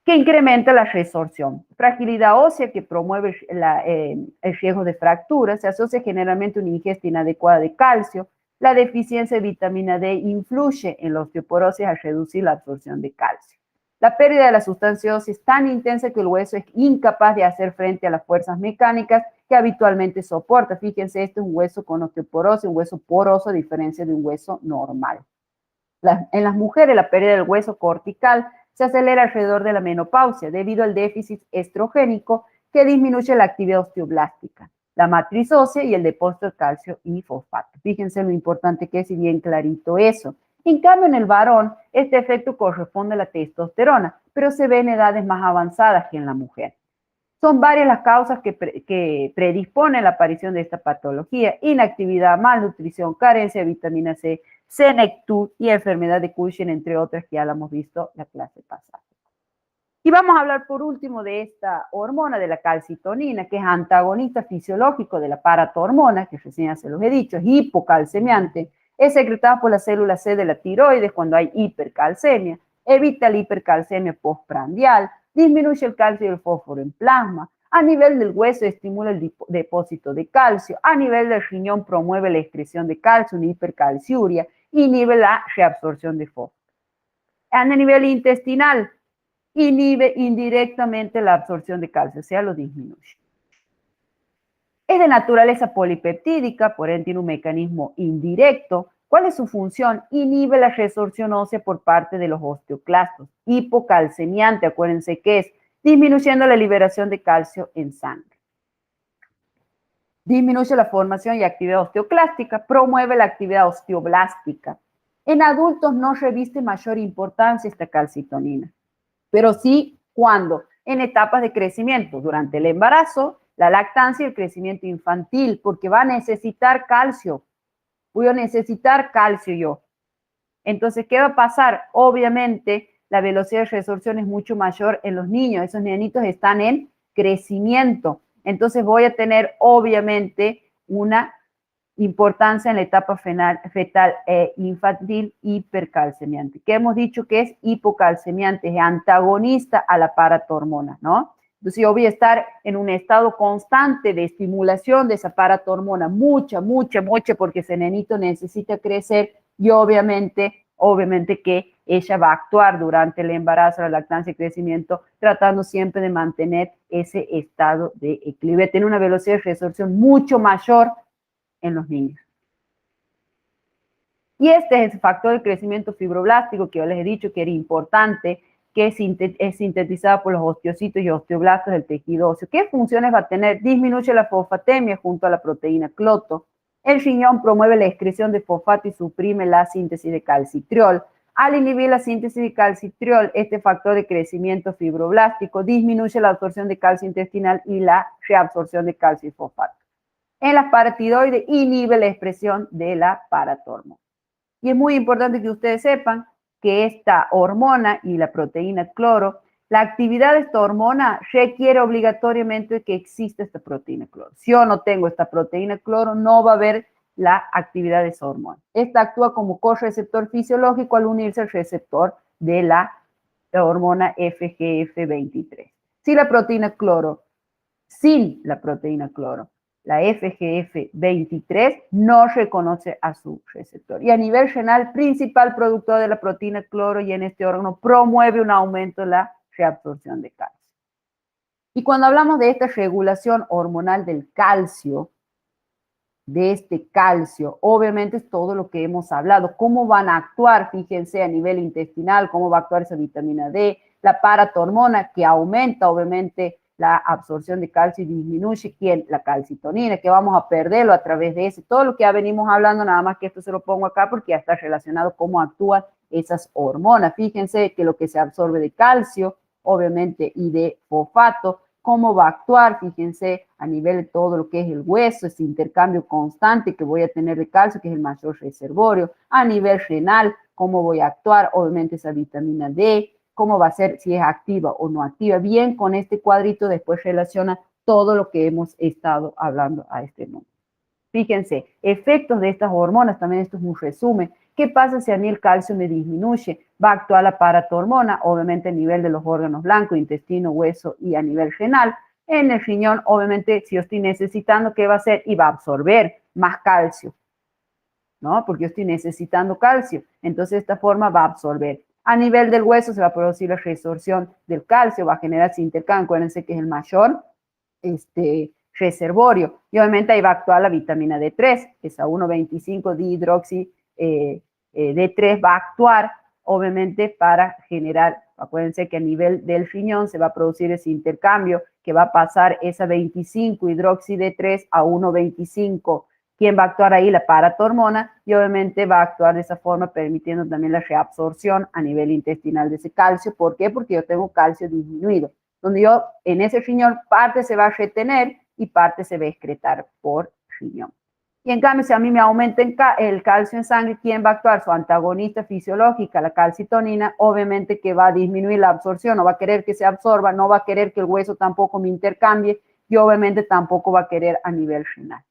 que incrementa la resorción. Fragilidad ósea que promueve el riesgo de fracturas, se asocia generalmente a una ingesta inadecuada de calcio. La deficiencia de vitamina D influye en la osteoporosis al reducir la absorción de calcio. La pérdida de la sustancia ósea es tan intensa que el hueso es incapaz de hacer frente a las fuerzas mecánicas que habitualmente soporta. Fíjense, este es un hueso con osteoporosis, un hueso poroso a diferencia de un hueso normal. En las mujeres, la pérdida del hueso cortical se acelera alrededor de la menopausia debido al déficit estrogénico que disminuye la actividad osteoblástica, la matriz ósea y el depósito de calcio y fosfato. Fíjense lo importante que es y bien clarito eso. En cambio, en el varón, este efecto corresponde a la testosterona, pero se ve en edades más avanzadas que en la mujer. Son varias las causas que predisponen la aparición de esta patología: inactividad, malnutrición, carencia de vitamina C, senectud y enfermedad de Cushing, entre otras que ya la hemos visto la clase pasada. Y vamos a hablar por último de esta hormona, de la calcitonina, que es antagonista fisiológico de la paratormona, que recién ya se los he dicho, es hipocalcemiante, es secretada por la célula C de la tiroides cuando hay hipercalcemia, evita la hipercalcemia postprandial, disminuye el calcio y el fósforo en plasma, a nivel del hueso estimula el depósito de calcio, a nivel del riñón promueve la excreción de calcio, una hipercalciuria, inhibe la reabsorción de fósforo. A nivel intestinal, inhibe indirectamente la absorción de calcio, o sea, lo disminuye. Es de naturaleza polipeptídica, por ende tiene un mecanismo indirecto. ¿Cuál es su función? Inhibe la resorción ósea por parte de los osteoclastos. Hipocalcemiante, acuérdense que es disminuyendo la liberación de calcio en sangre. Disminuye la formación y actividad osteoclástica, promueve la actividad osteoblástica. En adultos no reviste mayor importancia esta calcitonina, pero sí cuando en etapas de crecimiento, durante el embarazo, la lactancia y el crecimiento infantil, porque va a necesitar calcio. Voy a necesitar calcio yo. Entonces, ¿qué va a pasar? Obviamente, la velocidad de resorción es mucho mayor en los niños. Esos nenitos están en crecimiento. Entonces, voy a tener, obviamente, una importancia en la etapa fetal e infantil hipercalcemiante, que hemos dicho que es hipocalcemiante, es antagonista a la paratormona, ¿no? Entonces yo voy a estar en un estado constante de estimulación de esa paratormona, mucha, porque ese nenito necesita crecer y obviamente que ella va a actuar durante el embarazo, la lactancia y crecimiento, tratando siempre de mantener ese estado de equilibrio, tiene una velocidad de resorción mucho mayor en los niños. Y este es el factor de crecimiento fibroblástico que yo les he dicho que era importante, que es sintetizado por los osteocitos y osteoblastos del tejido óseo. ¿Qué funciones va a tener? Disminuye la fosfatemia junto a la proteína cloto. El riñón promueve la excreción de fosfato y suprime la síntesis de calcitriol. Al inhibir la síntesis de calcitriol, este factor de crecimiento fibroblástico disminuye la absorción de calcio intestinal y la reabsorción de calcio y fosfato. En las paratiroides inhibe la expresión de la paratormona. Y es muy importante que ustedes sepan que esta hormona y la proteína cloro, la actividad de esta hormona requiere obligatoriamente que exista esta proteína cloro. Si yo no tengo esta proteína cloro, no va a haber la actividad de esa hormona. Esta actúa como correceptor fisiológico al unirse al receptor de la hormona FGF23. Sin la proteína cloro, la FGF23 no reconoce a su receptor. Y a nivel renal, principal productor de la proteína cloro y en este órgano promueve un aumento de la reabsorción de calcio. Y cuando hablamos de esta regulación hormonal del calcio, de este calcio, obviamente es todo lo que hemos hablado. ¿Cómo van a actuar? Fíjense a nivel intestinal, cómo va a actuar esa vitamina D, la paratormona que aumenta obviamente la absorción de calcio y disminuye la calcitonina, que vamos a perderlo a través de eso. Todo lo que ya venimos hablando, nada más que esto se lo pongo acá porque ya está relacionado cómo actúan esas hormonas. Fíjense que lo que se absorbe de calcio, obviamente, y de fosfato, ¿Cómo va a actuar? Fíjense, a nivel de todo lo que es el hueso, ese intercambio constante que voy a tener de calcio, que es el mayor reservorio. A nivel renal, ¿cómo voy a actuar? Obviamente esa vitamina D, cómo va a ser, si es activa o no activa. Bien, con este cuadrito después relaciona todo lo que hemos estado hablando a este momento. Fíjense, efectos de estas hormonas, también esto es un resumen. ¿Qué pasa si a mí el calcio me disminuye? Va a actuar la paratormona, obviamente a nivel de los órganos blancos, intestino, hueso y a nivel renal. En el riñón, obviamente, si yo estoy necesitando, ¿qué va a hacer? Y va a absorber más calcio, ¿no? Porque yo estoy necesitando calcio. Entonces, de esta forma va a absorber. A nivel del hueso se va a producir la resorción del calcio, va a generar ese intercambio. Acuérdense que es el mayor reservorio. Y obviamente ahí va a actuar la vitamina D3, esa 1,25 dihidroxi D3 va a actuar obviamente para generar, acuérdense que a nivel del riñón se va a producir ese intercambio que va a pasar esa 25 hidroxi D3 a 1,25. ¿Quién va a actuar ahí? La paratormona, y obviamente va a actuar de esa forma permitiendo también la reabsorción a nivel intestinal de ese calcio. ¿Por qué? Porque yo tengo calcio disminuido, donde yo en ese riñón parte se va a retener y parte se va a excretar por riñón. Y en cambio, si a mí me aumenta el calcio en sangre, ¿quién va a actuar? Su antagonista fisiológica, la calcitonina, obviamente que va a disminuir la absorción, no va a querer que se absorba, no va a querer que el hueso tampoco me intercambie y obviamente tampoco va a querer a nivel renal.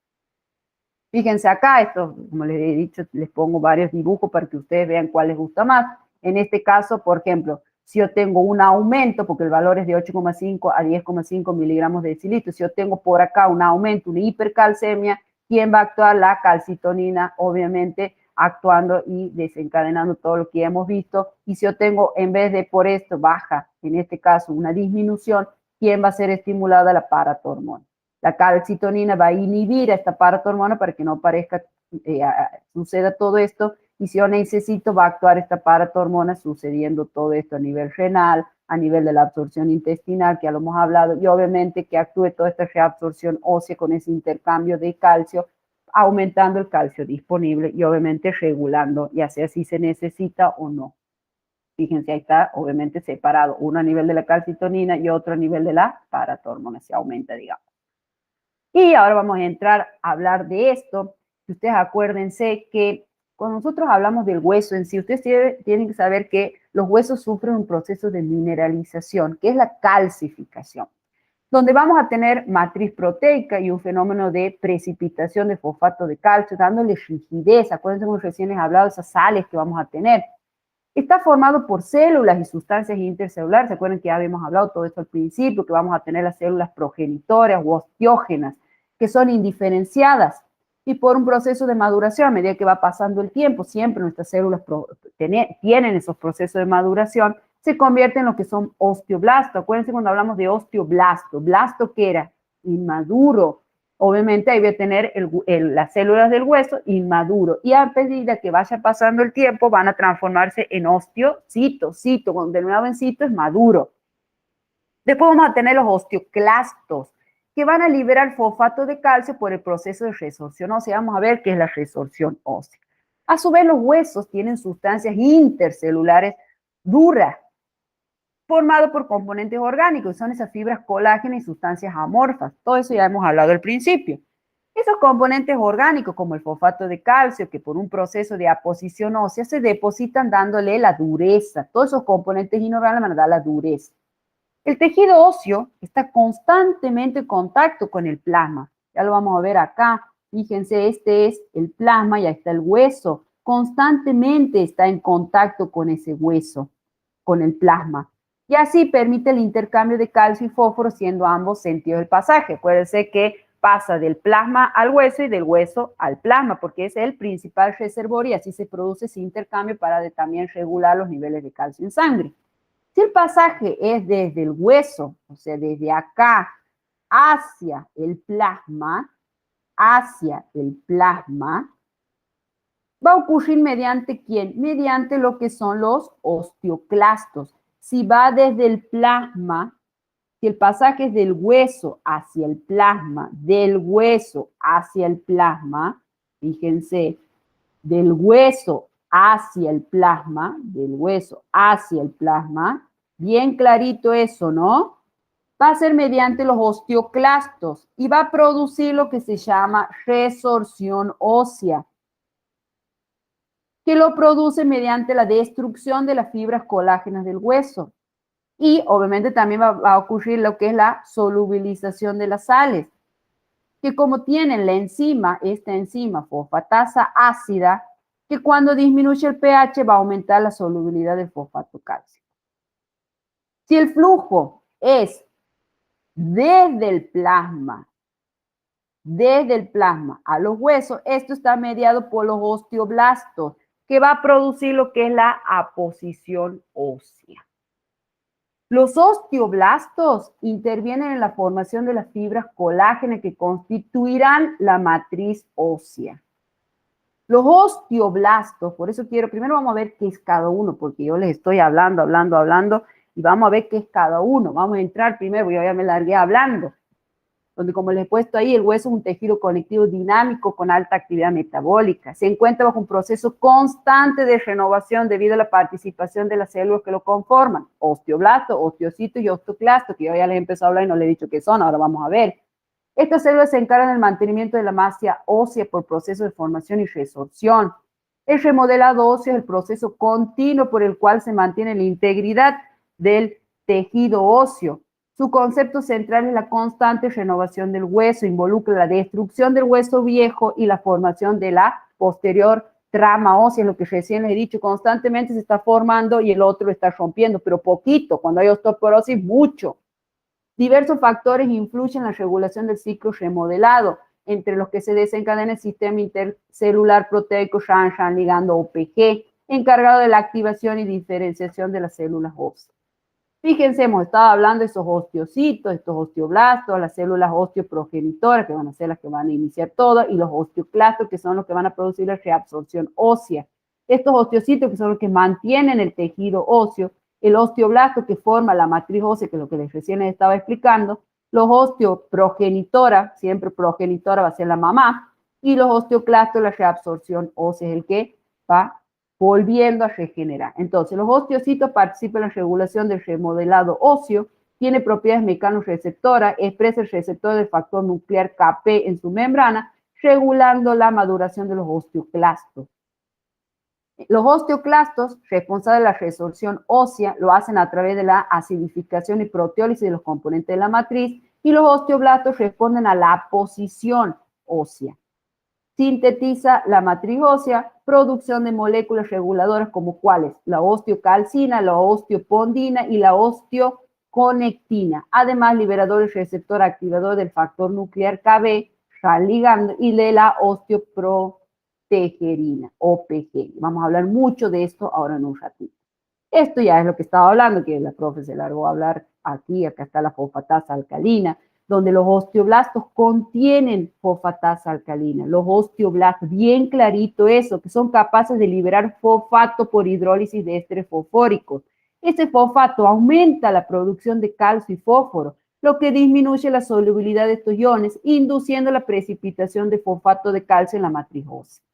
Fíjense acá, esto, como les he dicho, les pongo varios dibujos para que ustedes vean cuál les gusta más. En este caso, por ejemplo, si yo tengo un aumento, porque el valor es de 8,5 a 10,5 miligramos de decilitro, si yo tengo por acá un aumento, una hipercalcemia, ¿quién va a actuar? La calcitonina, obviamente, actuando y desencadenando todo lo que ya hemos visto. Y si yo tengo, en vez de por esto, baja, en este caso, una disminución, ¿quién va a ser estimulada? La paratormona. La calcitonina va a inhibir a esta paratormona para que no parezca, suceda todo esto. Y si yo necesito, va a actuar esta paratormona sucediendo todo esto a nivel renal, a nivel de la absorción intestinal, que ya lo hemos hablado, y obviamente que actúe toda esta reabsorción ósea con ese intercambio de calcio, aumentando el calcio disponible y obviamente regulando, ya sea si se necesita o no. Fíjense, ahí está obviamente separado, uno a nivel de la calcitonina y otro a nivel de la paratormona, se aumenta, digamos. Y ahora vamos a entrar a hablar de esto. Ustedes acuérdense que cuando nosotros hablamos del hueso en sí, ustedes tienen que saber que los huesos sufren un proceso de mineralización, que es la calcificación, donde vamos a tener matriz proteica y un fenómeno de precipitación de fosfato de calcio, dándole rigidez. Acuérdense como recién les he hablado de esas sales que vamos a tener. Está formado por células y sustancias intercelulares. ¿Se acuerdan que ya habíamos hablado todo esto al principio? Que vamos a tener las células progenitoras u osteógenas, que son indiferenciadas. Y por un proceso de maduración, a medida que va pasando el tiempo, siempre nuestras células tienen esos procesos de maduración, se convierten en lo que son osteoblastos. Acuérdense cuando hablamos de osteoblasto. ¿Blasto qué era? Inmaduro. Obviamente ahí voy a tener las células del hueso inmaduro y a medida que vaya pasando el tiempo van a transformarse en osteocitos, cuando de nuevo en cito es maduro. Después vamos a tener los osteoclastos que van a liberar fosfato de calcio por el proceso de resorción ósea. Vamos a ver qué es la resorción ósea. A su vez los huesos tienen sustancias intercelulares duras, formado por componentes orgánicos, son esas fibras colágeno y sustancias amorfas. Todo eso ya hemos hablado al principio. Esos componentes orgánicos, como el fosfato de calcio, que por un proceso de aposición ósea se depositan dándole la dureza. Todos esos componentes inorgánicos van a dar la dureza. El tejido óseo está constantemente en contacto con el plasma. Ya lo vamos a ver acá. Fíjense, este es el plasma y ahí está el hueso. Constantemente está en contacto con ese hueso, con el plasma. Y así permite el intercambio de calcio y fósforo siendo ambos sentidos del pasaje. Acuérdense que pasa del plasma al hueso y del hueso al plasma, porque es el principal reservorio y así se produce ese intercambio para también regular los niveles de calcio en sangre. Si el pasaje es desde el hueso, o sea, desde acá hacia el plasma, va a ocurrir mediante ¿quién? Mediante lo que son los osteoclastos. Si va desde el plasma, si el pasaje es del hueso hacia el plasma, del hueso hacia el plasma, fíjense, del hueso hacia el plasma, del hueso hacia el plasma, bien clarito eso, ¿no? Va a ser mediante los osteoclastos y va a producir lo que se llama resorción ósea, que lo produce mediante la destrucción de las fibras colágenas del hueso. Y obviamente también va a ocurrir lo que es la solubilización de las sales, que como tienen la enzima, esta enzima fosfatasa ácida, que cuando disminuye el pH va a aumentar la solubilidad del fosfato cálcico. Si el flujo es desde el plasma a los huesos, esto está mediado por los osteoblastos, que va a producir lo que es la aposición ósea. Los osteoblastos intervienen en la formación de las fibras colágenas que constituirán la matriz ósea. Los osteoblastos, por eso primero vamos a ver qué es cada uno, porque yo les estoy hablando, y vamos a ver qué es cada uno. Vamos a entrar primero, yo ya me largué hablando, donde como les he puesto ahí, el hueso es un tejido conectivo dinámico con alta actividad metabólica. Se encuentra bajo un proceso constante de renovación debido a la participación de las células que lo conforman. Osteoblasto, osteocito y osteoclasto, que yo ya les he empezado a hablar y no les he dicho qué son, ahora vamos a ver. Estas células se encargan del mantenimiento de la masa ósea por procesos de formación y resorción. El remodelado óseo es el proceso continuo por el cual se mantiene la integridad del tejido óseo. Su concepto central es la constante renovación del hueso, involucra la destrucción del hueso viejo y la formación de la posterior trama ósea, lo que recién les he dicho, constantemente se está formando y el otro está rompiendo, pero poquito, cuando hay osteoporosis, mucho. Diversos factores influyen en la regulación del ciclo remodelado, entre los que se desencadena el sistema intercelular proteico Shan-Shan ligando OPG, encargado de la activación y diferenciación de las células óseas. Fíjense, hemos estado hablando de esos osteocitos, estos osteoblastos, las células osteoprogenitoras, que van a ser las que van a iniciar todo, y los osteoclastos, que son los que van a producir la reabsorción ósea. Estos osteocitos, que son los que mantienen el tejido óseo, el osteoblasto, que forma la matriz ósea, que es lo que les recién les estaba explicando, los osteoprogenitora, siempre progenitora va a ser la mamá, y los osteoclastos, la reabsorción ósea es el que va volviendo a regenerar. Entonces, los osteocitos participan en la regulación del remodelado óseo, tiene propiedades mecanorreceptoras, expresa el receptor del factor nuclear Kp en su membrana, regulando la maduración de los osteoclastos. Los osteoclastos, responsables de la resorción ósea, lo hacen a través de la acidificación y proteólisis de los componentes de la matriz, y los osteoblastos responden a la aposición ósea. Sintetiza la matriz ósea, producción de moléculas reguladoras como cuáles, la osteocalcina, la osteopondina y la osteoconectina. Además, liberador y receptor activador del factor nuclear Kb, ligando y de la osteoprotegerina, OPG. Vamos a hablar mucho de esto ahora en un ratito. Esto ya es lo que estaba hablando, que la profe se largó a hablar aquí, acá está la fosfatasa alcalina, donde los osteoblastos contienen fosfatasa alcalina. Los osteoblastos, bien clarito eso, que son capaces de liberar fosfato por hidrólisis de ésteres fosfóricos. Ese fosfato aumenta la producción de calcio y fósforo, lo que disminuye la solubilidad de estos iones, induciendo la precipitación de fosfato de calcio en la matriz ósea.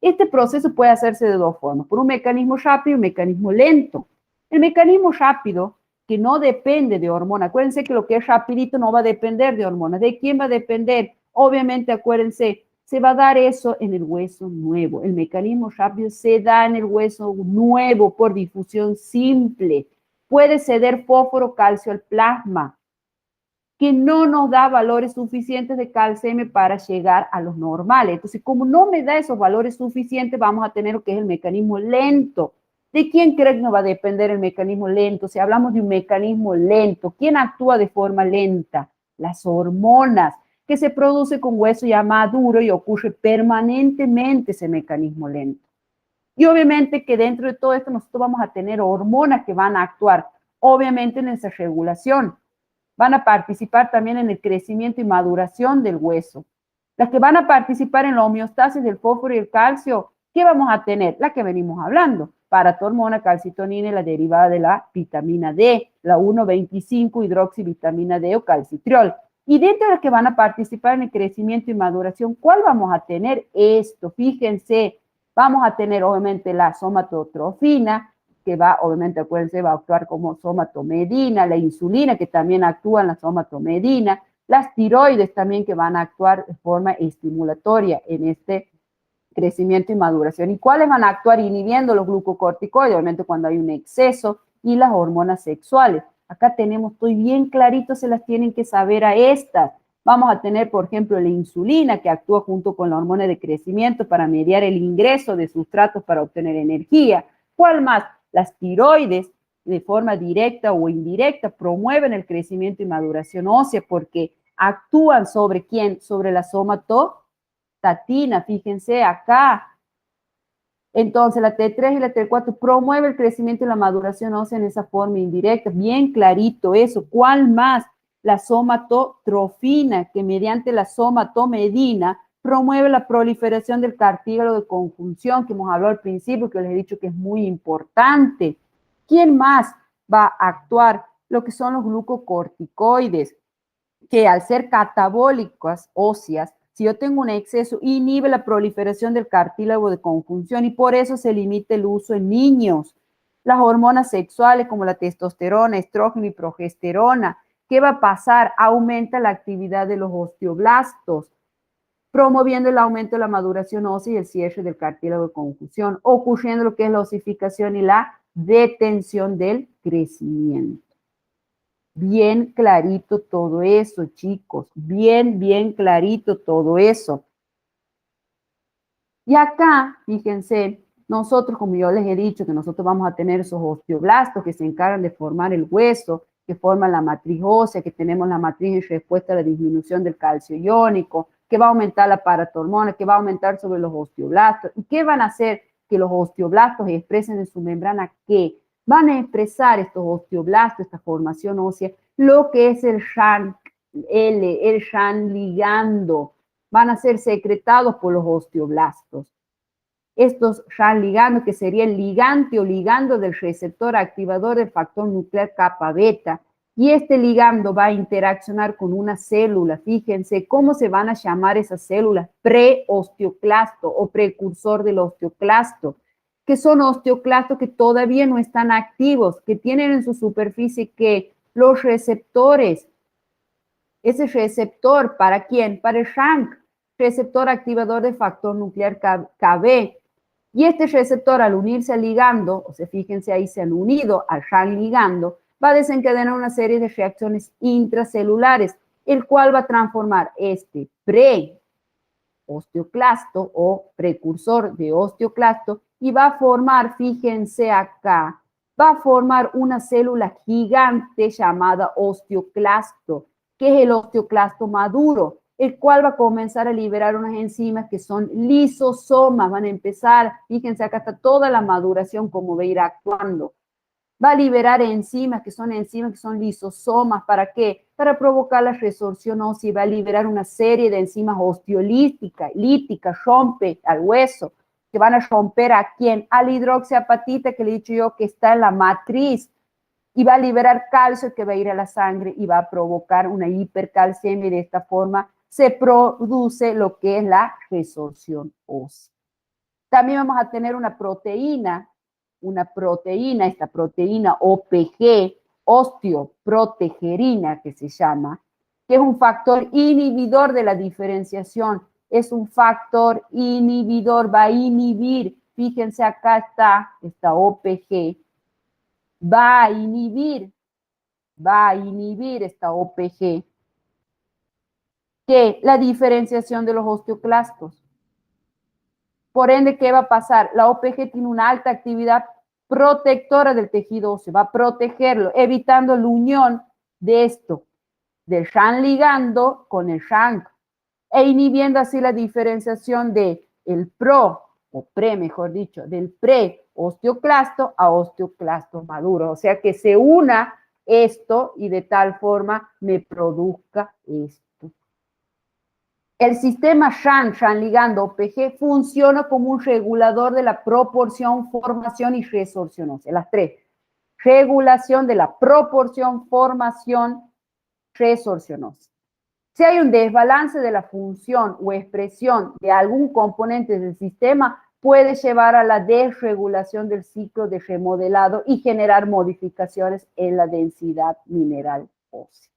Este proceso puede hacerse de dos formas, por un mecanismo rápido y un mecanismo lento. El mecanismo rápido, que no depende de hormonas. Acuérdense que lo que es rapidito no va a depender de hormonas. ¿De quién va a depender? Obviamente, acuérdense, se va a dar eso en el hueso nuevo. El mecanismo rápido se da en el hueso nuevo por difusión simple. Puede ceder fósforo, calcio al plasma, que no nos da valores suficientes de calcio para llegar a los normales. Entonces, como no me da esos valores suficientes, vamos a tener lo que es el mecanismo lento. ¿De quién creen que nos va a depender el mecanismo lento? Si hablamos de un mecanismo lento, ¿quién actúa de forma lenta? Las hormonas, que se produce con hueso ya maduro y ocurre permanentemente ese mecanismo lento. Y obviamente que dentro de todo esto nosotros vamos a tener hormonas que van a actuar, obviamente en esa regulación. Van a participar también en el crecimiento y maduración del hueso. Las que van a participar en la homeostasis del fósforo y el calcio, ¿qué vamos a tener? La que venimos hablando, paratormona, calcitonina y la derivada de la vitamina D, la 1,25 hidroxivitamina D o calcitriol. Y dentro de las que van a participar en el crecimiento y maduración, ¿cuál vamos a tener? Esto, fíjense, vamos a tener obviamente la somatotrofina, que va, obviamente, acuérdense, va a actuar como somatomedina, la insulina, que también actúa en la somatomedina, las tiroides también que van a actuar de forma estimulatoria en este crecimiento y maduración. ¿Y cuáles van a actuar inhibiendo los glucocorticoides? Obviamente cuando hay un exceso, y las hormonas sexuales. Acá tenemos, estoy bien clarito, se las tienen que saber a estas. Vamos a tener, por ejemplo, la insulina que actúa junto con la hormona de crecimiento para mediar el ingreso de sustratos para obtener energía. ¿Cuál más? Las tiroides, de forma directa o indirecta, promueven el crecimiento y maduración ósea porque actúan sobre quién, sobre la somatostatina. Fíjense acá. Entonces, la T3 y la T4 promueve el crecimiento y la maduración ósea en esa forma indirecta. Bien clarito eso. ¿Cuál más? La somatotrofina, que mediante la somatomedina promueve la proliferación del cartílago de conjunción, que hemos hablado al principio, que les he dicho que es muy importante. ¿Quién más va a actuar? Lo que son los glucocorticoides, que al ser catabólicas óseas, si yo tengo un exceso, inhibe la proliferación del cartílago de conjunción y por eso se limita el uso en niños. Las hormonas sexuales como la testosterona, estrógeno y progesterona, ¿qué va a pasar? Aumenta la actividad de los osteoblastos, promoviendo el aumento de la maduración ósea y el cierre del cartílago de conjunción, ocurriendo lo que es la osificación y la detención del crecimiento. Bien clarito todo eso, chicos. Bien clarito todo eso. Y acá, fíjense, nosotros, como yo les he dicho, que nosotros vamos a tener esos osteoblastos que se encargan de formar el hueso, que forman la matriz ósea, que tenemos la matriz en respuesta a la disminución del calcio iónico, que va a aumentar la paratormona, que va a aumentar sobre los osteoblastos. ¿Y qué van a hacer que los osteoblastos expresen en su membrana? ¿Qué? Van a expresar estos osteoblastos, esta formación ósea, lo que es el SHAN ligando. Van a ser secretados por los osteoblastos. Estos SHAN ligandos, que sería el ligante o ligando del receptor activador del factor nuclear kappa beta, y este ligando va a interaccionar con una célula. Fíjense cómo se van a llamar esas células: preosteoclasto o precursor del osteoclasto, que son osteoclastos que todavía no están activos, que tienen en su superficie que los receptores. Ese receptor, ¿para quién? Para el SHANK, receptor activador de factor nuclear KB. Y este receptor, al unirse al ligando, o sea, fíjense ahí, se han unido al SHANK ligando, va a desencadenar una serie de reacciones intracelulares, el cual va a transformar este preosteoclasto o precursor de osteoclasto y va a formar, fíjense acá, va a formar una célula gigante llamada osteoclasto, que es el osteoclasto maduro, el cual va a comenzar a liberar unas enzimas que son lisosomas. Van a empezar, fíjense acá está toda la maduración, como va a ir actuando. Va a liberar enzimas que son lisosomas. ¿Para qué? Para provocar la resorción ósea y va a liberar una serie de enzimas osteolíticas, rompe al hueso, que van a romper ¿a quién? A la hidroxiapatita, que le he dicho yo que está en la matriz, y va a liberar calcio que va a ir a la sangre y va a provocar una hipercalcemia y de esta forma se produce lo que es la resorción ósea. También vamos a tener una proteína, esta proteína OPG, osteoprotegerina que se llama, que es un factor inhibidor de la diferenciación, es un factor inhibidor, va a inhibir, fíjense acá está esta OPG, va a inhibir esta OPG, que la diferenciación de los osteoclastos. Por ende, ¿qué va a pasar? La OPG tiene una alta actividad protectora del tejido óseo, va a protegerlo, evitando la unión de esto, del SHAN ligando con el SHANK, e inhibiendo así la diferenciación del mejor dicho, del pre-osteoclasto a osteoclasto maduro. O sea, que se una esto y de tal forma me produzca esto. El sistema SHAN ligando OPG funciona como un regulador de la proporción, formación y resorción ósea. Las tres. Regulación de la proporción, formación, resorción ósea. Si hay un desbalance de la función o expresión de algún componente del sistema, puede llevar a la desregulación del ciclo de remodelado y generar modificaciones en la densidad mineral ósea.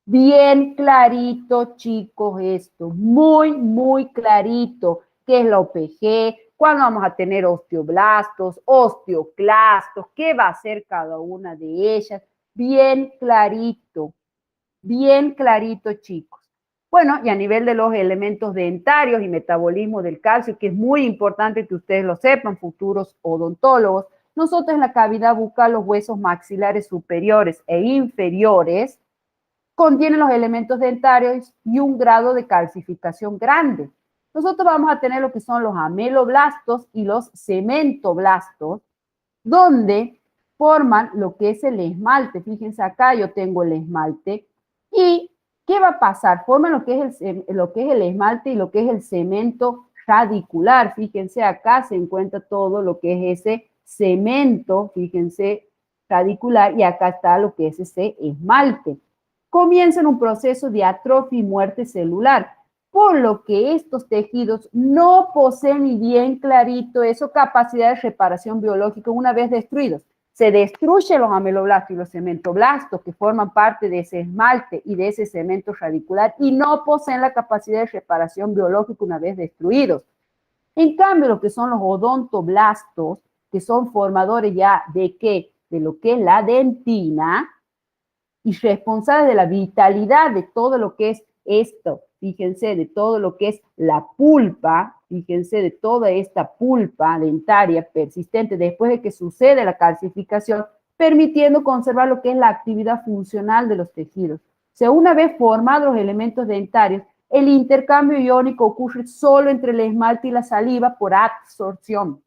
Bien clarito, chicos, esto, muy clarito. ¿Qué es la OPG? ¿Cuándo vamos a tener osteoblastos, osteoclastos? ¿Qué va a hacer cada una de ellas? Bien clarito, chicos. Bueno, y a nivel de los elementos dentarios y metabolismo del calcio, que es muy importante que ustedes lo sepan, futuros odontólogos, nosotros en la cavidad bucal, los huesos maxilares superiores e inferiores contienen los elementos dentarios y un grado de calcificación grande. Nosotros vamos a tener lo que son los ameloblastos y los cementoblastos, donde forman lo que es el esmalte. Fíjense acá, yo tengo el esmalte. ¿Y qué va a pasar? Forman lo que es el esmalte y lo que es el cemento radicular. Fíjense acá se encuentra todo lo que es ese cemento, fíjense, radicular, y acá está lo que es ese esmalte. Comienzan un proceso de atrofia y muerte celular, por lo que estos tejidos no poseen, y bien clarito eso, capacidad de reparación biológica una vez destruidos. Se destruyen los ameloblastos y los cementoblastos que forman parte de ese esmalte y de ese cemento radicular y no poseen la capacidad de reparación biológica una vez destruidos. En cambio, lo que son los odontoblastos, que son formadores ya de ¿qué? De lo que es la dentina, y responsables de la vitalidad de todo lo que es esto, fíjense, de todo lo que es la pulpa, fíjense, de toda esta pulpa dentaria persistente después de que sucede la calcificación, permitiendo conservar lo que es la actividad funcional de los tejidos. O sea, una vez formados los elementos dentarios, el intercambio iónico ocurre solo entre el esmalte y la saliva por absorción.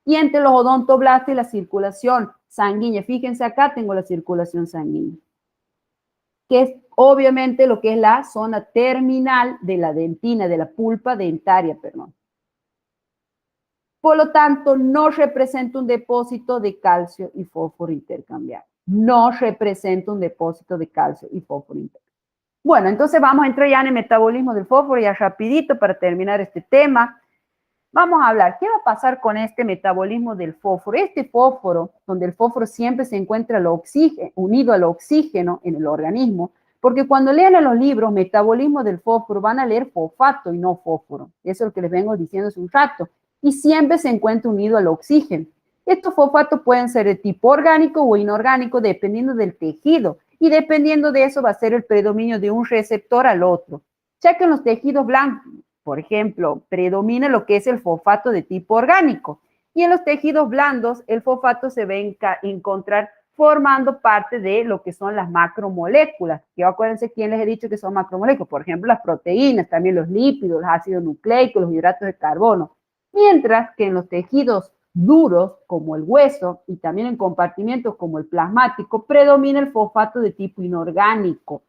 Y entre los odontoblastos y la circulación sanguínea. Fíjense acá, tengo la circulación sanguínea, que es obviamente lo que es la zona terminal de la dentina, de la pulpa dentaria, perdón. Por lo tanto, no representa un depósito de calcio y fósforo intercambiado. No representa un depósito de calcio y fósforo intercambiado. Bueno, entonces vamos a entrar ya en el metabolismo del fósforo, ya rapidito para terminar este tema. Vamos a hablar, ¿qué va a pasar con este metabolismo del fósforo? Este fósforo, donde el fósforo siempre se encuentra unido al oxígeno en el organismo, porque cuando lean en los libros metabolismo del fósforo van a leer fosfato y no fósforo. Eso es lo que les vengo diciendo hace un rato. Y siempre se encuentra unido al oxígeno. Estos fosfatos pueden ser de tipo orgánico o inorgánico dependiendo del tejido. Y dependiendo de eso va a ser el predominio de un receptor al otro. Ya que en los tejidos blancos, por ejemplo, predomina lo que es el fosfato de tipo orgánico. Y en los tejidos blandos, el fosfato se va a encontrar formando parte de lo que son las macromoléculas. Que acuérdense quién les he dicho que son macromoléculas. Por ejemplo, las proteínas, también los lípidos, los ácidos nucleicos, los hidratos de carbono. Mientras que en los tejidos duros, como el hueso, y también en compartimentos como el plasmático, predomina el fosfato de tipo inorgánico.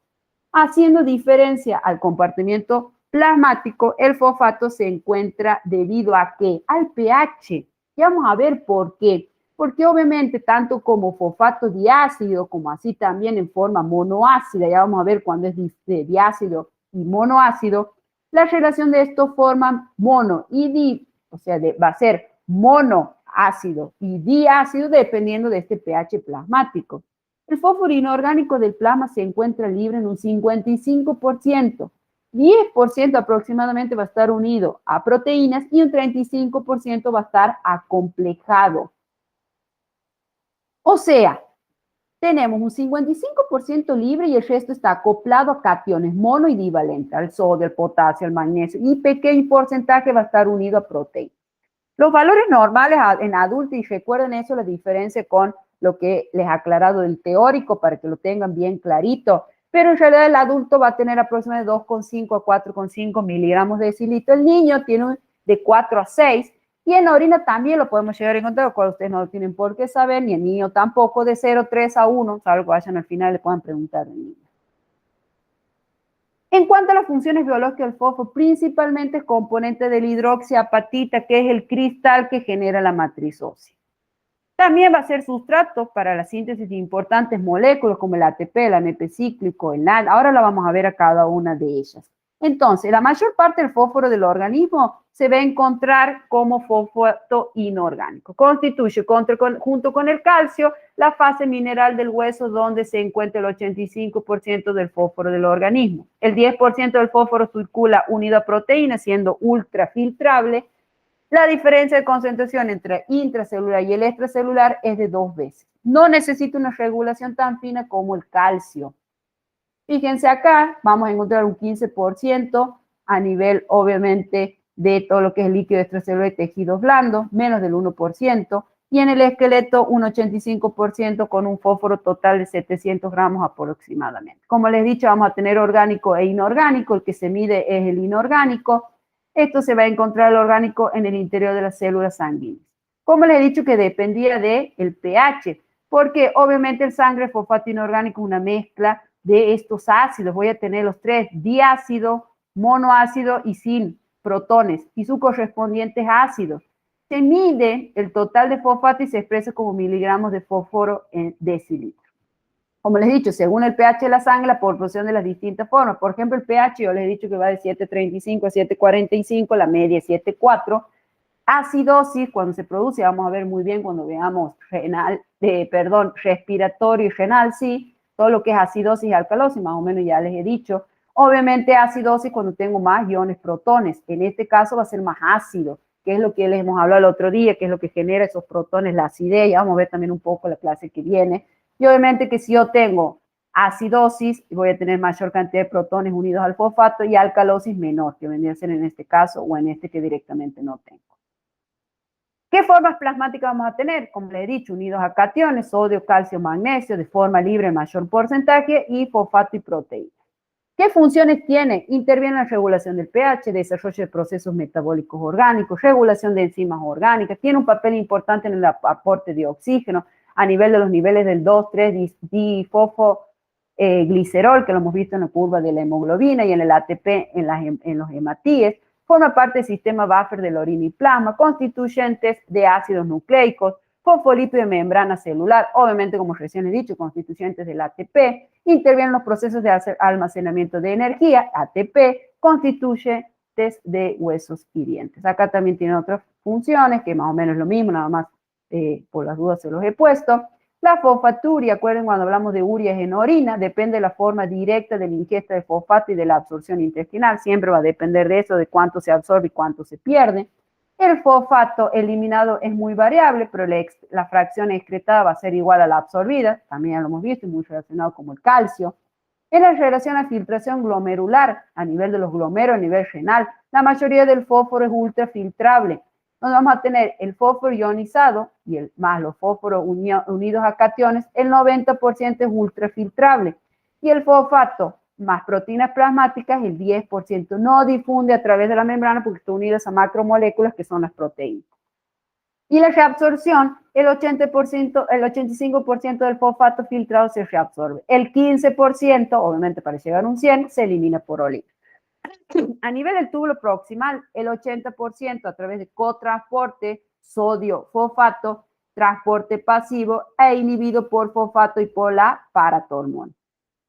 Haciendo diferencia al compartimiento plasmático, el fosfato se encuentra debido a ¿qué? Al pH. Y vamos a ver por qué. Porque obviamente tanto como fosfato diácido, como así también en forma monoácida, ya vamos a ver cuando es de diácido y monoácido, la relación de estos forman mono y o sea, va a ser monoácido y diácido dependiendo de este pH plasmático. El fósforo inorgánico del plasma se encuentra libre en un 55%. 10% aproximadamente va a estar unido a proteínas y un 35% va a estar acomplejado. O sea, tenemos un 55% libre y el resto está acoplado a cationes mono y divalentes, al sodio, al potasio, al magnesio, y pequeño porcentaje va a estar unido a proteínas. Los valores normales en adultos, y recuerden eso, la diferencia con lo que les he aclarado del teórico para que lo tengan bien clarito, pero en realidad el adulto va a tener aproximadamente 2,5 a 4,5 miligramos de decilitro, el niño tiene de 4 a 6, y en la orina también lo podemos llegar a encontrar, lo cual ustedes no lo tienen por qué saber, ni el niño tampoco, de 0,3 a 1, salvo que vayan al final y le puedan preguntar al niño. En cuanto a las funciones biológicas del fósforo, principalmente es componente de la hidroxiapatita, que es el cristal que genera la matriz ósea. También va a ser sustrato para la síntesis de importantes moléculas como el ATP, el AMP cíclico, el NAD. Ahora la vamos a ver a cada una de ellas. Entonces, la mayor parte del fósforo del organismo se va a encontrar como fosfato inorgánico. Constituye, junto con el calcio, la fase mineral del hueso donde se encuentra el 85% del fósforo del organismo. El 10% del fósforo circula unido a proteínas, siendo ultrafiltrable. La diferencia de concentración entre intracelular y el extracelular es de 2 veces. No necesita una regulación tan fina como el calcio. Fíjense acá, vamos a encontrar un 15% a nivel, obviamente, de todo lo que es el líquido extracelular y tejidos blandos, menos del 1%, y en el esqueleto un 85% con un fósforo total de 700 gramos aproximadamente. Como les he dicho, vamos a tener orgánico e inorgánico, el que se mide es el inorgánico. Esto se va a encontrar el orgánico en el interior de las células sanguíneas. Como les he dicho que dependía del pH, porque obviamente el sangre fosfato inorgánico es una mezcla de estos ácidos. Voy a tener los 3, diácido, monoácido y sin protones, y sus correspondientes ácidos. Se mide el total de fosfato y se expresa como miligramos de fósforo en decilitro. Como les he dicho, según el pH de la sangre, la proporción de las distintas formas. Por ejemplo, el pH, yo les he dicho que va de 7.35 a 7.45, la media es 7.4. Acidosis, cuando se produce, vamos a ver muy bien cuando veamos respiratorio y renal, sí, todo lo que es acidosis y alcalosis, más o menos ya les he dicho. Obviamente acidosis cuando tengo más iones protones, en este caso va a ser más ácido, que es lo que les hemos hablado el otro día, que es lo que genera esos protones, la acidez, ya vamos a ver también un poco la clase que viene. Y obviamente que si yo tengo acidosis, voy a tener mayor cantidad de protones unidos al fosfato y alcalosis menor, que vendría a ser en este caso o en este que directamente no tengo. ¿Qué formas plasmáticas vamos a tener? Como les he dicho, unidos a cationes, sodio, calcio, magnesio, de forma libre en mayor porcentaje, y fosfato y proteína. ¿Qué funciones tiene? Interviene en la regulación del pH, desarrollo de procesos metabólicos orgánicos, regulación de enzimas orgánicas, tiene un papel importante en el aporte de oxígeno a nivel de los niveles del 2,3-difosfoglicerol, que lo hemos visto en la curva de la hemoglobina y en el ATP en los hematíes. Forma parte del sistema buffer de la orina y plasma, constituyentes de ácidos nucleicos, fosfolípido de membrana celular, obviamente, como recién he dicho, constituyentes del ATP, intervienen los procesos de almacenamiento de energía, ATP, constituyentes de huesos y dientes. Acá también tiene otras funciones, que más o menos es lo mismo, nada más por las dudas se los he puesto. La fosfaturia, acuerden cuando hablamos de urias en orina, depende de la forma directa de la ingesta de fosfato y de la absorción intestinal, siempre va a depender de eso, de cuánto se absorbe y cuánto se pierde. El fosfato eliminado es muy variable, pero la fracción excretada va a ser igual a la absorbida, también lo hemos visto, muy relacionado con el calcio. En la relación a filtración glomerular, a nivel de los glomeros, a nivel renal, la mayoría del fósforo es ultrafiltrable. Donde vamos a tener el fósforo ionizado y más los fósforos unidos a cationes, el 90% es ultrafiltrable. Y el fosfato más proteínas plasmáticas, el 10% no difunde a través de la membrana porque está unido a macromoléculas que son las proteínas. Y la reabsorción, el 85% del fosfato filtrado se reabsorbe. El 15%, obviamente para llegar a un 100, se elimina por óleo. A nivel del túbulo proximal, el 80% a través de cotransporte, sodio-fosfato, transporte pasivo e inhibido por fosfato y por la paratormona.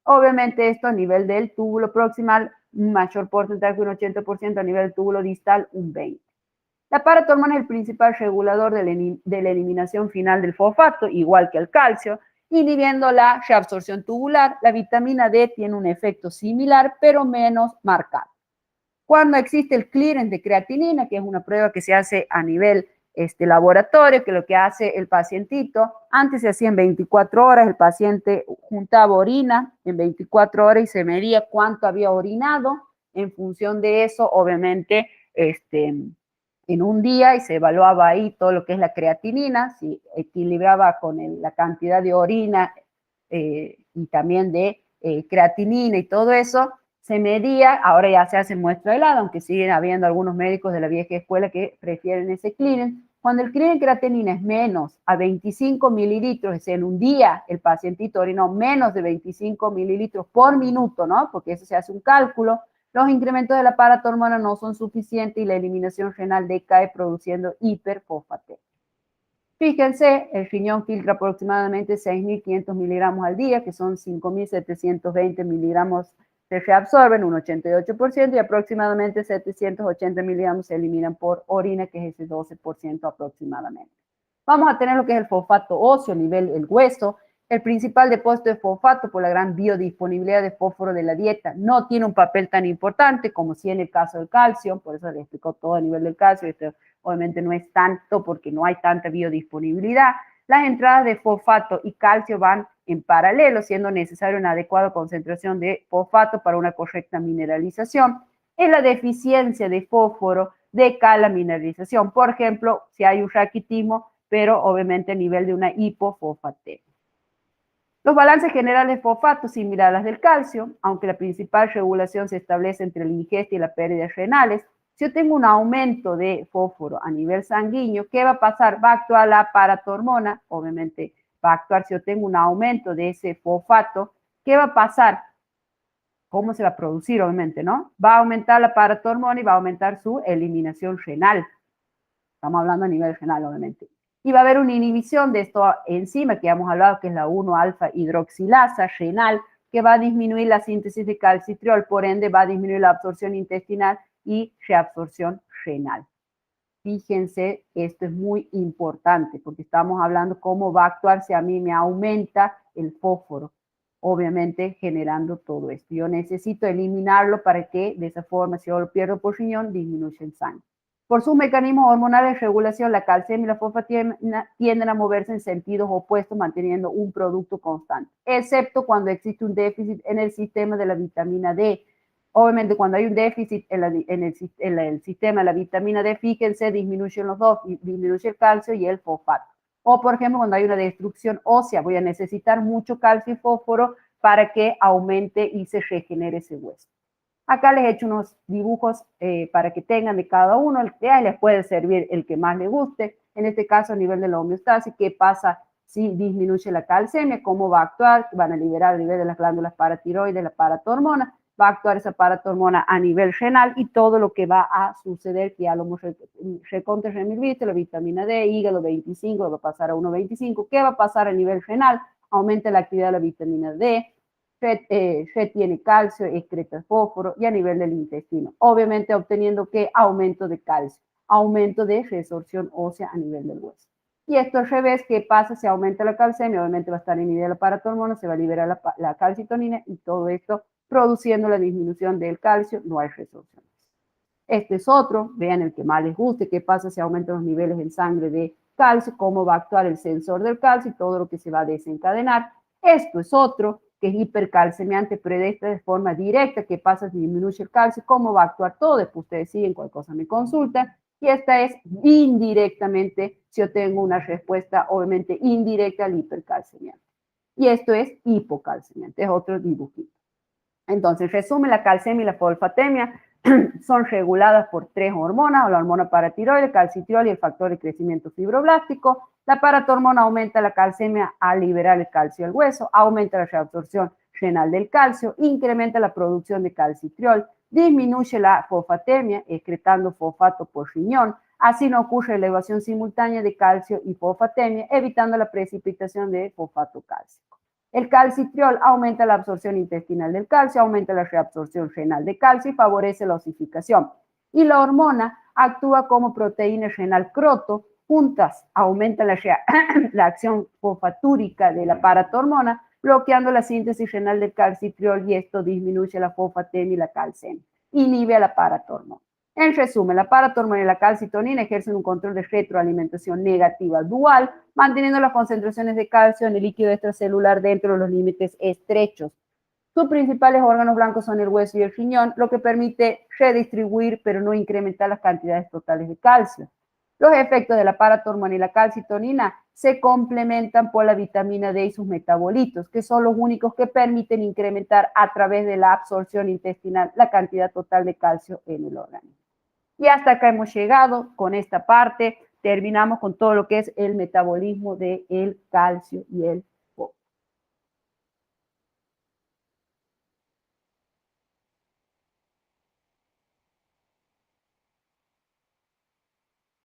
Obviamente esto a nivel del túbulo proximal, un mayor porcentaje, un 80%, a nivel del túbulo distal, un 20%. La paratormona es el principal regulador de la eliminación final del fosfato, igual que el calcio, inhibiendo la reabsorción tubular. La vitamina D tiene un efecto similar, pero menos marcado. Cuando existe el clearance de creatinina, que es una prueba que se hace a nivel laboratorio, que lo que hace el pacientito, antes se hacía en 24 horas, el paciente juntaba orina en 24 horas y se medía cuánto había orinado. En función de eso, obviamente, en un día, y se evaluaba ahí todo lo que es la creatinina, si equilibraba con la cantidad de orina y también de creatinina y todo eso, se medía. Ahora ya se hace muestra helada, aunque siguen habiendo algunos médicos de la vieja escuela que prefieren ese clearance. Cuando el clearance de creatinina es menos a 25 mililitros, es decir, en un día el pacientito orinó menos de 25 mililitros por minuto, ¿no? Porque eso se hace un cálculo. Los incrementos de la paratormona no son suficientes y la eliminación renal decae produciendo hiperfosfatemia. Fíjense, el riñón filtra aproximadamente 6.500 miligramos al día, que son 5.720 miligramos se reabsorben un 88% y aproximadamente 780 miligramos se eliminan por orina, que es ese 12% aproximadamente. Vamos a tener lo que es el fosfato óseo a nivel del hueso. El principal depósito de fosfato, por la gran biodisponibilidad de fósforo de la dieta, no tiene un papel tan importante como si en el caso del calcio, por eso le explicó todo a nivel del calcio. Esto obviamente no es tanto porque no hay tanta biodisponibilidad. Las entradas de fosfato y calcio van en paralelo, siendo necesaria una adecuada concentración de fosfato para una correcta mineralización. En la deficiencia de fósforo decae la mineralización. Por ejemplo, si hay un raquitismo, pero obviamente a nivel de una hipofosfatemia. Los balances generales de fosfato similar a las del calcio, aunque la principal regulación se establece entre la ingesta y la pérdida renales. Si yo tengo un aumento de fósforo a nivel sanguíneo, ¿qué va a pasar? Va a actuar la paratormona, obviamente va a actuar si yo tengo un aumento de ese fosfato. ¿Qué va a pasar? ¿Cómo se va a producir? Obviamente, ¿no? Va a aumentar la paratormona y va a aumentar su eliminación renal. Estamos hablando a nivel renal, obviamente. Y va a haber una inhibición de esta enzima que hemos hablado, que es la 1-alfa hidroxilasa renal, que va a disminuir la síntesis de calcitriol, por ende va a disminuir la absorción intestinal y reabsorción renal. Fíjense, esto es muy importante porque estamos hablando cómo va a actuar si a mí me aumenta el fósforo, obviamente generando todo esto. Yo necesito eliminarlo para que de esa forma, si yo lo pierdo por riñón, disminuya el sangre. Por sus mecanismos hormonales de regulación, la calcemia y la fosfatemia tienden a moverse en sentidos opuestos, manteniendo un producto constante, excepto cuando existe un déficit en el sistema de la vitamina D. Obviamente, cuando hay un déficit en el sistema de la vitamina D, fíjense, disminuyen los dos, disminuye el calcio y el fosfato. O, por ejemplo, cuando hay una destrucción ósea, voy a necesitar mucho calcio y fósforo para que aumente y se regenere ese hueso. Acá les he hecho unos dibujos para que tengan de cada uno. Les puede servir el que más les guste. En este caso, a nivel de la homeostasis, ¿qué pasa si disminuye la calcemia? ¿Cómo va a actuar? Van a liberar a nivel de las glándulas paratiroides la paratormona. Va a actuar esa paratormona a nivel renal y todo lo que va a suceder, que ya lo hemos recontra remilvisto, la vitamina D, hígado 25, va a pasar a 1,25. ¿Qué va a pasar a nivel renal? Aumenta la actividad de la vitamina D, retiene calcio, excreta fósforo y a nivel del intestino. Obviamente obteniendo que aumento de calcio, aumento de resorción ósea a nivel del hueso. Y esto al revés, ¿qué pasa si aumenta la calcemia? Obviamente va a estar inhibida la paratormona, se va a liberar la calcitonina y todo esto produciendo la disminución del calcio, no hay resorción. Este es otro, vean el que más les guste, qué pasa si aumentan los niveles en sangre de calcio, cómo va a actuar el sensor del calcio y todo lo que se va a desencadenar. Esto es otro, que es hipercalcemiante, pero de forma directa, qué pasa si disminuye el calcio, cómo va a actuar todo, después ustedes siguen, cualquier cosa me consultan. Y esta es indirectamente, si yo tengo una respuesta obviamente indirecta al hipercalcemiante. Y esto es hipocalcemiante, es otro dibujito. Entonces, resumen, la calcemia y la fosfatemia son reguladas por 3 hormonas, la hormona paratiroide, calcitriol y el factor de crecimiento fibroblástico. La paratormona aumenta la calcemia al liberar el calcio al hueso, aumenta la reabsorción renal del calcio, incrementa la producción de calcitriol, disminuye la fosfatemia, excretando fosfato por riñón. Así no ocurre elevación simultánea de calcio y fosfatemia, evitando la precipitación de fosfato cálcico. El calcitriol aumenta la absorción intestinal del calcio, aumenta la reabsorción renal de calcio y favorece la osificación. Y la hormona actúa como proteína renal croto, juntas aumentan la acción fosfatúrica de la paratormona, bloqueando la síntesis renal del calcitriol y esto disminuye la fosfatemia y la calcemia. Inhibe a la paratormona. En resumen, la paratormona y la calcitonina ejercen un control de retroalimentación negativa dual, manteniendo las concentraciones de calcio en el líquido extracelular dentro de los límites estrechos. Sus principales órganos blancos son el hueso y el riñón, lo que permite redistribuir pero no incrementar las cantidades totales de calcio. Los efectos de la paratormona y la calcitonina se complementan por la vitamina D y sus metabolitos, que son los únicos que permiten incrementar a través de la absorción intestinal la cantidad total de calcio en el organismo. Y hasta acá hemos llegado con esta parte. Terminamos con todo lo que es el metabolismo del calcio y el